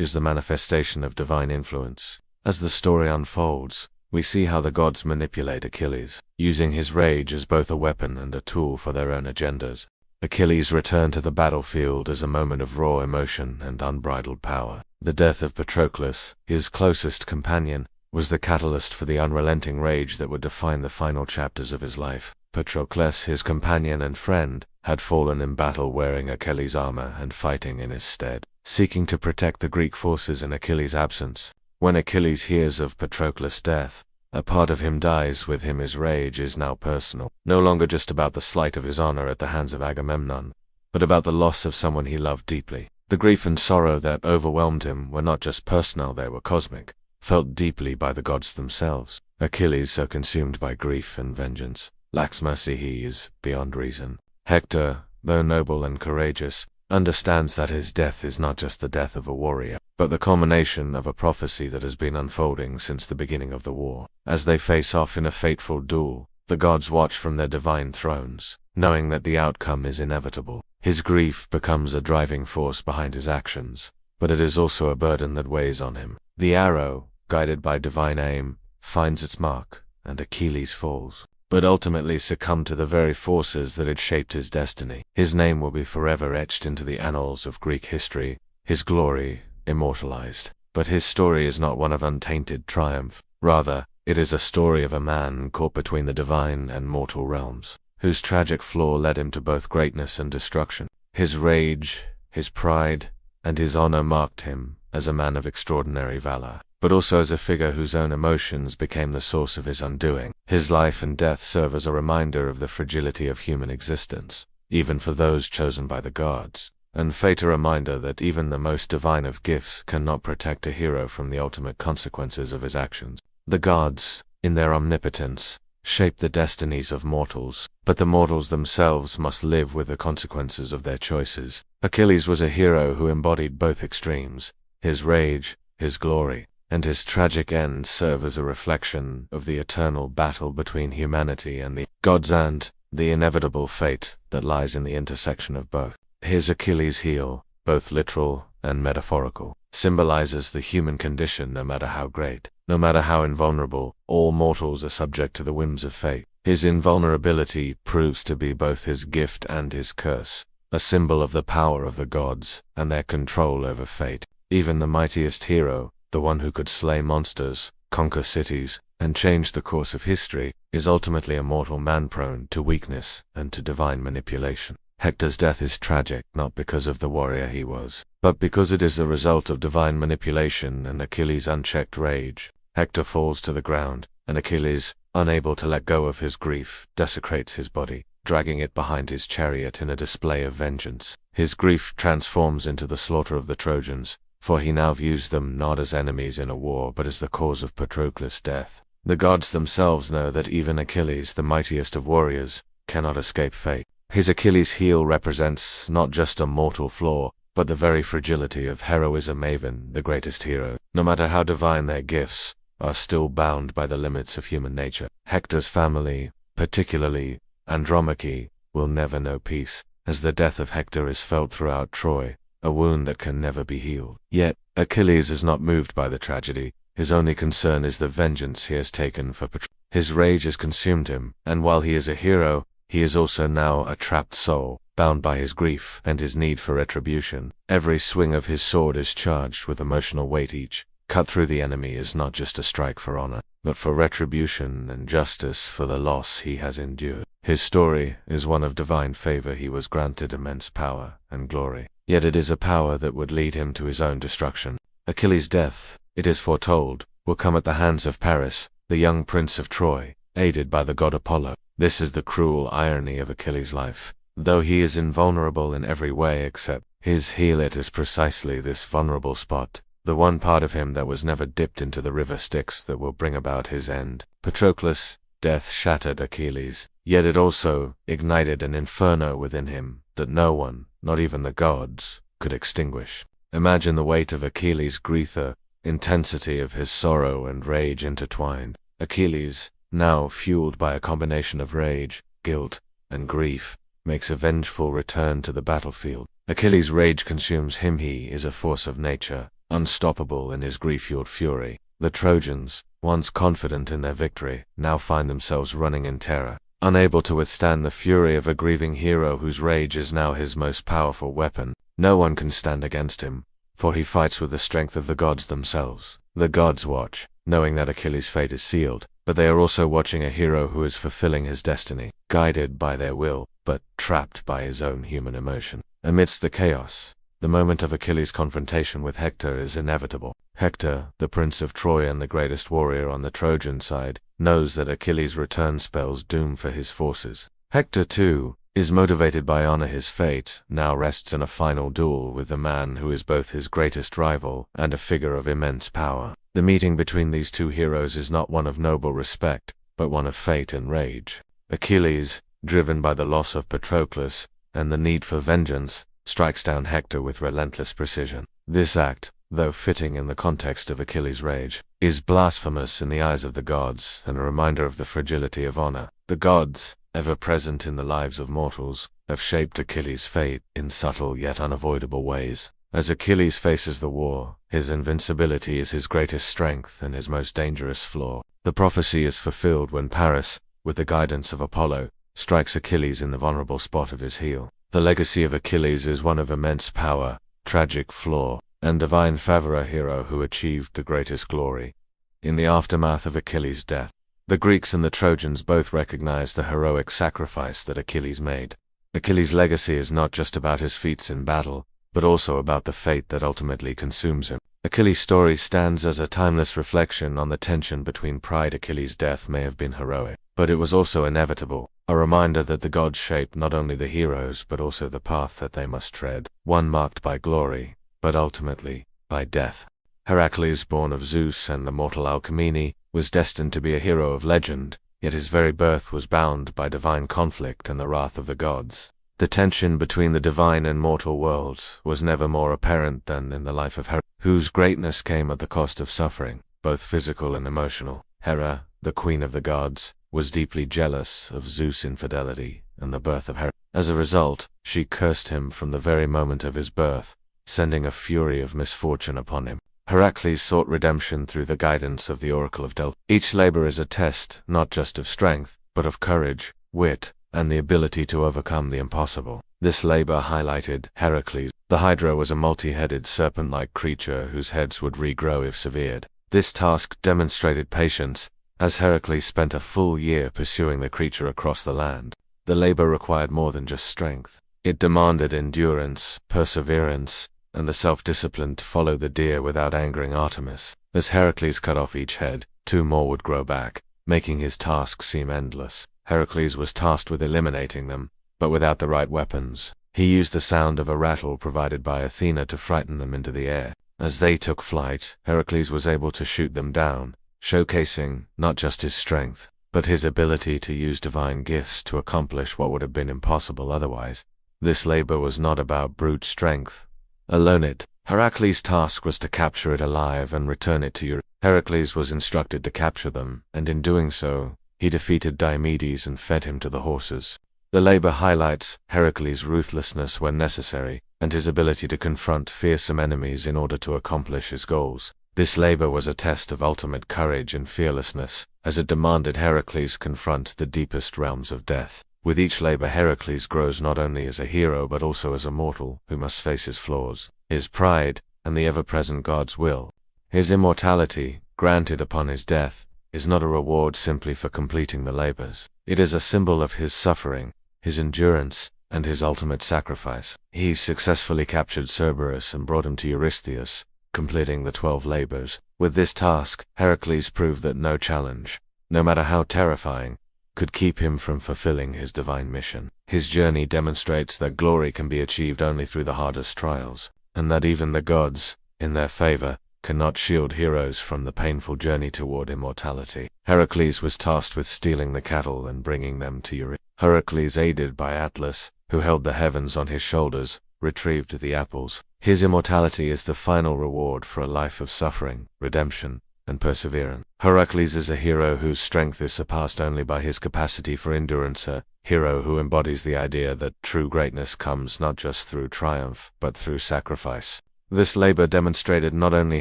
is the manifestation of divine influence. As the story unfolds, we see how the gods manipulate Achilles, using his rage as both a weapon and a tool for their own agendas. Achilles' return to the battlefield is a moment of raw emotion and unbridled power. The death of Patroclus, his closest companion, was the catalyst for the unrelenting rage that would define the final chapters of his life. Patroclus, his companion and friend, had fallen in battle wearing Achilles' armor and fighting in his stead, seeking to protect the Greek forces in Achilles' absence. When Achilles hears of Patroclus' death, a part of him dies with him. His rage is now personal, no longer just about the slight of his honor at the hands of Agamemnon, but about the loss of someone he loved deeply. The grief and sorrow that overwhelmed him were not just personal, they were cosmic, felt deeply by the gods themselves. Achilles, so consumed by grief and vengeance, lacks mercy. He is beyond reason. Hector, though noble and courageous, understands that his death is not just the death of a warrior, but the culmination of a prophecy that has been unfolding since the beginning of the war. As they face off in a fateful duel, the gods watch from their divine thrones, knowing that the outcome is inevitable. His grief becomes a driving force behind his actions, but it is also a burden that weighs on him. The arrow, guided by divine aim, finds its mark, and Achilles falls, but ultimately succumbed to the very forces that had shaped his destiny. His name will be forever etched into the annals of Greek history, his glory immortalized. But his story is not one of untainted triumph. Rather, it is a story of a man caught between the divine and mortal realms, whose tragic flaw led him to both greatness and destruction. His rage, his pride, and his honor marked him as a man of extraordinary valor, but also as a figure whose own emotions became the source of his undoing. His life and death serve as a reminder of the fragility of human existence, even for those chosen by the gods, and fate a reminder that even the most divine of gifts cannot protect a hero from the ultimate consequences of his actions. The gods, in their omnipotence, shape the destinies of mortals, but the mortals themselves must live with the consequences of their choices. Achilles was a hero who embodied both extremes. His rage, his glory, and his tragic end serve as a reflection of the eternal battle between humanity and the gods and the inevitable fate that lies in the intersection of both. His Achilles' heel, both literal and metaphorical, symbolizes the human condition. No matter how great, no matter how invulnerable, all mortals are subject to the whims of fate. His invulnerability proves to be both his gift and his curse, a symbol of the power of the gods and their control over fate. Even the mightiest hero, the one who could slay monsters, conquer cities, and change the course of history, is ultimately a mortal man prone to weakness and to divine manipulation. Hector's death is tragic not because of the warrior he was, but because it is the result of divine manipulation and Achilles' unchecked rage. Hector falls to the ground, and Achilles, unable to let go of his grief, desecrates his body, dragging it behind his chariot in a display of vengeance. His grief transforms into the slaughter of the Trojans, for he now views them not as enemies in a war but as the cause of Patroclus' death. The gods themselves know that even Achilles, the mightiest of warriors, cannot escape fate. His Achilles' heel represents not just a mortal flaw, but the very fragility of heroism. Even the greatest hero, no matter how divine their gifts, are still bound by the limits of human nature. Hector's family, particularly Andromache, will never know peace, as the death of Hector is felt throughout Troy, a wound that can never be healed. Yet, Achilles is not moved by the tragedy. His only concern is the vengeance he has taken for Patroclus. His rage has consumed him, and while he is a hero, he is also now a trapped soul, bound by his grief and his need for retribution. Every swing of his sword is charged with emotional weight. Each cut through the enemy is not just a strike for honor, but for retribution and justice for the loss he has endured. His story is one of divine favor. He was granted immense power and glory, yet it is a power that would lead him to his own destruction. Achilles' death, it is foretold, will come at the hands of Paris, the young prince of Troy, aided by the god Apollo. This is the cruel irony of Achilles' life. Though he is invulnerable in every way except his heel, it is precisely this vulnerable spot the one part of him that was never dipped into the river Styx that will bring about his end. Patroclus' death shattered Achilles, yet it also ignited an inferno within him that no one, not even the gods, could extinguish. Imagine the weight of Achilles' grief, the intensity of his sorrow and rage intertwined. Achilles, now fueled by a combination of rage, guilt, and grief, makes a vengeful return to the battlefield. Achilles' rage consumes him. He is a force of nature, unstoppable in his grief-fueled fury. The Trojans, once confident in their victory, now find themselves running in terror, unable to withstand the fury of a grieving hero whose rage is now his most powerful weapon. No one can stand against him, for he fights with the strength of the gods themselves. The gods watch, knowing that Achilles' fate is sealed, but they are also watching a hero who is fulfilling his destiny, guided by their will, but trapped by his own human emotion. Amidst the chaos, the moment of Achilles' confrontation with Hector is inevitable. Hector, the prince of Troy and the greatest warrior on the Trojan side, knows that Achilles' return spells doom for his forces. Hector, too, is motivated by honor. His fate now rests in a final duel with the man who is both his greatest rival and a figure of immense power. The meeting between these two heroes is not one of noble respect, but one of fate and rage. Achilles, driven by the loss of Patroclus and the need for vengeance, strikes down Hector with relentless precision. This act, though fitting in the context of Achilles' rage, is blasphemous in the eyes of the gods and a reminder of the fragility of honor. The gods, ever present in the lives of mortals, have shaped Achilles' fate in subtle yet unavoidable ways. As Achilles faces the war, his invincibility is his greatest strength and his most dangerous flaw. The prophecy is fulfilled when Paris, with the guidance of Apollo, strikes Achilles in the vulnerable spot of his heel. The legacy of Achilles is one of immense power, tragic flaw, and divine favor, a hero who achieved the greatest glory. In the aftermath of Achilles' death, the Greeks and the Trojans both recognized the heroic sacrifice that Achilles made. Achilles' legacy is not just about his feats in battle, but also about the fate that ultimately consumes him. Achilles' story stands as a timeless reflection on the tension between pride. Achilles' death may have been heroic, but it was also inevitable, a reminder that the gods shape not only the heroes but also the path that they must tread, one marked by glory, but ultimately by death. Heracles, born of Zeus and the mortal Alcmene, was destined to be a hero of legend, yet his very birth was bound by divine conflict and the wrath of the gods. The tension between the divine and mortal worlds was never more apparent than in the life of Hera, whose greatness came at the cost of suffering, both physical and emotional. Hera, the queen of the gods, was deeply jealous of Zeus' infidelity and the birth of Hera. As a result, she cursed him from the very moment of his birth, sending a fury of misfortune upon him. Heracles sought redemption through the guidance of the Oracle of Delphi. Each labor is a test, not just of strength, but of courage, wit, and the ability to overcome the impossible. This labor highlighted Heracles. The Hydra was a multi-headed serpent-like creature whose heads would regrow if severed. This task demonstrated patience, as Heracles spent a full year pursuing the creature across the land. The labor required more than just strength. It demanded endurance, perseverance, and the self-discipline to follow the deer without angering Artemis. As Heracles cut off each head, 2 more would grow back, making his task seem endless. Heracles was tasked with eliminating them, but without the right weapons. He used the sound of a rattle provided by Athena to frighten them into the air. As they took flight, Heracles was able to shoot them down, showcasing not just his strength, but his ability to use divine gifts to accomplish what would have been impossible otherwise. This labor was not about brute strength alone. Heracles' task was to capture it alive and return it to Europe. Heracles was instructed to capture them, and in doing so, he defeated Diomedes and fed him to the horses. The labor highlights Heracles' ruthlessness when necessary, and his ability to confront fearsome enemies in order to accomplish his goals. This labor was a test of ultimate courage and fearlessness, as it demanded Heracles confront the deepest realms of death. With each labor, Heracles grows not only as a hero but also as a mortal who must face his flaws, his pride, and the ever-present God's will. His immortality, granted upon his death, is not a reward simply for completing the labors. It is a symbol of his suffering, his endurance, and his ultimate sacrifice. He successfully captured Cerberus and brought him to Eurystheus, completing the 12 labors. With this task, Heracles proved that no challenge, no matter how terrifying, could keep him from fulfilling his divine mission. His journey demonstrates that glory can be achieved only through the hardest trials, and that even the gods, in their favor, cannot shield heroes from the painful journey toward immortality. Heracles was tasked with stealing the cattle and bringing them to Eurystheus. Heracles, aided by Atlas, who held the heavens on his shoulders, retrieved the apples. His immortality is the final reward for a life of suffering, redemption, and perseverance. Heracles is a hero whose strength is surpassed only by his capacity for endurance, a hero who embodies the idea that true greatness comes not just through triumph, but through sacrifice. This labor demonstrated not only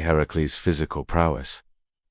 Heracles' physical prowess,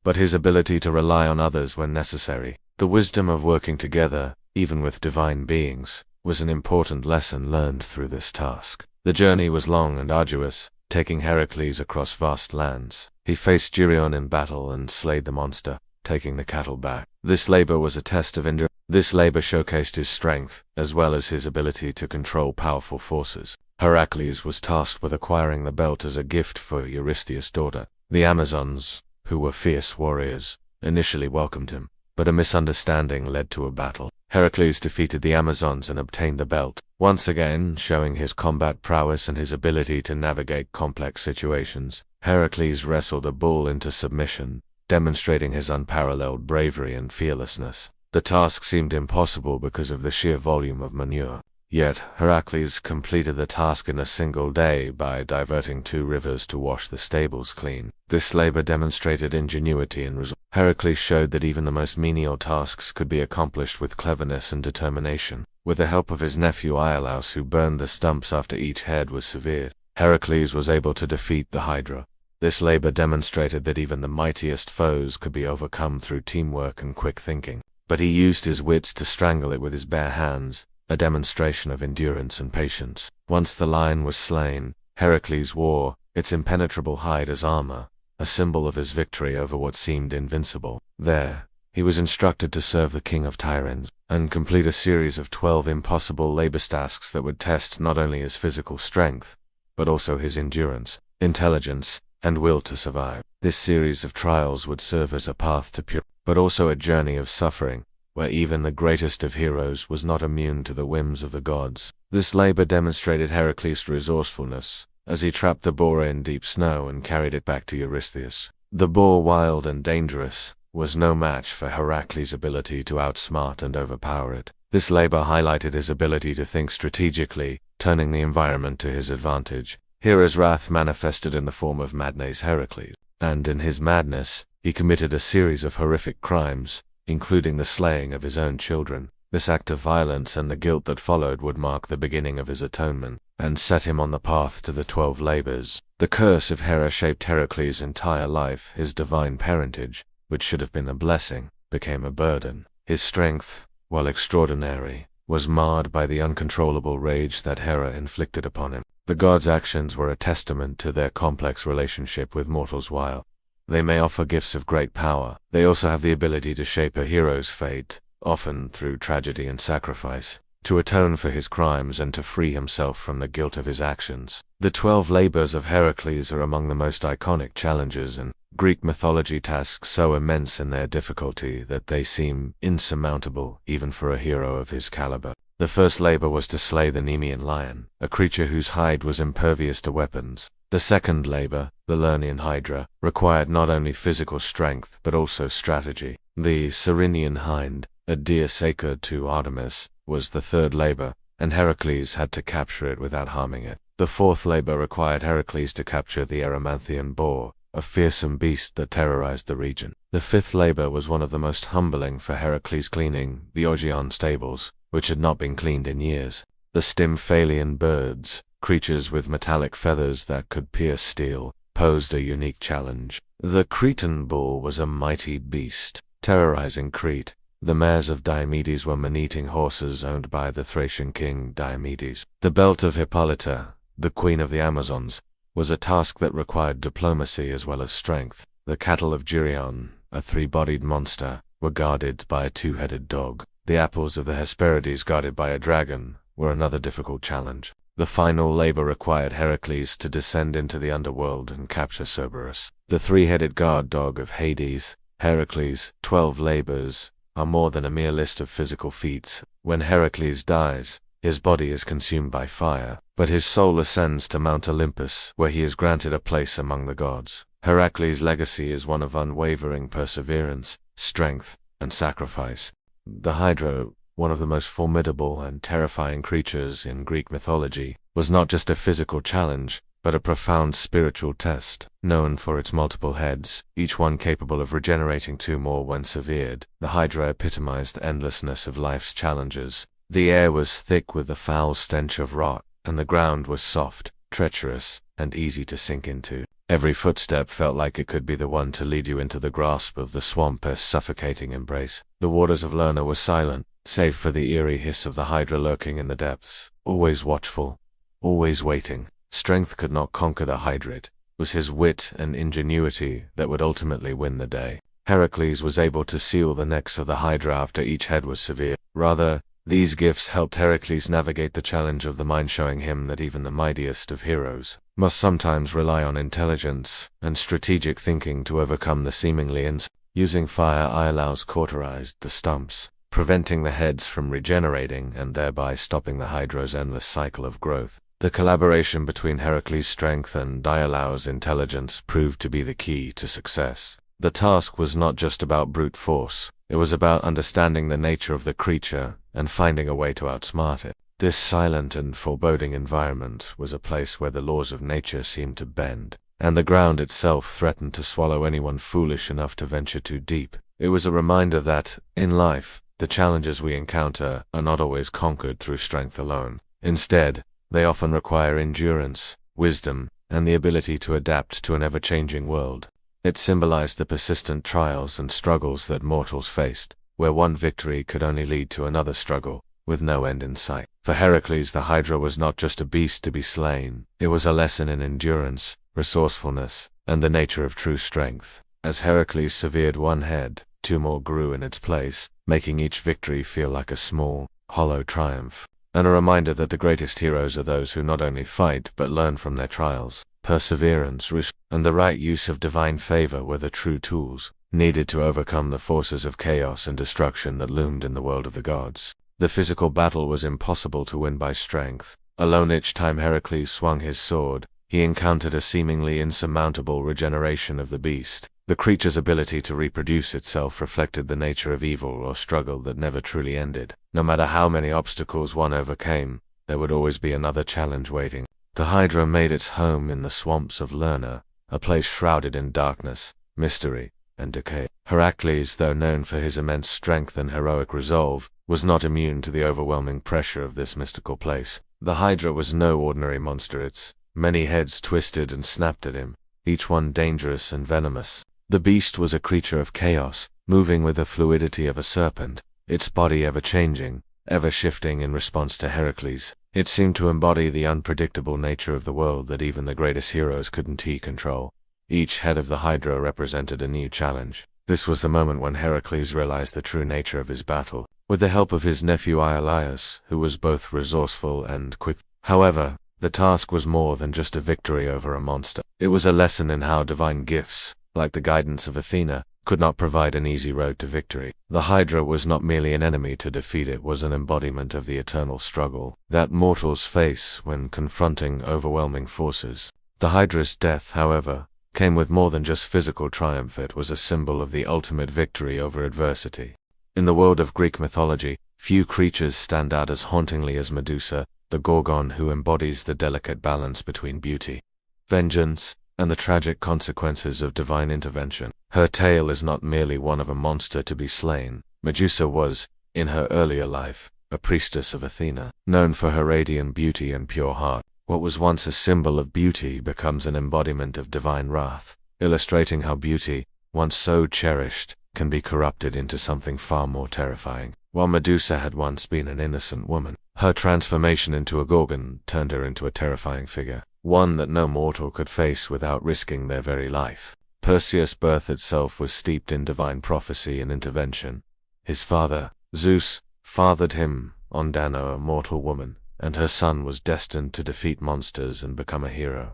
but his ability to rely on others when necessary. The wisdom of working together, even with divine beings, was an important lesson learned through this task. The journey was long and arduous, taking Heracles across vast lands. He faced Geryon in battle and slayed the monster, taking the cattle back. This labor was a test of endurance. This labor showcased his strength, as well as his ability to control powerful forces. Heracles was tasked with acquiring the belt as a gift for Eurystheus' daughter. The Amazons, who were fierce warriors, initially welcomed him, but a misunderstanding led to a battle. Heracles defeated the Amazons and obtained the belt, once again showing his combat prowess and his ability to navigate complex situations. Heracles wrestled a bull into submission, demonstrating his unparalleled bravery and fearlessness. The task seemed impossible because of the sheer volume of manure. Yet, Heracles completed the task in a single day by diverting 2 rivers to wash the stables clean. This labor demonstrated ingenuity and resolve. Heracles showed that even the most menial tasks could be accomplished with cleverness and determination. With the help of his nephew Iolaus, who burned the stumps after each head was severed, Heracles was able to defeat the Hydra. This labor demonstrated that even the mightiest foes could be overcome through teamwork and quick thinking. But he used his wits to strangle it with his bare hands, a demonstration of endurance and patience. Once the lion was slain, Heracles wore its impenetrable hide as armor, a symbol of his victory over what seemed invincible. There, he was instructed to serve the king of Tyrants, and complete a series of 12 impossible labor tasks that would test not only his physical strength, but also his endurance, intelligence, and will to survive. This series of trials would serve as a path to purity, but also a journey of suffering, where even the greatest of heroes was not immune to the whims of the gods. This labor demonstrated Heracles' resourcefulness, as he trapped the boar in deep snow and carried it back to Eurystheus. The boar, wild and dangerous, was no match for Heracles' ability to outsmart and overpower it. This labor highlighted his ability to think strategically, turning the environment to his advantage. Hera's wrath manifested in the form of madness Heracles, and in his madness, he committed a series of horrific crimes, including the slaying of his own children. This act of violence and the guilt that followed would mark the beginning of his atonement, and set him on the path to the 12 labors. The curse of Hera shaped Heracles' entire life. His divine parentage, which should have been a blessing, became a burden. His strength, while extraordinary, was marred by the uncontrollable rage that Hera inflicted upon him. The gods' actions were a testament to their complex relationship with mortals. While they may offer gifts of great power, they also have the ability to shape a hero's fate, often through tragedy and sacrifice, to atone for his crimes and to free himself from the guilt of his actions. The 12 labors of Heracles are among the most iconic challenges in Greek mythology, tasks so immense in their difficulty that they seem insurmountable even for a hero of his caliber. The first labor was to slay the Nemean lion, a creature whose hide was impervious to weapons. The second labor, the Lernaean Hydra, required not only physical strength but also strategy. The Serenian hind, a deer sacred to Artemis, was the third labor, and Heracles had to capture it without harming it. The fourth labor required Heracles to capture the Erymanthian boar, a fearsome beast that terrorized the region. The fifth labor was one of the most humbling for Heracles, cleaning the Augean stables, which had not been cleaned in years. The Stymphalian birds, creatures with metallic feathers that could pierce steel, posed a unique challenge. The Cretan bull was a mighty beast, terrorizing Crete. The mares of Diomedes were man-eating horses owned by the Thracian king Diomedes. The belt of Hippolyta, the queen of the Amazons, was a task that required diplomacy as well as strength. The cattle of Geryon, a 3-bodied monster, were guarded by a 2-headed dog. The apples of the Hesperides, guarded by a dragon, were another difficult challenge. The final labor required Heracles to descend into the underworld and capture Cerberus, the 3-headed guard dog of Hades. Heracles' 12 labors are more than a mere list of physical feats. When Heracles dies, his body is consumed by fire, but his soul ascends to Mount Olympus, where he is granted a place among the gods. Heracles' legacy is one of unwavering perseverance, strength, and sacrifice. The Hydra, one of the most formidable and terrifying creatures in Greek mythology, was not just a physical challenge, but a profound spiritual test. Known for its multiple heads, each one capable of regenerating two more when severed, the Hydra epitomized the endlessness of life's challenges. The air was thick with the foul stench of rot, and the ground was soft, treacherous, and easy to sink into. Every footstep felt like it could be the one to lead you into the grasp of the swamp's suffocating embrace. The waters of Lerna were silent, save for the eerie hiss of the Hydra lurking in the depths, always watchful, always waiting. Strength could not conquer the Hydra. It was his wit and ingenuity that would ultimately win the day. Heracles was able to seal the necks of the Hydra after each head was severed. Rather, these gifts helped Heracles navigate the challenge of the mind, showing him that even the mightiest of heroes must sometimes rely on intelligence and strategic thinking to overcome the seemingly Using fire Iolaus cauterized the stumps, preventing the heads from regenerating and thereby stopping the Hydra's endless cycle of growth. The collaboration between Heracles' strength and Iolaus' intelligence proved to be the key to success. The task was not just about brute force, it was about understanding the nature of the creature and finding a way to outsmart it. This silent and foreboding environment was a place where the laws of nature seemed to bend, and the ground itself threatened to swallow anyone foolish enough to venture too deep. It was a reminder that, in life, the challenges we encounter are not always conquered through strength alone. Instead, they often require endurance, wisdom, and the ability to adapt to an ever-changing world. It symbolized the persistent trials and struggles that mortals faced, where one victory could only lead to another struggle, with no end in sight. For Heracles, the Hydra was not just a beast to be slain, it was a lesson in endurance, resourcefulness, and the nature of true strength. As Heracles severed one head, two more grew in its place, making each victory feel like a small, hollow triumph, and a reminder that the greatest heroes are those who not only fight but learn from their trials. Perseverance, risk, and the right use of divine favor were the true tools needed to overcome the forces of chaos and destruction that loomed in the world of the gods. The physical battle was impossible to win by strength. Alone, each time Heracles swung his sword, he encountered a seemingly insurmountable regeneration of the beast. The creature's ability to reproduce itself reflected the nature of evil or struggle that never truly ended. No matter how many obstacles one overcame, there would always be another challenge waiting. The Hydra made its home in the swamps of Lerna, a place shrouded in darkness, mystery, and decay. Heracles, though known for his immense strength and heroic resolve, was not immune to the overwhelming pressure of this mystical place. The Hydra was no ordinary monster. Its many heads twisted and snapped at him, each one dangerous and venomous. The beast was a creature of chaos, moving with the fluidity of a serpent, its body ever-changing, ever-shifting in response to Heracles. It seemed to embody the unpredictable nature of the world that even the greatest heroes couldn't control. Each head of the Hydra represented a new challenge. This was the moment when Heracles realized the true nature of his battle. With the help of his nephew Iolaus, who was both resourceful and quick. However, the task was more than just a victory over a monster. It was a lesson in how divine gifts, like the guidance of Athena, could not provide an easy road to victory. The Hydra was not merely an enemy to defeat, it was an embodiment of the eternal struggle that mortals face when confronting overwhelming forces. The Hydra's death, however, came with more than just physical triumph. It was a symbol of the ultimate victory over adversity. In the world of Greek mythology, few creatures stand out as hauntingly as Medusa, the Gorgon who embodies the delicate balance between beauty, vengeance, and the tragic consequences of divine intervention. Her tale is not merely one of a monster to be slain. Medusa was, in her earlier life, a priestess of Athena, known for her radiant beauty and pure heart. What was once a symbol of beauty becomes an embodiment of divine wrath, illustrating how beauty, once so cherished, can be corrupted into something far more terrifying. While Medusa had once been an innocent woman, her transformation into a Gorgon turned her into a terrifying figure, one that no mortal could face without risking their very life. Perseus' birth itself was steeped in divine prophecy and intervention. His father, Zeus, fathered him on Danae, a mortal woman, and her son was destined to defeat monsters and become a hero.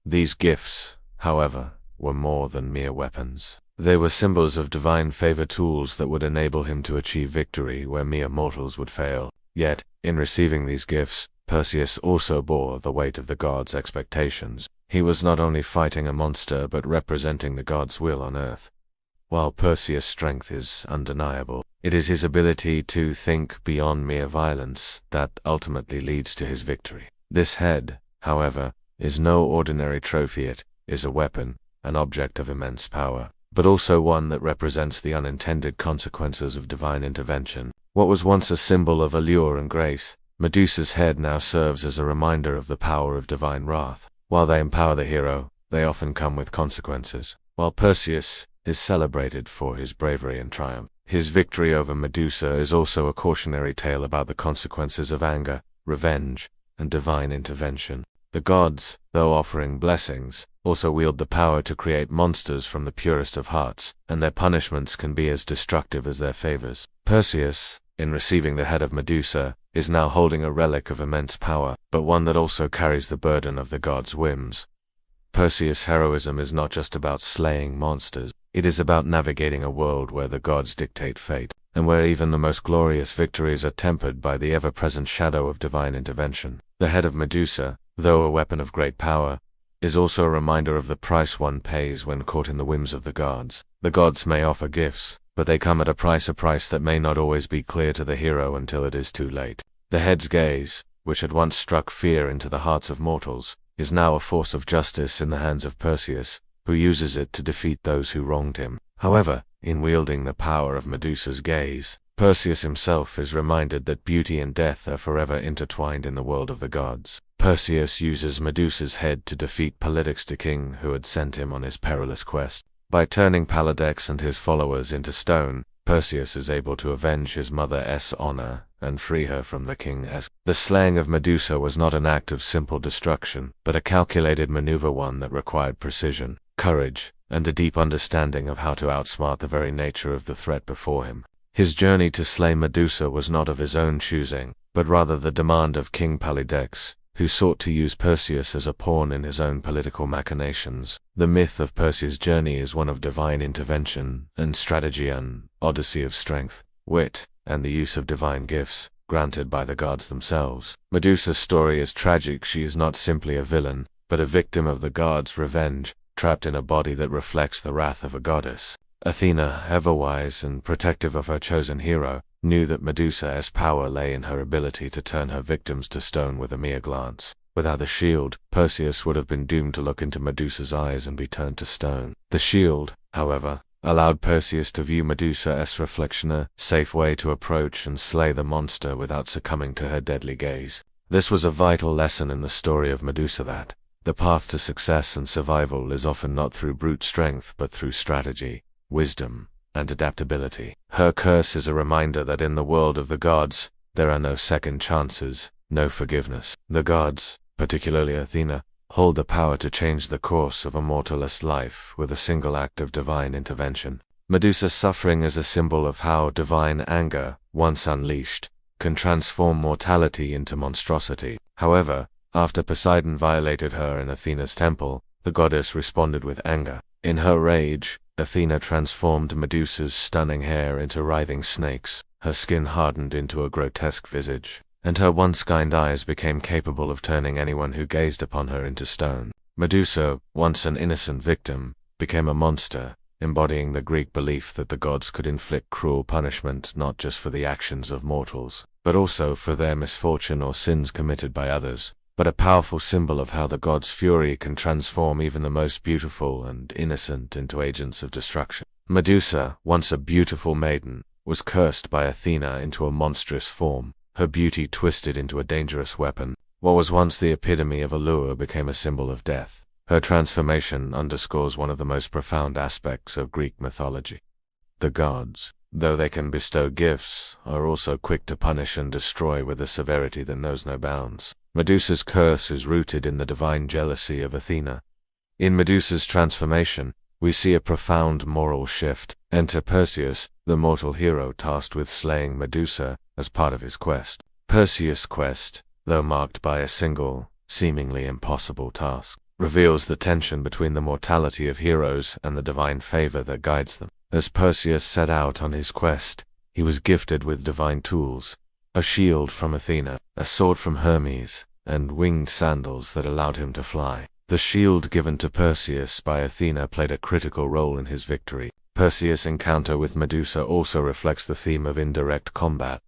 These gifts, however, were more than mere weapons. They were symbols of divine favor, tools that would enable him to achieve victory where mere mortals would fail. Yet, in receiving these gifts, Perseus also bore the weight of the gods' expectations. He was not only fighting a monster but representing the god's will on earth. While Perseus' strength is undeniable, it is his ability to think beyond mere violence that ultimately leads to his victory. This head, however, is no ordinary trophy. It is a weapon, an object of immense power, but also one that represents the unintended consequences of divine intervention. What was once a symbol of allure and grace, Medusa's head now serves as a reminder of the power of divine wrath. While they empower the hero, they often come with consequences. While Perseus is celebrated for his bravery and triumph, his victory over Medusa is also a cautionary tale about the consequences of anger, revenge, and divine intervention. The gods, though offering blessings, also wield the power to create monsters from the purest of hearts, and their punishments can be as destructive as their favors. Perseus, in receiving the head of Medusa, is now holding a relic of immense power, but one that also carries the burden of the gods' whims. Perseus' heroism is not just about slaying monsters, it is about navigating a world where the gods dictate fate, and where even the most glorious victories are tempered by the ever-present shadow of divine intervention. The head of Medusa, though a weapon of great power, is also a reminder of the price one pays when caught in the whims of the gods. The gods may offer gifts, but they come at a price that may not always be clear to the hero until it is too late. The head's gaze, which had once struck fear into the hearts of mortals, is now a force of justice in the hands of Perseus, who uses it to defeat those who wronged him. However, in wielding the power of Medusa's gaze, Perseus himself is reminded that beauty and death are forever intertwined in the world of the gods. Perseus uses Medusa's head to defeat Polydius, the king who had sent him on his perilous quest. By turning Polydius and his followers into stone, Perseus is able to avenge his mother's honor and free her from the king's. The slaying of Medusa was not an act of simple destruction, but a calculated maneuver, one that required precision, courage, and a deep understanding of how to outsmart the very nature of the threat before him. His journey to slay Medusa was not of his own choosing, but rather the demand of King Polydius, who sought to use Perseus as a pawn in his own political machinations. The myth of Perseus' journey is one of divine intervention and strategy, an odyssey of strength, wit, and the use of divine gifts, granted by the gods themselves. Medusa's story is tragic. She is not simply a villain, but a victim of the gods' revenge, trapped in a body that reflects the wrath of a goddess. Athena, ever wise and protective of her chosen hero, knew that Medusa's power lay in her ability to turn her victims to stone with a mere glance. Without the shield, Perseus would have been doomed to look into Medusa's eyes and be turned to stone. The shield, however, allowed Perseus to view Medusa's reflection, a safe way to approach and slay the monster without succumbing to her deadly gaze. This was a vital lesson in the story of Medusa, that the path to success and survival is often not through brute strength but through strategy, wisdom, and adaptability. Her curse is a reminder that in the world of the gods, there are no second chances, no forgiveness. The gods, particularly Athena, hold the power to change the course of a mortalist life with a single act of divine intervention. Medusa's suffering is a symbol of how divine anger, once unleashed, can transform mortality into monstrosity. However, after Poseidon violated her in Athena's temple, the goddess responded with anger. In her rage, Athena transformed Medusa's stunning hair into writhing snakes, her skin hardened into a grotesque visage, and her once kind eyes became capable of turning anyone who gazed upon her into stone. Medusa, once an innocent victim, became a monster, embodying the Greek belief that the gods could inflict cruel punishment not just for the actions of mortals, but also for their misfortune or sins committed by others, but a powerful symbol of how the gods' fury can transform even the most beautiful and innocent into agents of destruction. Medusa, once a beautiful maiden, was cursed by Athena into a monstrous form, her beauty twisted into a dangerous weapon. What was once the epitome of allure became a symbol of death. Her transformation underscores one of the most profound aspects of Greek mythology. The gods, though they can bestow gifts, are also quick to punish and destroy with a severity that knows no bounds. Medusa's curse is rooted in the divine jealousy of Athena. In Medusa's transformation, we see a profound moral shift. Enter Perseus, the mortal hero tasked with slaying Medusa as part of his quest. Perseus' quest, though marked by a single, seemingly impossible task, reveals the tension between the mortality of heroes and the divine favor that guides them. As Perseus set out on his quest, he was gifted with divine tools, a shield from Athena, a sword from Hermes, and winged sandals that allowed him to fly. The shield given to Perseus by Athena played a critical role in his victory. Perseus' encounter with Medusa also reflects the theme of indirect combat.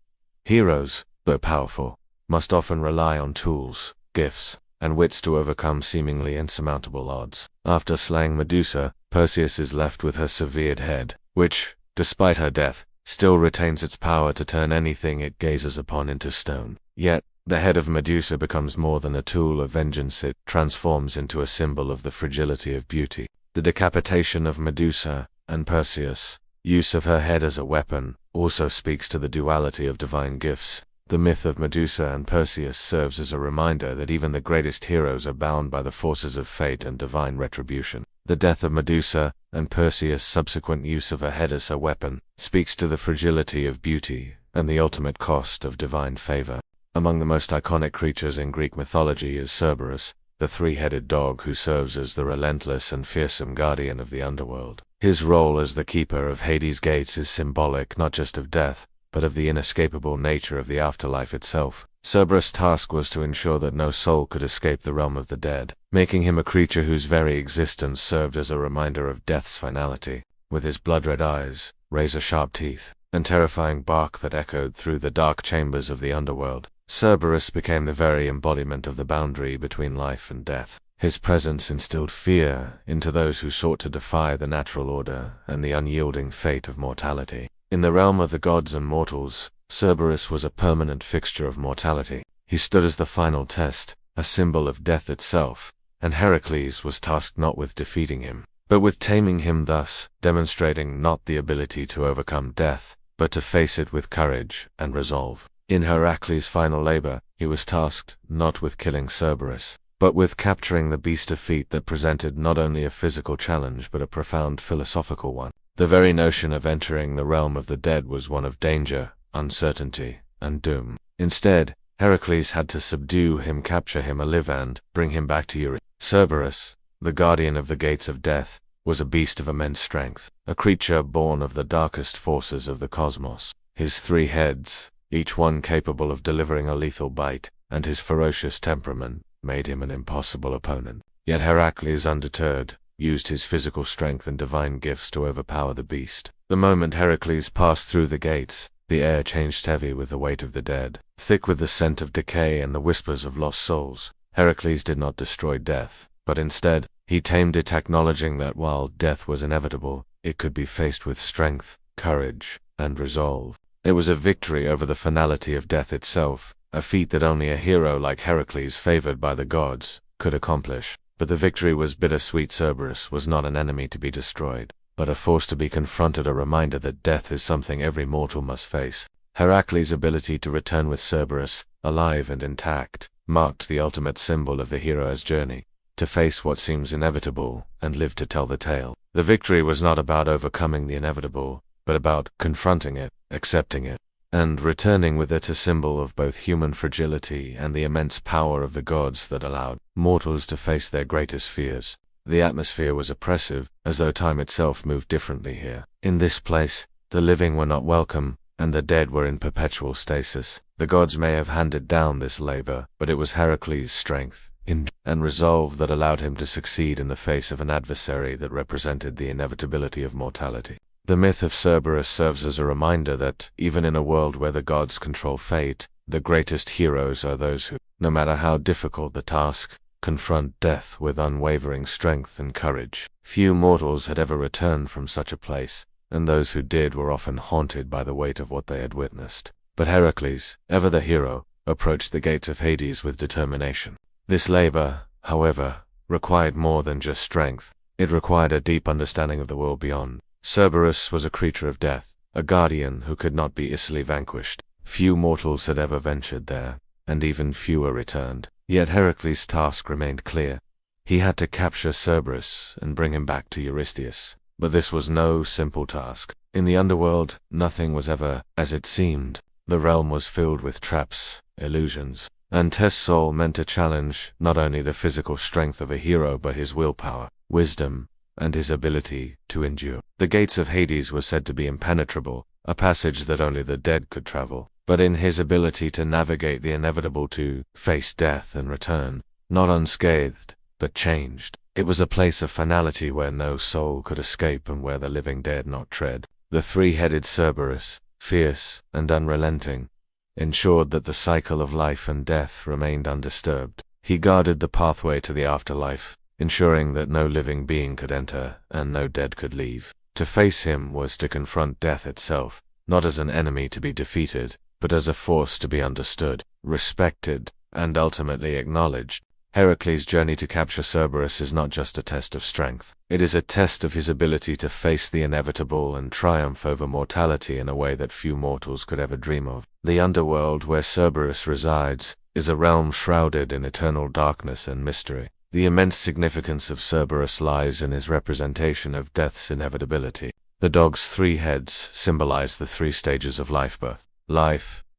Heroes, though powerful, must often rely on tools, gifts, and wits to overcome seemingly insurmountable odds. After slaying Medusa, Perseus is left with her severed head, which, despite her death, still retains its power to turn anything it gazes upon into stone. Yet, the head of Medusa becomes more than a tool of vengeance. It transforms into a symbol of the fragility of beauty. The decapitation of Medusa and Perseus' use of her head as a weapon also speaks to the duality of divine gifts. The myth of Medusa and Perseus serves as a reminder that even the greatest heroes are bound by the forces of fate and divine retribution. The death of Medusa and Perseus' subsequent use of her head as a weapon speaks to the fragility of beauty and the ultimate cost of divine favor. Among the most iconic creatures in Greek mythology is Cerberus, the three-headed dog who serves as the relentless and fearsome guardian of the underworld. His role as the keeper of Hades' gates is symbolic not just of death, but of the inescapable nature of the afterlife itself. Cerberus' task was to ensure that no soul could escape the realm of the dead, making him a creature whose very existence served as a reminder of death's finality. With his blood-red eyes, razor-sharp teeth, and terrifying bark that echoed through the dark chambers of the underworld, Cerberus became the very embodiment of the boundary between life and death. His presence instilled fear into those who sought to defy the natural order and the unyielding fate of mortality. In the realm of the gods and mortals, Cerberus was a permanent fixture of mortality. He stood as the final test, a symbol of death itself, and Heracles was tasked not with defeating him, but with taming him, thus demonstrating not the ability to overcome death, but to face it with courage and resolve. In Heracles' final labor, he was tasked not with killing Cerberus, but with capturing the beast of feet that presented not only a physical challenge but a profound philosophical one. The very notion of entering the realm of the dead was one of danger, uncertainty, and doom. Instead, Heracles had to subdue him, capture him alive, and bring him back to Eurydice. Cerberus, the guardian of the gates of death, was a beast of immense strength, a creature born of the darkest forces of the cosmos. His 3 heads, each one capable of delivering a lethal bite, and his ferocious temperament made him an impossible opponent. Yet Heracles, undeterred, used his physical strength and divine gifts to overpower the beast. The moment Heracles passed through the gates, the air changed heavy with the weight of the dead, thick with the scent of decay and the whispers of lost souls. Heracles did not destroy death, but instead, he tamed it, acknowledging that while death was inevitable, it could be faced with strength, courage, and resolve. It was a victory over the finality of death itself, a feat that only a hero like Heracles, favored by the gods, could accomplish. But the victory was bittersweet. Cerberus was not an enemy to be destroyed, but a force to be confronted, a reminder that death is something every mortal must face. Heracles' ability to return with Cerberus, alive and intact, marked the ultimate symbol of the hero's journey, to face what seems inevitable and live to tell the tale. The victory was not about overcoming the inevitable, but about confronting it, accepting it, and returning with it, a symbol of both human fragility and the immense power of the gods that allowed mortals to face their greatest fears. The atmosphere was oppressive, as though time itself moved differently here. In this place, the living were not welcome, and the dead were in perpetual stasis. The gods may have handed down this labor, but it was Heracles' strength and resolve that allowed him to succeed in the face of an adversary that represented the inevitability of mortality. The myth of Cerberus serves as a reminder that, even in a world where the gods control fate, the greatest heroes are those who, no matter how difficult the task, confront death with unwavering strength and courage. Few mortals had ever returned from such a place, and those who did were often haunted by the weight of what they had witnessed. But Heracles, ever the hero, approached the gates of Hades with determination. This labor, however, required more than just strength. It required a deep understanding of the world beyond. Cerberus was a creature of death, a guardian who could not be easily vanquished. Few mortals had ever ventured there, and even fewer returned. Yet Heracles' task remained clear. He had to capture Cerberus and bring him back to Eurystheus. But this was no simple task. In the underworld, nothing was ever as it seemed. The realm was filled with traps, illusions, and tests all meant to challenge not only the physical strength of a hero but his willpower, wisdom, and his ability to endure. The gates of Hades were said to be impenetrable, a passage that only the dead could travel. But in his ability to navigate the inevitable, to face death and return, not unscathed, but changed. It was a place of finality where no soul could escape and where the living dared not tread. The three-headed Cerberus, fierce and unrelenting, ensured that the cycle of life and death remained undisturbed. He guarded the pathway to the afterlife, ensuring that no living being could enter and no dead could leave. To face him was to confront death itself, not as an enemy to be defeated, but as a force to be understood, respected, and ultimately acknowledged. Heracles' journey to capture Cerberus is not just a test of strength. It is a test of his ability to face the inevitable and triumph over mortality in a way that few mortals could ever dream of. The underworld, where Cerberus resides, is a realm shrouded in eternal darkness and mystery. The immense significance of Cerberus lies in his representation of death's inevitability. The dog's three heads symbolize the three stages of life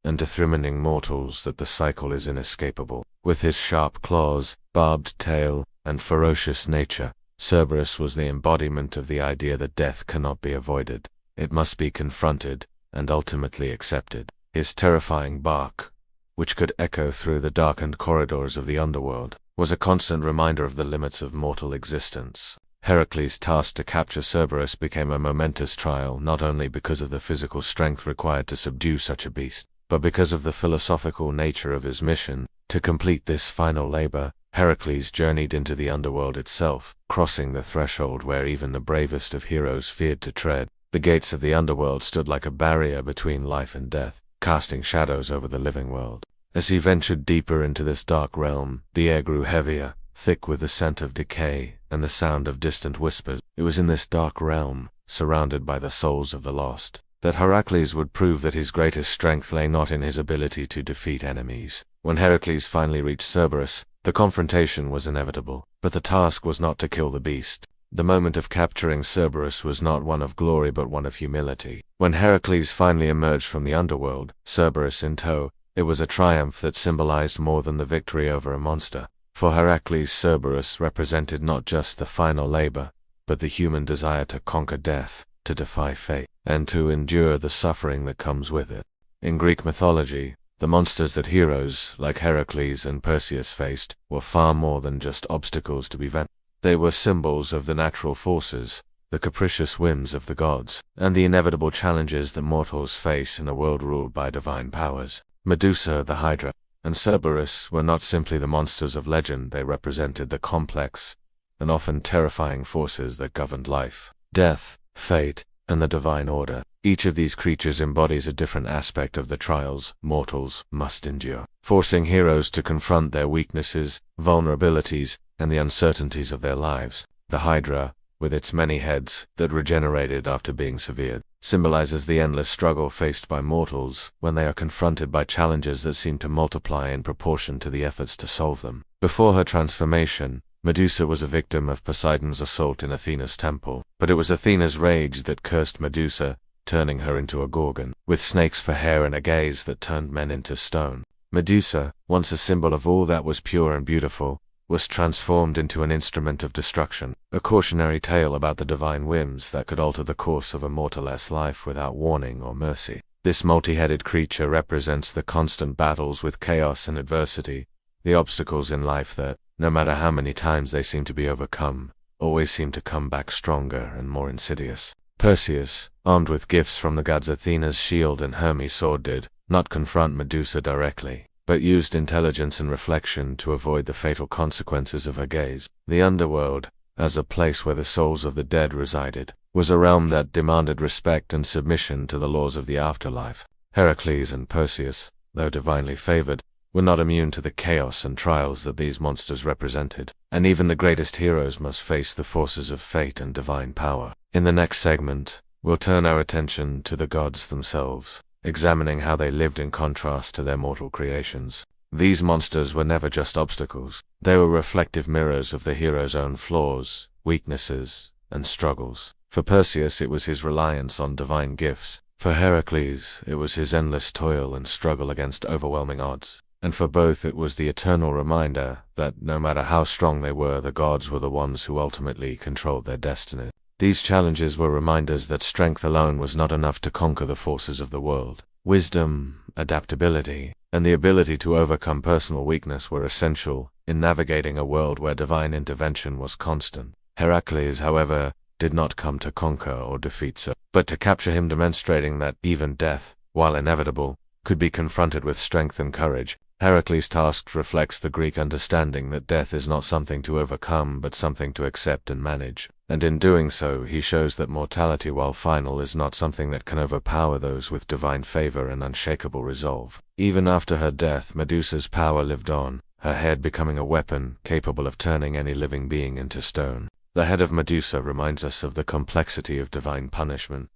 and determining mortals that the cycle is inescapable. With his sharp claws, barbed tail, and ferocious nature, Cerberus was the embodiment of the idea that death cannot be avoided. It must be confronted and ultimately accepted. His terrifying bark, which could echo through the darkened corridors of the underworld, was a constant reminder of the limits of mortal existence. Heracles' task to capture Cerberus became a momentous trial, not only because of the physical strength required to subdue such a beast, but because of the philosophical nature of his mission. To complete this final labor, Heracles journeyed into the underworld itself, crossing the threshold where even the bravest of heroes feared to tread. The gates of the underworld stood like a barrier between life and death, casting shadows over the living world. As he ventured deeper into this dark realm, the air grew heavier, thick with the scent of decay and the sound of distant whispers. It was in this dark realm, surrounded by the souls of the lost, that Heracles would prove that his greatest strength lay not in his ability to defeat enemies. When Heracles finally reached Cerberus, the confrontation was inevitable, but the task was not to kill the beast. The moment of capturing Cerberus was not one of glory but one of humility. When Heracles finally emerged from the underworld, Cerberus in tow, it was a triumph that symbolized more than the victory over a monster. For Heracles, Cerberus represented not just the final labor, but the human desire to conquer death, to defy fate, and to endure the suffering that comes with it. In Greek mythology, the monsters that heroes like Heracles and Perseus faced were far more than just obstacles to be vanquished. They were symbols of the natural forces, the capricious whims of the gods, and the inevitable challenges that mortals face in a world ruled by divine powers. Medusa, the Hydra, and Cerberus were not simply the monsters of legend. They represented the complex and often terrifying forces that governed life, death, fate, and the divine order. Each of these creatures embodies a different aspect of the trials mortals must endure, forcing heroes to confront their weaknesses, vulnerabilities, and the uncertainties of their lives. The Hydra, with its many heads that regenerated after being severed, symbolizes the endless struggle faced by mortals when they are confronted by challenges that seem to multiply in proportion to the efforts to solve them. Before her transformation, Medusa was a victim of Poseidon's assault in Athena's temple, but it was Athena's rage that cursed Medusa, turning her into a gorgon, with snakes for hair and a gaze that turned men into stone. Medusa, once a symbol of all that was pure and beautiful, was transformed into an instrument of destruction, a cautionary tale about the divine whims that could alter the course of a mortal-less life without warning or mercy. This multi-headed creature represents the constant battles with chaos and adversity, the obstacles in life that, no matter how many times they seem to be overcome, always seem to come back stronger and more insidious. Perseus, armed with gifts from the gods Athena's shield and Hermes' sword, did not confront Medusa directly, but used intelligence and reflection to avoid the fatal consequences of her gaze. The underworld, as a place where the souls of the dead resided, was a realm that demanded respect and submission to the laws of the afterlife. Heracles and Perseus, though divinely favored, were not immune to the chaos and trials that these monsters represented, and even the greatest heroes must face the forces of fate and divine power. In the next segment, we'll turn our attention to the gods themselves, examining how they lived in contrast to their mortal creations. These monsters were never just obstacles. They were reflective mirrors of the hero's own flaws, weaknesses, and struggles. For Perseus, it was his reliance on divine gifts. For Heracles, it was his endless toil and struggle against overwhelming odds. And for both, it was the eternal reminder that no matter how strong they were, the gods were the ones who ultimately controlled their destiny. These challenges were reminders that strength alone was not enough to conquer the forces of the world. Wisdom, adaptability, and the ability to overcome personal weakness were essential in navigating a world where divine intervention was constant. Heracles, however, did not come to conquer or defeat Cerberus, but to capture him, demonstrating that even death, while inevitable, could be confronted with strength and courage. Heracles' task reflects the Greek understanding that death is not something to overcome but something to accept and manage, and in doing so he shows that mortality, while final, is not something that can overpower those with divine favor and unshakable resolve. Even after her death, Medusa's power lived on, her head becoming a weapon capable of turning any living being into stone. The head of Medusa reminds us of the complexity of divine punishment.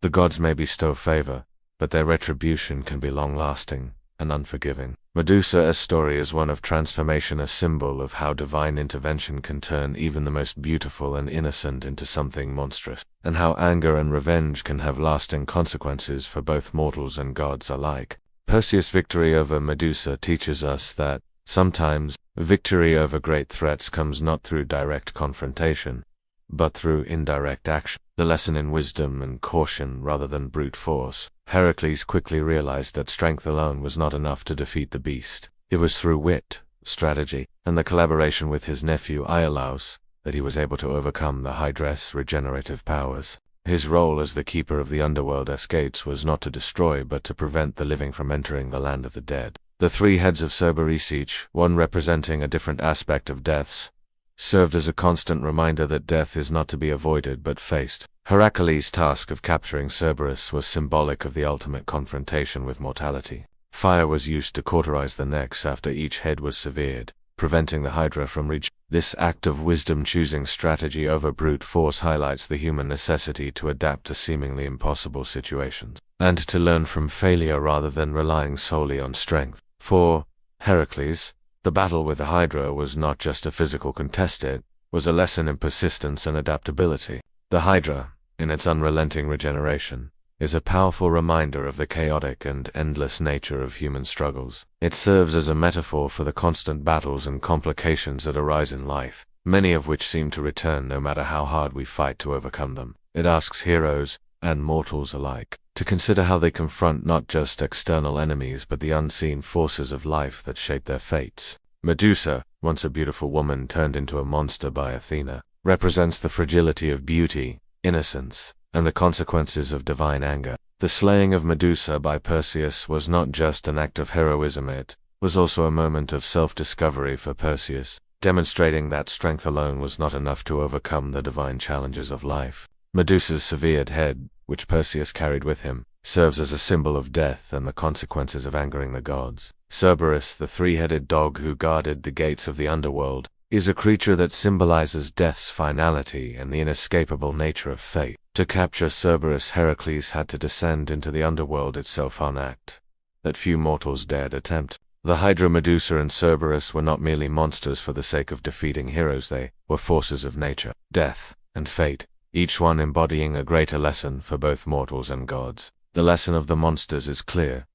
The gods may bestow favor, but their retribution can be long-lasting and unforgiving. Medusa's story is one of transformation, a symbol of how divine intervention can turn even the most beautiful and innocent into something monstrous, and how anger and revenge can have lasting consequences for both mortals and gods alike. Perseus' victory over Medusa teaches us that sometimes victory over great threats comes not through direct confrontation, but through indirect action. The lesson in wisdom and caution rather than brute force. Heracles quickly realized that strength alone was not enough to defeat the beast. It was through wit, strategy, and the collaboration with his nephew Iolaus that he was able to overcome the Hydra's regenerative powers. His role as the keeper of the underworld's gates was not to destroy but to prevent the living from entering the land of the dead. The three heads of Cerberus, each one representing a different aspect of deaths, served as a constant reminder that death is not to be avoided but faced. Heracles' task of capturing Cerberus was symbolic of the ultimate confrontation with mortality. Fire was used to cauterize the necks after each head was severed, preventing the Hydra from reaching. This act of wisdom, choosing strategy over brute force, highlights the human necessity to adapt to seemingly impossible situations, and to learn from failure rather than relying solely on strength. For Heracles, the battle with the Hydra was not just a physical contest, it was a lesson in persistence and adaptability. The Hydra, in its unrelenting regeneration, is a powerful reminder of the chaotic and endless nature of human struggles. It serves as a metaphor for the constant battles and complications that arise in life, many of which seem to return no matter how hard we fight to overcome them. It asks heroes and mortals alike to consider how they confront not just external enemies but the unseen forces of life that shape their fates. Medusa, once a beautiful woman turned into a monster by Athena, represents the fragility of beauty, innocence, and the consequences of divine anger. The slaying of Medusa by Perseus was not just an act of heroism, it was also a moment of self-discovery for Perseus, demonstrating that strength alone was not enough to overcome the divine challenges of life. Medusa's severed head, which Perseus carried with him, serves as a symbol of death and the consequences of angering the gods. Cerberus, the three-headed dog who guarded the gates of the underworld, is a creature that symbolizes death's finality and the inescapable nature of fate. To capture Cerberus, Heracles had to descend into the underworld itself, an act that few mortals dared attempt. The Hydra, Medusa, and Cerberus were not merely monsters for the sake of defeating heroes, they were forces of nature, death, and fate, each one embodying a greater lesson for both mortals and gods. The lesson of the monsters is clear.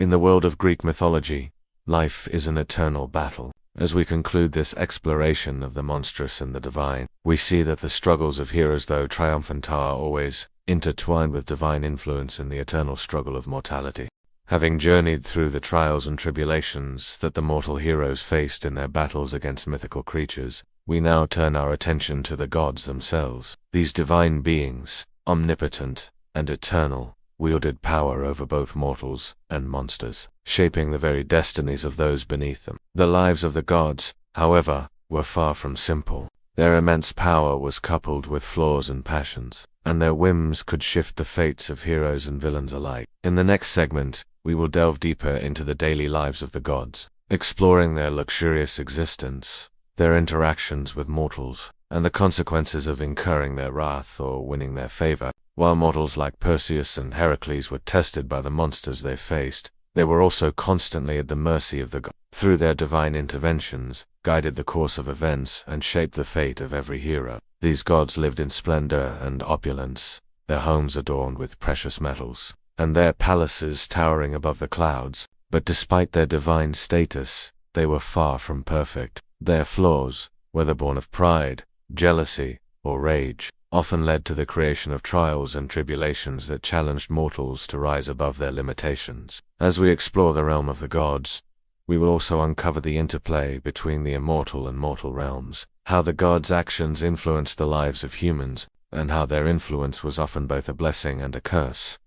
In the world of Greek mythology, life is an eternal battle. As we conclude this exploration of the monstrous and the divine, we see that the struggles of heroes, though triumphant, are always intertwined with divine influence in the eternal struggle of mortality. Having journeyed through the trials and tribulations that the mortal heroes faced in their battles against mythical creatures, we now turn our attention to the gods themselves. These divine beings, omnipotent and eternal, wielded power over both mortals and monsters, shaping the very destinies of those beneath them. The lives of the gods, however, were far from simple. Their immense power was coupled with flaws and passions, and their whims could shift the fates of heroes and villains alike. In the next segment, we will delve deeper into the daily lives of the gods, exploring their luxurious existence, their interactions with mortals, and the consequences of incurring their wrath or winning their favor. While mortals like Perseus and Heracles were tested by the monsters they faced, they were also constantly at the mercy of the gods. Through their divine interventions, guided the course of events and shaped the fate of every hero. These gods lived in splendor and opulence, their homes adorned with precious metals, and their palaces towering above the clouds. But despite their divine status, they were far from perfect. Their flaws, whether born of pride, jealousy, or rage, often led to the creation of trials and tribulations that challenged mortals to rise above their limitations. As we explore the realm of the gods, we will also uncover the interplay between the immortal and mortal realms, how the gods' actions influenced the lives of humans, and how their influence was often both a blessing and a curse.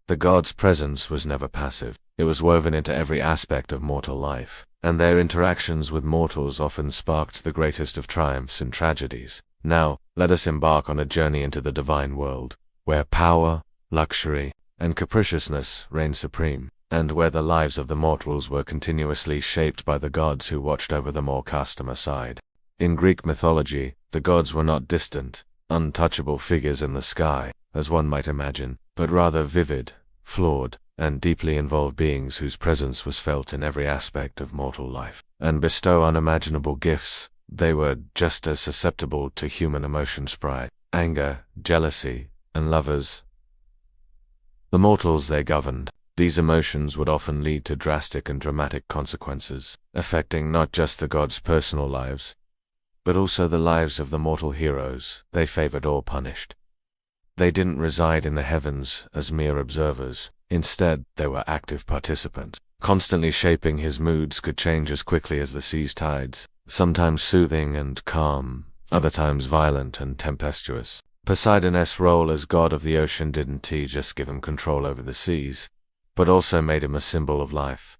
The gods' presence was never passive. It was woven into every aspect of mortal life, and their interactions with mortals often sparked the greatest of triumphs and tragedies. Now, let us embark on a journey into the divine world, where power, luxury, and capriciousness reigned supreme, and where the lives of the mortals were continuously shaped by the gods who watched over them or cast them aside. In Greek mythology, the gods were not distant, untouchable figures in the sky, as one might imagine, but rather vivid, flawed, and deeply involved beings whose presence was felt in every aspect of mortal life, and bestow unimaginable gifts. They were just as susceptible to human emotions: pride, anger, jealousy, and lovers. The mortals they governed. These emotions would often lead to drastic and dramatic consequences, affecting not just the gods' personal lives, but also the lives of the mortal heroes they favored or punished. They didn't reside in the heavens as mere observers. Instead, they were active participants. Constantly shaping his moods could change as quickly as the sea's tides, sometimes soothing and calm, other times violent and tempestuous. Poseidon's role as god of the ocean didn't just give him control over the seas, but also made him a symbol of life.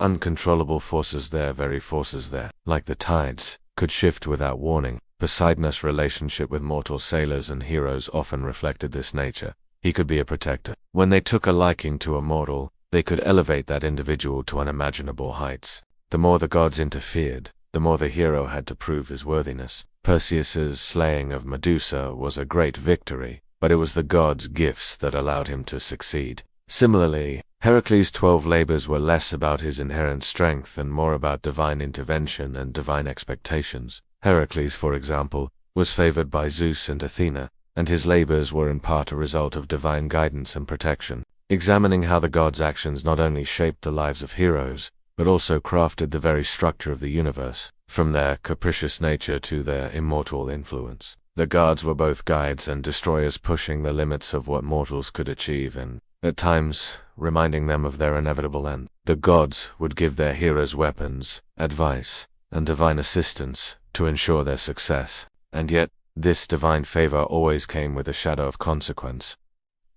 Uncontrollable forces there, very forces there, like the tides, could shift without warning. Poseidon's relationship with mortal sailors and heroes often reflected this nature. He could be a protector. When they took a liking to a mortal, they could elevate that individual to unimaginable heights. The more the gods interfered, the more the hero had to prove his worthiness. Perseus's slaying of Medusa was a great victory, but it was the gods' gifts that allowed him to succeed. Similarly, Heracles' 12 labors were less about his inherent strength and more about divine intervention and divine expectations. Heracles, for example, was favored by Zeus and Athena, and his labors were in part a result of divine guidance and protection. Examining how the gods' actions not only shaped the lives of heroes, but also crafted the very structure of the universe, from their capricious nature to their immortal influence. The gods were both guides and destroyers, pushing the limits of what mortals could achieve and, at times, reminding them of their inevitable end. The gods would give their heroes weapons, advice, and divine assistance to ensure their success, and yet, this divine favor always came with a shadow of consequence.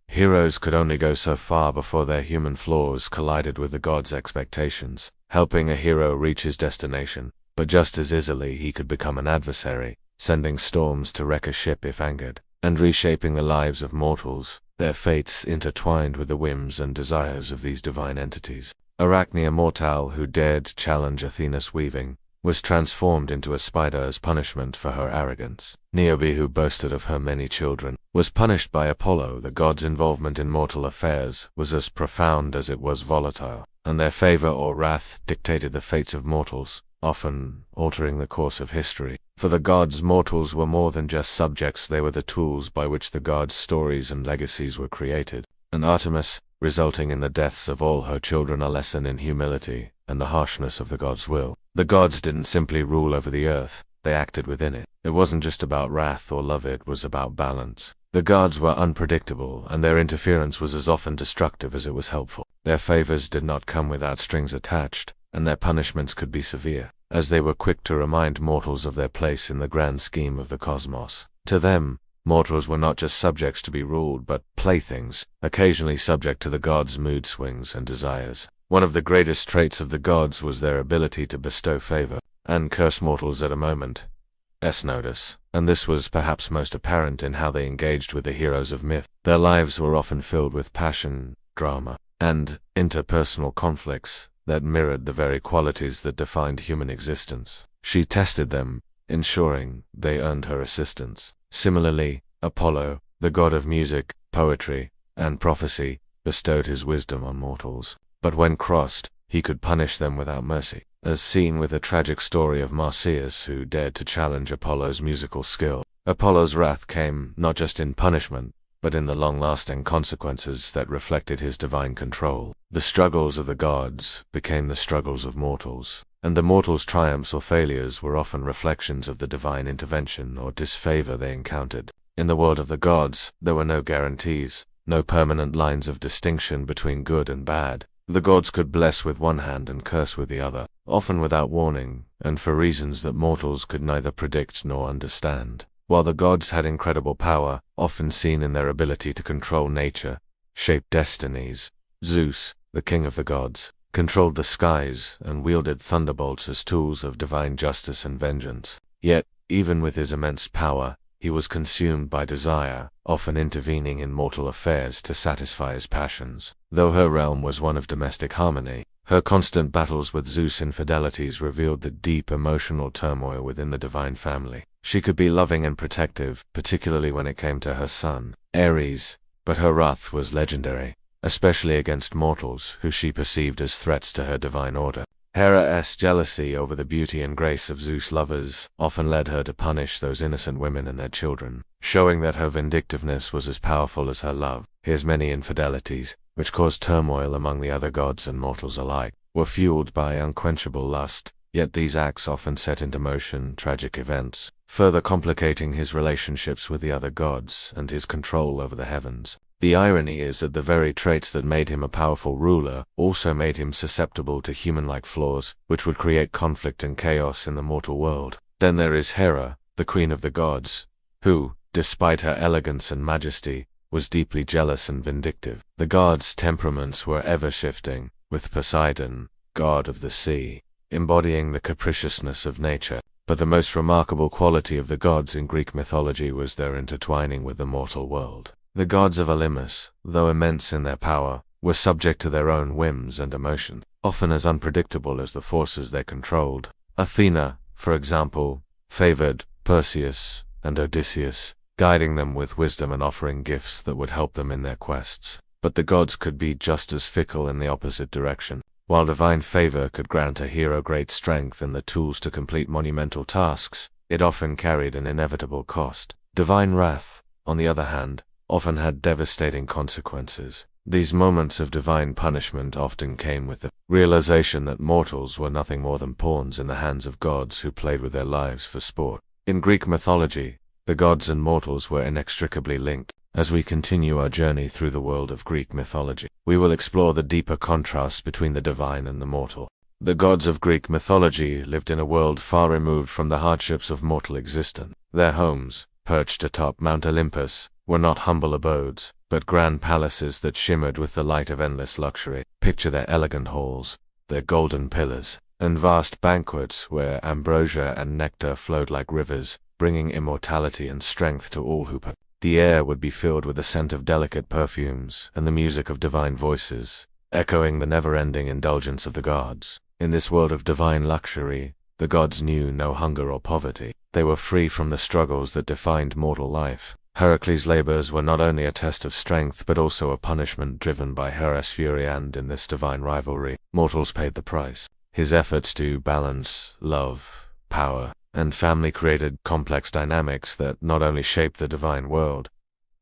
Heroes could only go so far before their human flaws collided with the gods' expectations, helping a hero reach his destination, but just as easily he could become an adversary, sending storms to wreck a ship if angered, and reshaping the lives of mortals, their fates intertwined with the whims and desires of these divine entities. Arachne, a mortal who dared challenge Athena's weaving, was transformed into a spider as punishment for her arrogance. Niobe, who boasted of her many children, was punished by Apollo. The gods' involvement in mortal affairs was as profound as it was volatile, and their favor or wrath dictated the fates of mortals, often altering the course of history. For the gods, mortals were more than just subjects. They were the tools by which the gods' stories and legacies were created. And Artemis, resulting in the deaths of all her children, a lesson in humility and the harshness of the gods' will. The gods didn't simply rule over the earth, they acted within it. It wasn't just about wrath or love, it was about balance. The gods were unpredictable, and their interference was as often destructive as it was helpful. Their favors did not come without strings attached, and their punishments could be severe, as they were quick to remind mortals of their place in the grand scheme of the cosmos. To them, mortals were not just subjects to be ruled, but playthings, occasionally subject to the gods' mood swings and desires. One of the greatest traits of the gods was their ability to bestow favor, and curse mortals at a moment's notice, and this was perhaps most apparent in how they engaged with the heroes of myth. Their lives were often filled with passion, drama, and interpersonal conflicts that mirrored the very qualities that defined human existence. She tested them, ensuring they earned her assistance. Similarly, Apollo, the god of music, poetry, and prophecy, bestowed his wisdom on mortals. But when crossed, he could punish them without mercy, as seen with the tragic story of Marsyas, who dared to challenge Apollo's musical skill. Apollo's wrath came not just in punishment, but in the long-lasting consequences that reflected his divine control. The struggles of the gods became the struggles of mortals, and the mortals' triumphs or failures were often reflections of the divine intervention or disfavor they encountered. In the world of the gods, there were no guarantees, no permanent lines of distinction between good and bad. The gods could bless with one hand and curse with the other, often without warning, and for reasons that mortals could neither predict nor understand. While the gods had incredible power, often seen in their ability to control nature, shape destinies, Zeus, the king of the gods, controlled the skies and wielded thunderbolts as tools of divine justice and vengeance. Yet, even with his immense power, he was consumed by desire, often intervening in mortal affairs to satisfy his passions. Though her realm was one of domestic harmony, her constant battles with Zeus' infidelities revealed the deep emotional turmoil within the divine family. She could be loving and protective, particularly when it came to her son, Ares, but her wrath was legendary, especially against mortals who she perceived as threats to her divine order. Hera's jealousy over the beauty and grace of Zeus' lovers often led her to punish those innocent women and their children, showing that her vindictiveness was as powerful as her love. His many infidelities, which caused turmoil among the other gods and mortals alike, were fueled by unquenchable lust, yet these acts often set into motion tragic events, further complicating his relationships with the other gods and his control over the heavens. The irony is that the very traits that made him a powerful ruler also made him susceptible to human-like flaws, which would create conflict and chaos in the mortal world. Then there is Hera, the queen of the gods, who, despite her elegance and majesty, was deeply jealous and vindictive. The gods' temperaments were ever-shifting, with Poseidon, god of the sea, embodying the capriciousness of nature. But the most remarkable quality of the gods in Greek mythology was their intertwining with the mortal world. The gods of Olympus, though immense in their power, were subject to their own whims and emotions, often as unpredictable as the forces they controlled. Athena, for example, favored Perseus and Odysseus, guiding them with wisdom and offering gifts that would help them in their quests. But the gods could be just as fickle in the opposite direction. While divine favor could grant a hero great strength and the tools to complete monumental tasks, it often carried an inevitable cost. Divine wrath, on the other hand, often had devastating consequences. These moments of divine punishment often came with the realization that mortals were nothing more than pawns in the hands of gods who played with their lives for sport. In Greek mythology, the gods and mortals were inextricably linked. As we continue our journey through the world of Greek mythology, we will explore the deeper contrasts between the divine and the mortal. The gods of Greek mythology lived in a world far removed from the hardships of mortal existence. Their homes, perched atop Mount Olympus, were not humble abodes, but grand palaces that shimmered with the light of endless luxury. Picture their elegant halls, their golden pillars, and vast banquets where ambrosia and nectar flowed like rivers, bringing immortality and strength to all who participated. The air would be filled with the scent of delicate perfumes and the music of divine voices, echoing the never-ending indulgence of the gods. In this world of divine luxury, the gods knew no hunger or poverty. They were free from the struggles that defined mortal life. Heracles' labors were not only a test of strength but also a punishment driven by Hera's fury, and in this divine rivalry, mortals paid the price. His efforts to balance love, power, and family created complex dynamics that not only shaped the divine world,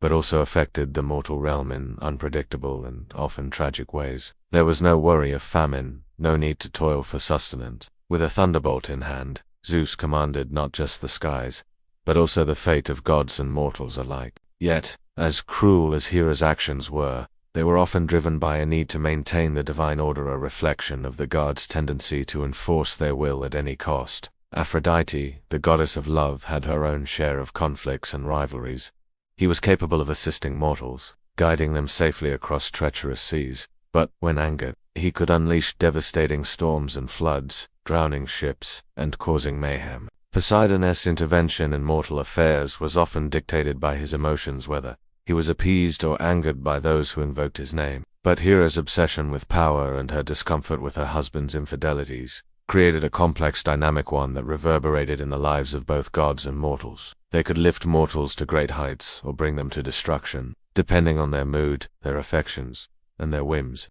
but also affected the mortal realm in unpredictable and often tragic ways. There was no worry of famine, no need to toil for sustenance. With a thunderbolt in hand, Zeus commanded not just the skies, but also the fate of gods and mortals alike. Yet, as cruel as Hera's actions were, they were often driven by a need to maintain the divine order, a reflection of the gods' tendency to enforce their will at any cost. Aphrodite, the goddess of love, had her own share of conflicts and rivalries. He was capable of assisting mortals, guiding them safely across treacherous seas, but, when angered, he could unleash devastating storms and floods, drowning ships, and causing mayhem. Poseidon's intervention in mortal affairs was often dictated by his emotions, whether he was appeased or angered by those who invoked his name. But Hera's obsession with power and her discomfort with her husband's infidelities created a complex dynamic, one that reverberated in the lives of both gods and mortals. They could lift mortals to great heights or bring them to destruction, depending on their mood, their affections, and their whims.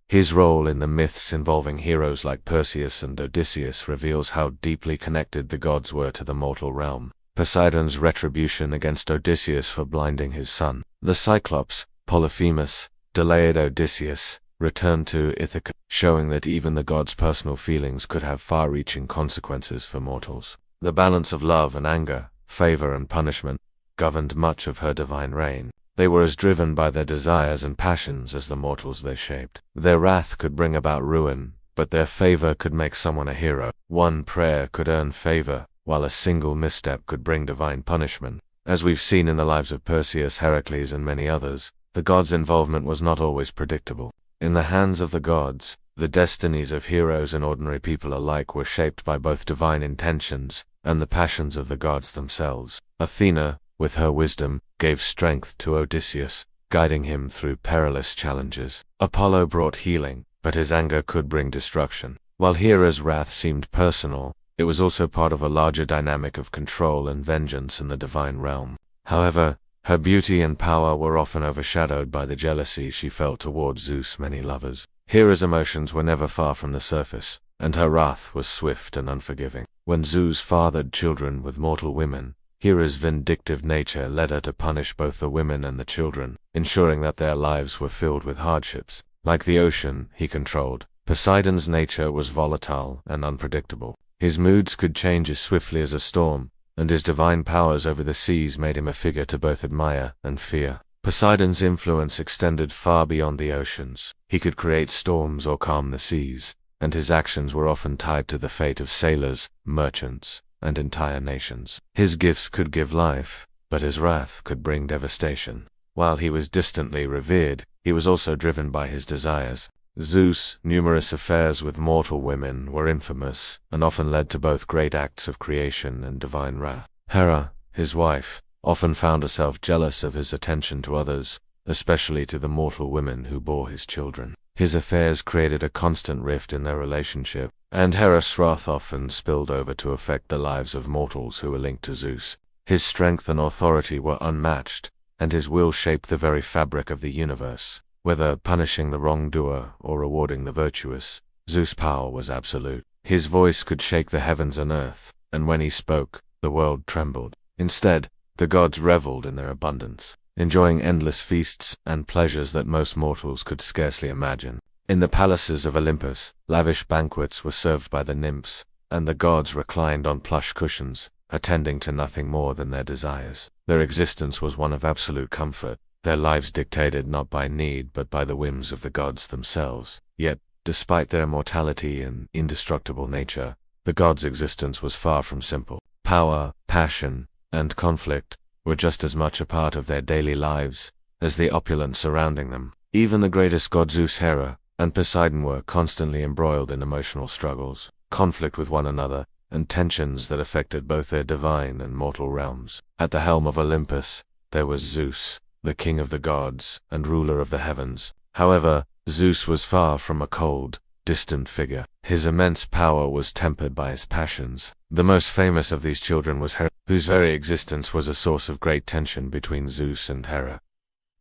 His role in the myths involving heroes like Perseus and Odysseus reveals how deeply connected the gods were to the mortal realm. Poseidon's retribution against Odysseus for blinding his son. The Cyclops, Polyphemus, delayed Odysseus, returned to Ithaca, showing that even the gods' personal feelings could have far-reaching consequences for mortals. The balance of love and anger, favor and punishment, governed much of her divine reign. They were as driven by their desires and passions as the mortals they shaped. Their wrath could bring about ruin, but their favor could make someone a hero. One prayer could earn favor, while a single misstep could bring divine punishment. As we've seen in the lives of Perseus, Heracles, and many others, the gods' involvement was not always predictable. In the hands of the gods, the destinies of heroes and ordinary people alike were shaped by both divine intentions and the passions of the gods themselves. Athena, with her wisdom, gave strength to Odysseus, guiding him through perilous challenges. Apollo brought healing, but his anger could bring destruction. While Hera's wrath seemed personal, it was also part of a larger dynamic of control and vengeance in the divine realm. However, her beauty and power were often overshadowed by the jealousy she felt toward Zeus' many lovers. Hera's emotions were never far from the surface, and her wrath was swift and unforgiving. When Zeus fathered children with mortal women, Hera's vindictive nature led her to punish both the women and the children, ensuring that their lives were filled with hardships. Like the ocean he controlled, Poseidon's nature was volatile and unpredictable. His moods could change as swiftly as a storm, and his divine powers over the seas made him a figure to both admire and fear. Poseidon's influence extended far beyond the oceans. He could create storms or calm the seas, and his actions were often tied to the fate of sailors, merchants, and entire nations. His gifts could give life, but his wrath could bring devastation. While he was distantly revered, he was also driven by his desires. Zeus' numerous affairs with mortal women were infamous, and often led to both great acts of creation and divine wrath. Hera, his wife, often found herself jealous of his attention to others, especially to the mortal women who bore his children. His affairs created a constant rift in their relationship, and Hera's wrath often spilled over to affect the lives of mortals who were linked to Zeus. His strength and authority were unmatched, and his will shaped the very fabric of the universe. Whether punishing the wrongdoer or rewarding the virtuous, Zeus' power was absolute. His voice could shake the heavens and earth, and when he spoke, the world trembled. Instead, the gods reveled in their abundance, enjoying endless feasts and pleasures that most mortals could scarcely imagine. In the palaces of Olympus, lavish banquets were served by the nymphs, and the gods reclined on plush cushions, attending to nothing more than their desires. Their existence was one of absolute comfort, their lives dictated not by need but by the whims of the gods themselves. Yet, despite their immortality and indestructible nature, the gods' existence was far from simple. Power, passion, and conflict were just as much a part of their daily lives as the opulence surrounding them. Even the greatest god Zeus, Hera, and Poseidon were constantly embroiled in emotional struggles, conflict with one another, and tensions that affected both their divine and mortal realms. At the helm of Olympus, there was Zeus, the king of the gods and ruler of the heavens. However, Zeus was far from a cold, distant figure. His immense power was tempered by his passions. The most famous of these children was Hera, whose very existence was a source of great tension between Zeus and Hera.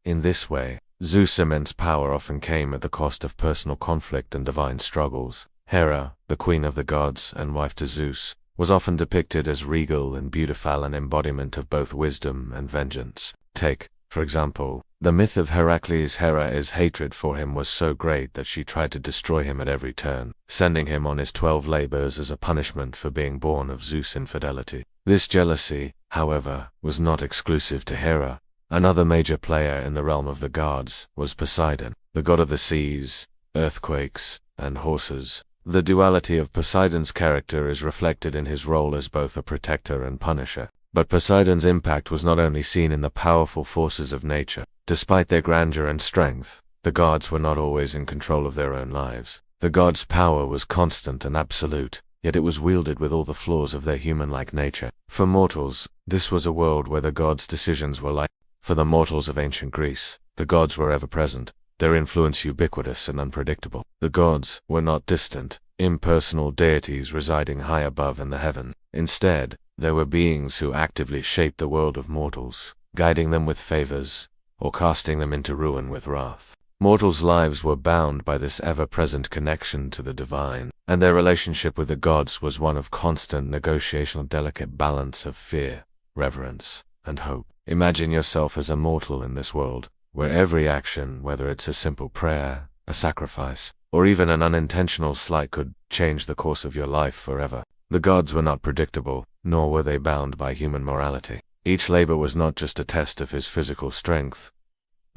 In this way, Zeus' immense power often came at the cost of personal conflict and divine struggles. Hera, the queen of the gods and wife to Zeus, was often depicted as regal and beautiful, an embodiment of both wisdom and vengeance. Take, for example, the myth of Heracles. Hera's hatred for him was so great that she tried to destroy him at every turn, sending him on his 12 labors as a punishment for being born of Zeus' infidelity. This jealousy, however, was not exclusive to Hera. Another major player in the realm of the gods was Poseidon, the god of the seas, earthquakes, and horses. The duality of Poseidon's character is reflected in his role as both a protector and punisher. But Poseidon's impact was not only seen in the powerful forces of nature. Despite their grandeur and strength, the gods were not always in control of their own lives. The gods' power was constant and absolute, yet it was wielded with all the flaws of their human-like nature. For mortals, this was a world where the gods' decisions were like. For the mortals of ancient Greece, the gods were ever present, their influence ubiquitous and unpredictable. The gods were not distant, impersonal deities residing high above in the heaven. Instead, there were beings who actively shaped the world of mortals, guiding them with favors, or casting them into ruin with wrath. Mortals' lives were bound by this ever-present connection to the divine, and their relationship with the gods was one of constant negotiation, delicate balance of fear, reverence, and hope. Imagine yourself as a mortal in this world, where every action, whether it's a simple prayer, a sacrifice, or even an unintentional slight, could change the course of your life forever. The gods were not predictable, nor were they bound by human morality. Each labor was not just a test of his physical strength,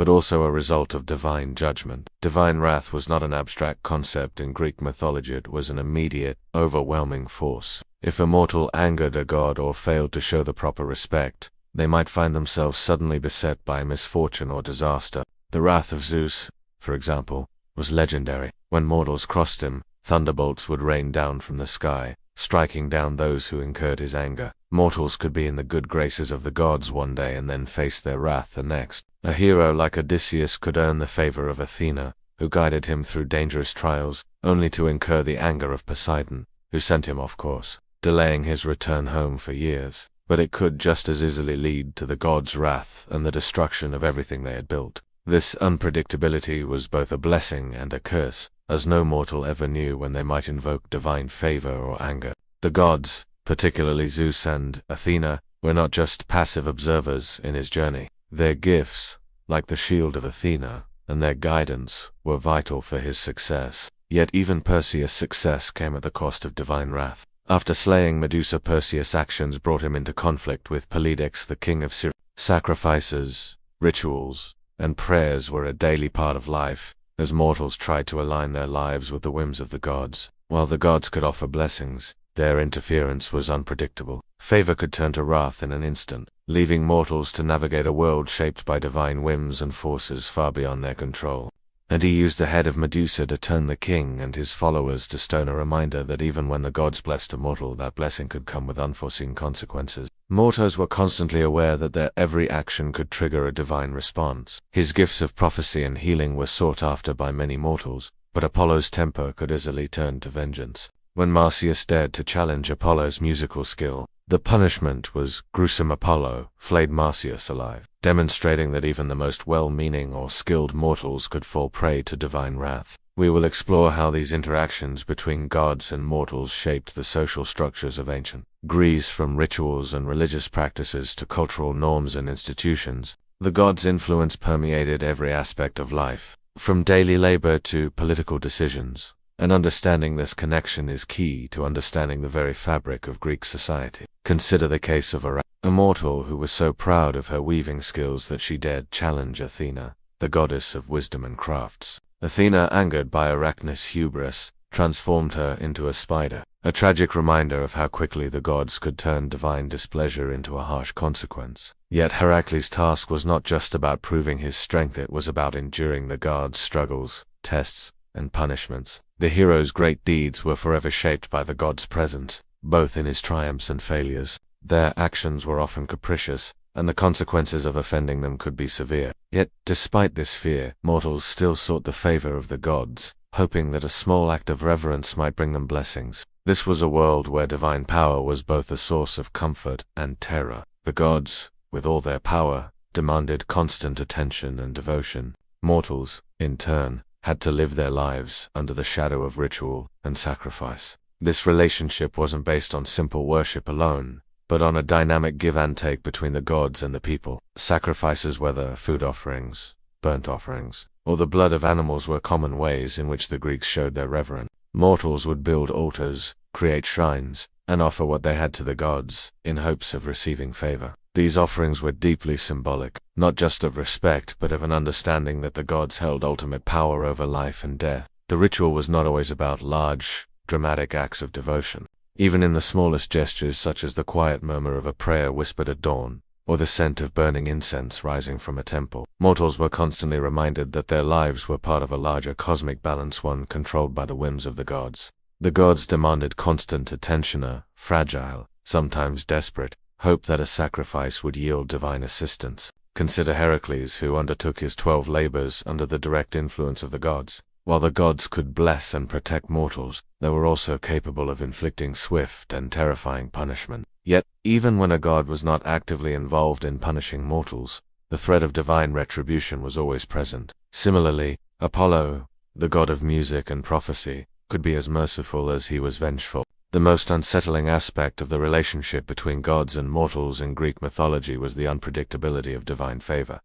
but also a result of divine judgment. Divine wrath was not an abstract concept in Greek mythology, it was an immediate, overwhelming force. If a mortal angered a god or failed to show the proper respect, they might find themselves suddenly beset by misfortune or disaster. The wrath of Zeus, for example, was legendary. When mortals crossed him, thunderbolts would rain down from the sky, striking down those who incurred his anger. Mortals could be in the good graces of the gods one day and then face their wrath the next. A hero like Odysseus could earn the favor of Athena, who guided him through dangerous trials, only to incur the anger of Poseidon, who sent him off course, delaying his return home for years. But it could just as easily lead to the gods' wrath and the destruction of everything they had built. This unpredictability was both a blessing and a curse, as no mortal ever knew when they might invoke divine favor or anger. The gods, particularly Zeus and Athena, were not just passive observers in his journey. Their gifts, like the shield of Athena, and their guidance were vital for his success. Yet even Perseus' success came at the cost of divine wrath. After slaying Medusa, Perseus' actions brought him into conflict with Polydex, the king of Serene. Sacrifices, rituals, and prayers were a daily part of life, as mortals tried to align their lives with the whims of the gods. While the gods could offer blessings, their interference was unpredictable. Favor could turn to wrath in an instant, leaving mortals to navigate a world shaped by divine whims and forces far beyond their control. And he used the head of Medusa to turn the king and his followers to stone a reminder that even when the gods blessed a mortal, that blessing could come with unforeseen consequences. Mortals were constantly aware that their every action could trigger a divine response. His gifts of prophecy and healing were sought after by many mortals, but Apollo's temper could easily turn to vengeance. When Marsyas dared to challenge Apollo's musical skill, the punishment was gruesome. Apollo flayed Marsyas alive, demonstrating that even the most well-meaning or skilled mortals could fall prey to divine wrath. We will explore how these interactions between gods and mortals shaped the social structures of ancient Greece. From rituals and religious practices to cultural norms and institutions, the gods' influence permeated every aspect of life, from daily labor to political decisions. And understanding this connection is key to understanding the very fabric of Greek society. Consider the case of a mortal who was so proud of her weaving skills that she dared challenge Athena, the goddess of wisdom and crafts. Athena, angered by Arachne's hubris, transformed her into a spider, a tragic reminder of how quickly the gods could turn divine displeasure into a harsh consequence. Yet Heracles' task was not just about proving his strength, it was about enduring the gods' struggles, tests, and punishments. The hero's great deeds were forever shaped by the gods present, both in his triumphs and failures. Their actions were often capricious, and the consequences of offending them could be severe. Yet, despite this fear, mortals still sought the favor of the gods, hoping that a small act of reverence might bring them blessings. This was a world where divine power was both a source of comfort and terror. The gods, with all their power, demanded constant attention and devotion. Mortals, in turn, had to live their lives under the shadow of ritual and sacrifice. This relationship wasn't based on simple worship alone, but on a dynamic give and take between the gods and the people. Sacrifices, whether food offerings, burnt offerings, or the blood of animals, were common ways in which the Greeks showed their reverence. Mortals would build altars, create shrines, and offer what they had to the gods, in hopes of receiving favor. These offerings were deeply symbolic, not just of respect but of an understanding that the gods held ultimate power over life and death. The ritual was not always about large, dramatic acts of devotion. Even in the smallest gestures, such as the quiet murmur of a prayer whispered at dawn, or the scent of burning incense rising from a temple, mortals were constantly reminded that their lives were part of a larger cosmic balance, one controlled by the whims of the gods. The gods demanded constant attention, a fragile, sometimes desperate, hope that a sacrifice would yield divine assistance. Consider Heracles, who undertook his 12 labors under the direct influence of the gods. While the gods could bless and protect mortals, they were also capable of inflicting swift and terrifying punishment. Yet, even when a god was not actively involved in punishing mortals, the threat of divine retribution was always present. Similarly, Apollo, the god of music and prophecy, could be as merciful as he was vengeful. The most unsettling aspect of the relationship between gods and mortals in Greek mythology was the unpredictability of divine favor.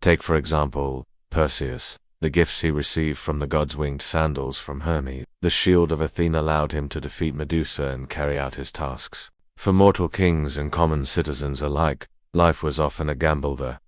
Take, for example, Perseus. The gifts he received from the gods' winged sandals from Hermes. The shield of Athena allowed him to defeat Medusa and carry out his tasks. For mortal kings and common citizens alike, life was often a gamble. The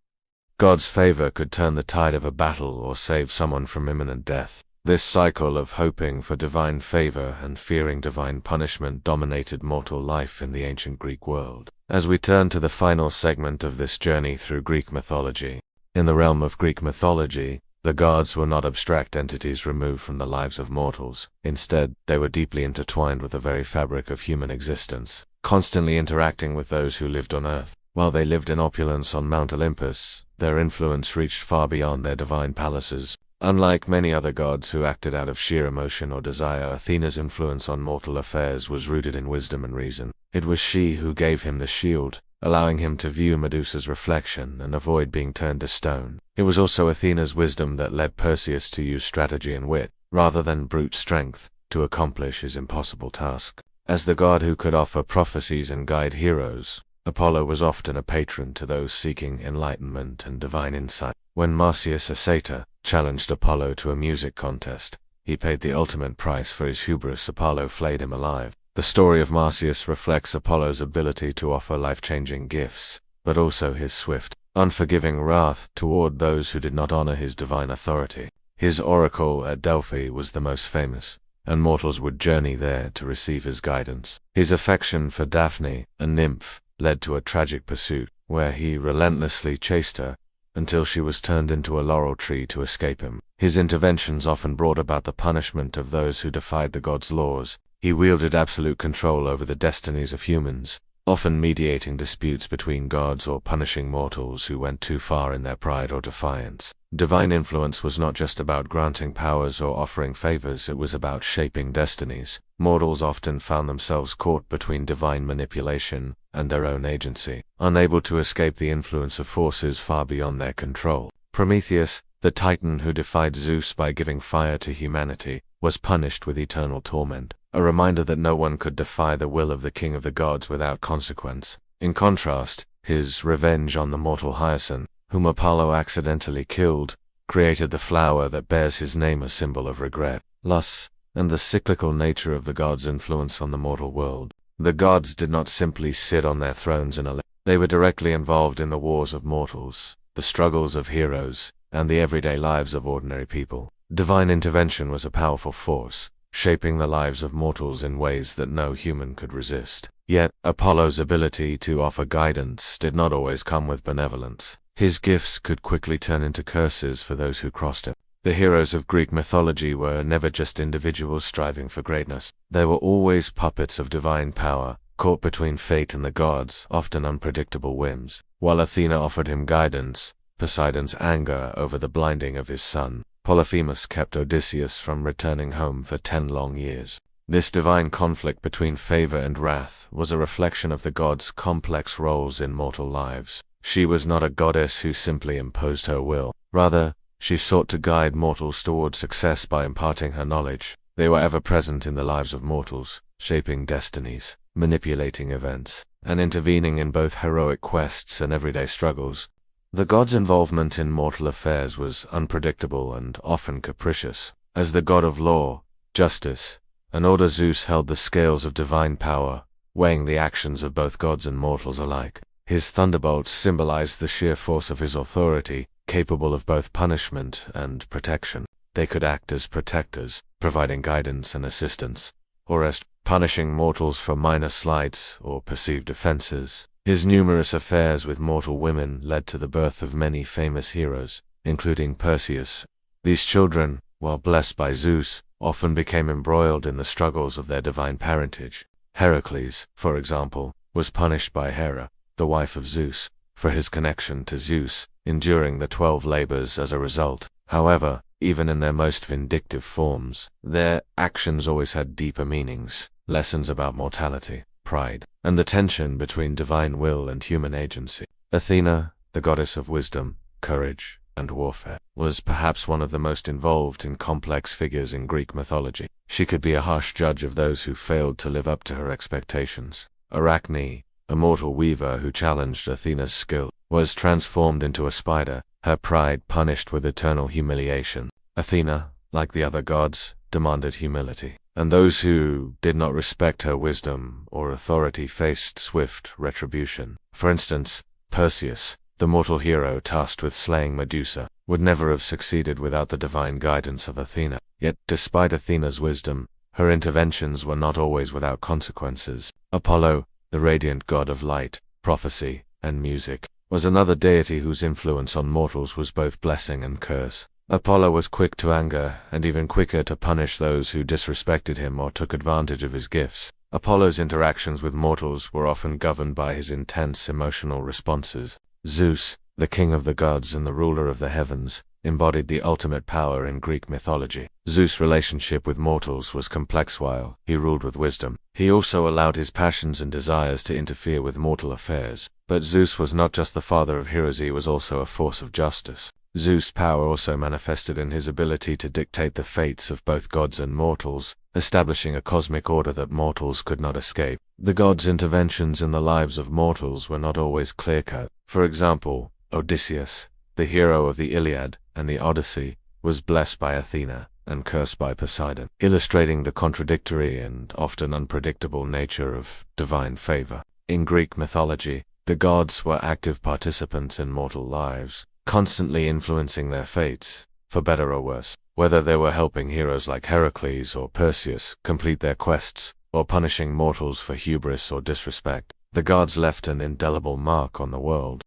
God's favor could turn the tide of a battle or save someone from imminent death. This cycle of hoping for divine favor and fearing divine punishment dominated mortal life in the ancient Greek world. As we turn to the final segment of this journey through Greek mythology, in the realm of Greek mythology, the gods were not abstract entities removed from the lives of mortals. Instead, they were deeply intertwined with the very fabric of human existence, constantly interacting with those who lived on earth. While they lived in opulence on Mount Olympus, their influence reached far beyond their divine palaces. Unlike many other gods who acted out of sheer emotion or desire, Athena's influence on mortal affairs was rooted in wisdom and reason. It was she who gave him the shield, allowing him to view Medusa's reflection and avoid being turned to stone. It was also Athena's wisdom that led Perseus to use strategy and wit, rather than brute strength, to accomplish his impossible task. As the god who could offer prophecies and guide heroes, Apollo was often a patron to those seeking enlightenment and divine insight. When Marsyas, a satyr, challenged Apollo to a music contest, he paid the ultimate price for his hubris. Apollo flayed him alive. The story of Marsyas reflects Apollo's ability to offer life-changing gifts, but also his swift, unforgiving wrath toward those who did not honor his divine authority. His oracle at Delphi was the most famous, and mortals would journey there to receive his guidance. His affection for Daphne, a nymph, led to a tragic pursuit, where he relentlessly chased her until she was turned into a laurel tree to escape him. His interventions often brought about the punishment of those who defied the god's laws. He wielded absolute control over the destinies of humans, often mediating disputes between gods or punishing mortals who went too far in their pride or defiance. Divine influence was not just about granting powers or offering favors, it was about shaping destinies. Mortals often found themselves caught between divine manipulation and their own agency, unable to escape the influence of forces far beyond their control. Prometheus, the titan who defied Zeus by giving fire to humanity, was punished with eternal torment, a reminder that no one could defy the will of the king of the gods without consequence. In contrast, his revenge on the mortal Hyacinth, whom Apollo accidentally killed, created the flower that bears his name, a symbol of regret, loss, and the cyclical nature of the gods' influence on the mortal world. The gods did not simply sit on their thrones in Olympus. They were directly involved in the wars of mortals, the struggles of heroes, and the everyday lives of ordinary people. Divine intervention was a powerful force, shaping the lives of mortals in ways that no human could resist. Yet, Apollo's ability to offer guidance did not always come with benevolence. His gifts could quickly turn into curses for those who crossed him. The heroes of Greek mythology were never just individuals striving for greatness. They were always puppets of divine power, caught between fate and the gods, often unpredictable whims. While Athena offered him guidance, Poseidon's anger over the blinding of his son, Polyphemus, kept Odysseus from returning home for 10 long years. This divine conflict between favor and wrath was a reflection of the gods' complex roles in mortal lives. She was not a goddess who simply imposed her will. Rather, she sought to guide mortals toward success by imparting her knowledge. They were ever present in the lives of mortals, shaping destinies, manipulating events, and intervening in both heroic quests and everyday struggles. The gods' involvement in mortal affairs was unpredictable and often capricious. As the god of law, justice, and order, Zeus held the scales of divine power, weighing the actions of both gods and mortals alike. His thunderbolts symbolized the sheer force of his authority, capable of both punishment and protection. They could act as protectors, providing guidance and assistance, or as punishing mortals for minor slights or perceived offenses. His numerous affairs with mortal women led to the birth of many famous heroes, including Perseus. These children, while blessed by Zeus, often became embroiled in the struggles of their divine parentage. Heracles, for example, was punished by Hera, the wife of Zeus, for his connection to Zeus, enduring the 12 labors as a result. However, even in their most vindictive forms, their actions always had deeper meanings, lessons about mortality, pride, and the tension between divine will and human agency. Athena, the goddess of wisdom, courage, and warfare, was perhaps one of the most involved and complex figures in Greek mythology. She could be a harsh judge of those who failed to live up to her expectations. Arachne, a mortal weaver who challenged Athena's skill, was transformed into a spider, her pride punished with eternal humiliation. Athena, like the other gods, demanded humility, and those who did not respect her wisdom or authority faced swift retribution. For instance, Perseus, the mortal hero tasked with slaying Medusa, would never have succeeded without the divine guidance of Athena. Yet, despite Athena's wisdom, her interventions were not always without consequences. Apollo, the radiant god of light, prophecy, and music, was another deity whose influence on mortals was both blessing and curse. Apollo was quick to anger, and even quicker to punish those who disrespected him or took advantage of his gifts. Apollo's interactions with mortals were often governed by his intense emotional responses. Zeus, the king of the gods and the ruler of the heavens, embodied the ultimate power in Greek mythology. Zeus' relationship with mortals was complex while he ruled with wisdom. He also allowed his passions and desires to interfere with mortal affairs. But Zeus was not just the father of heroes, he was also a force of justice. Zeus' power also manifested in his ability to dictate the fates of both gods and mortals, establishing a cosmic order that mortals could not escape. The gods' interventions in the lives of mortals were not always clear-cut. For example, Odysseus, the hero of the Iliad and the Odyssey, was blessed by Athena and cursed by Poseidon, illustrating the contradictory and often unpredictable nature of divine favor. In Greek mythology, the gods were active participants in mortal lives, constantly influencing their fates, for better or worse. Whether they were helping heroes like Heracles or Perseus complete their quests, or punishing mortals for hubris or disrespect, the gods left an indelible mark on the world.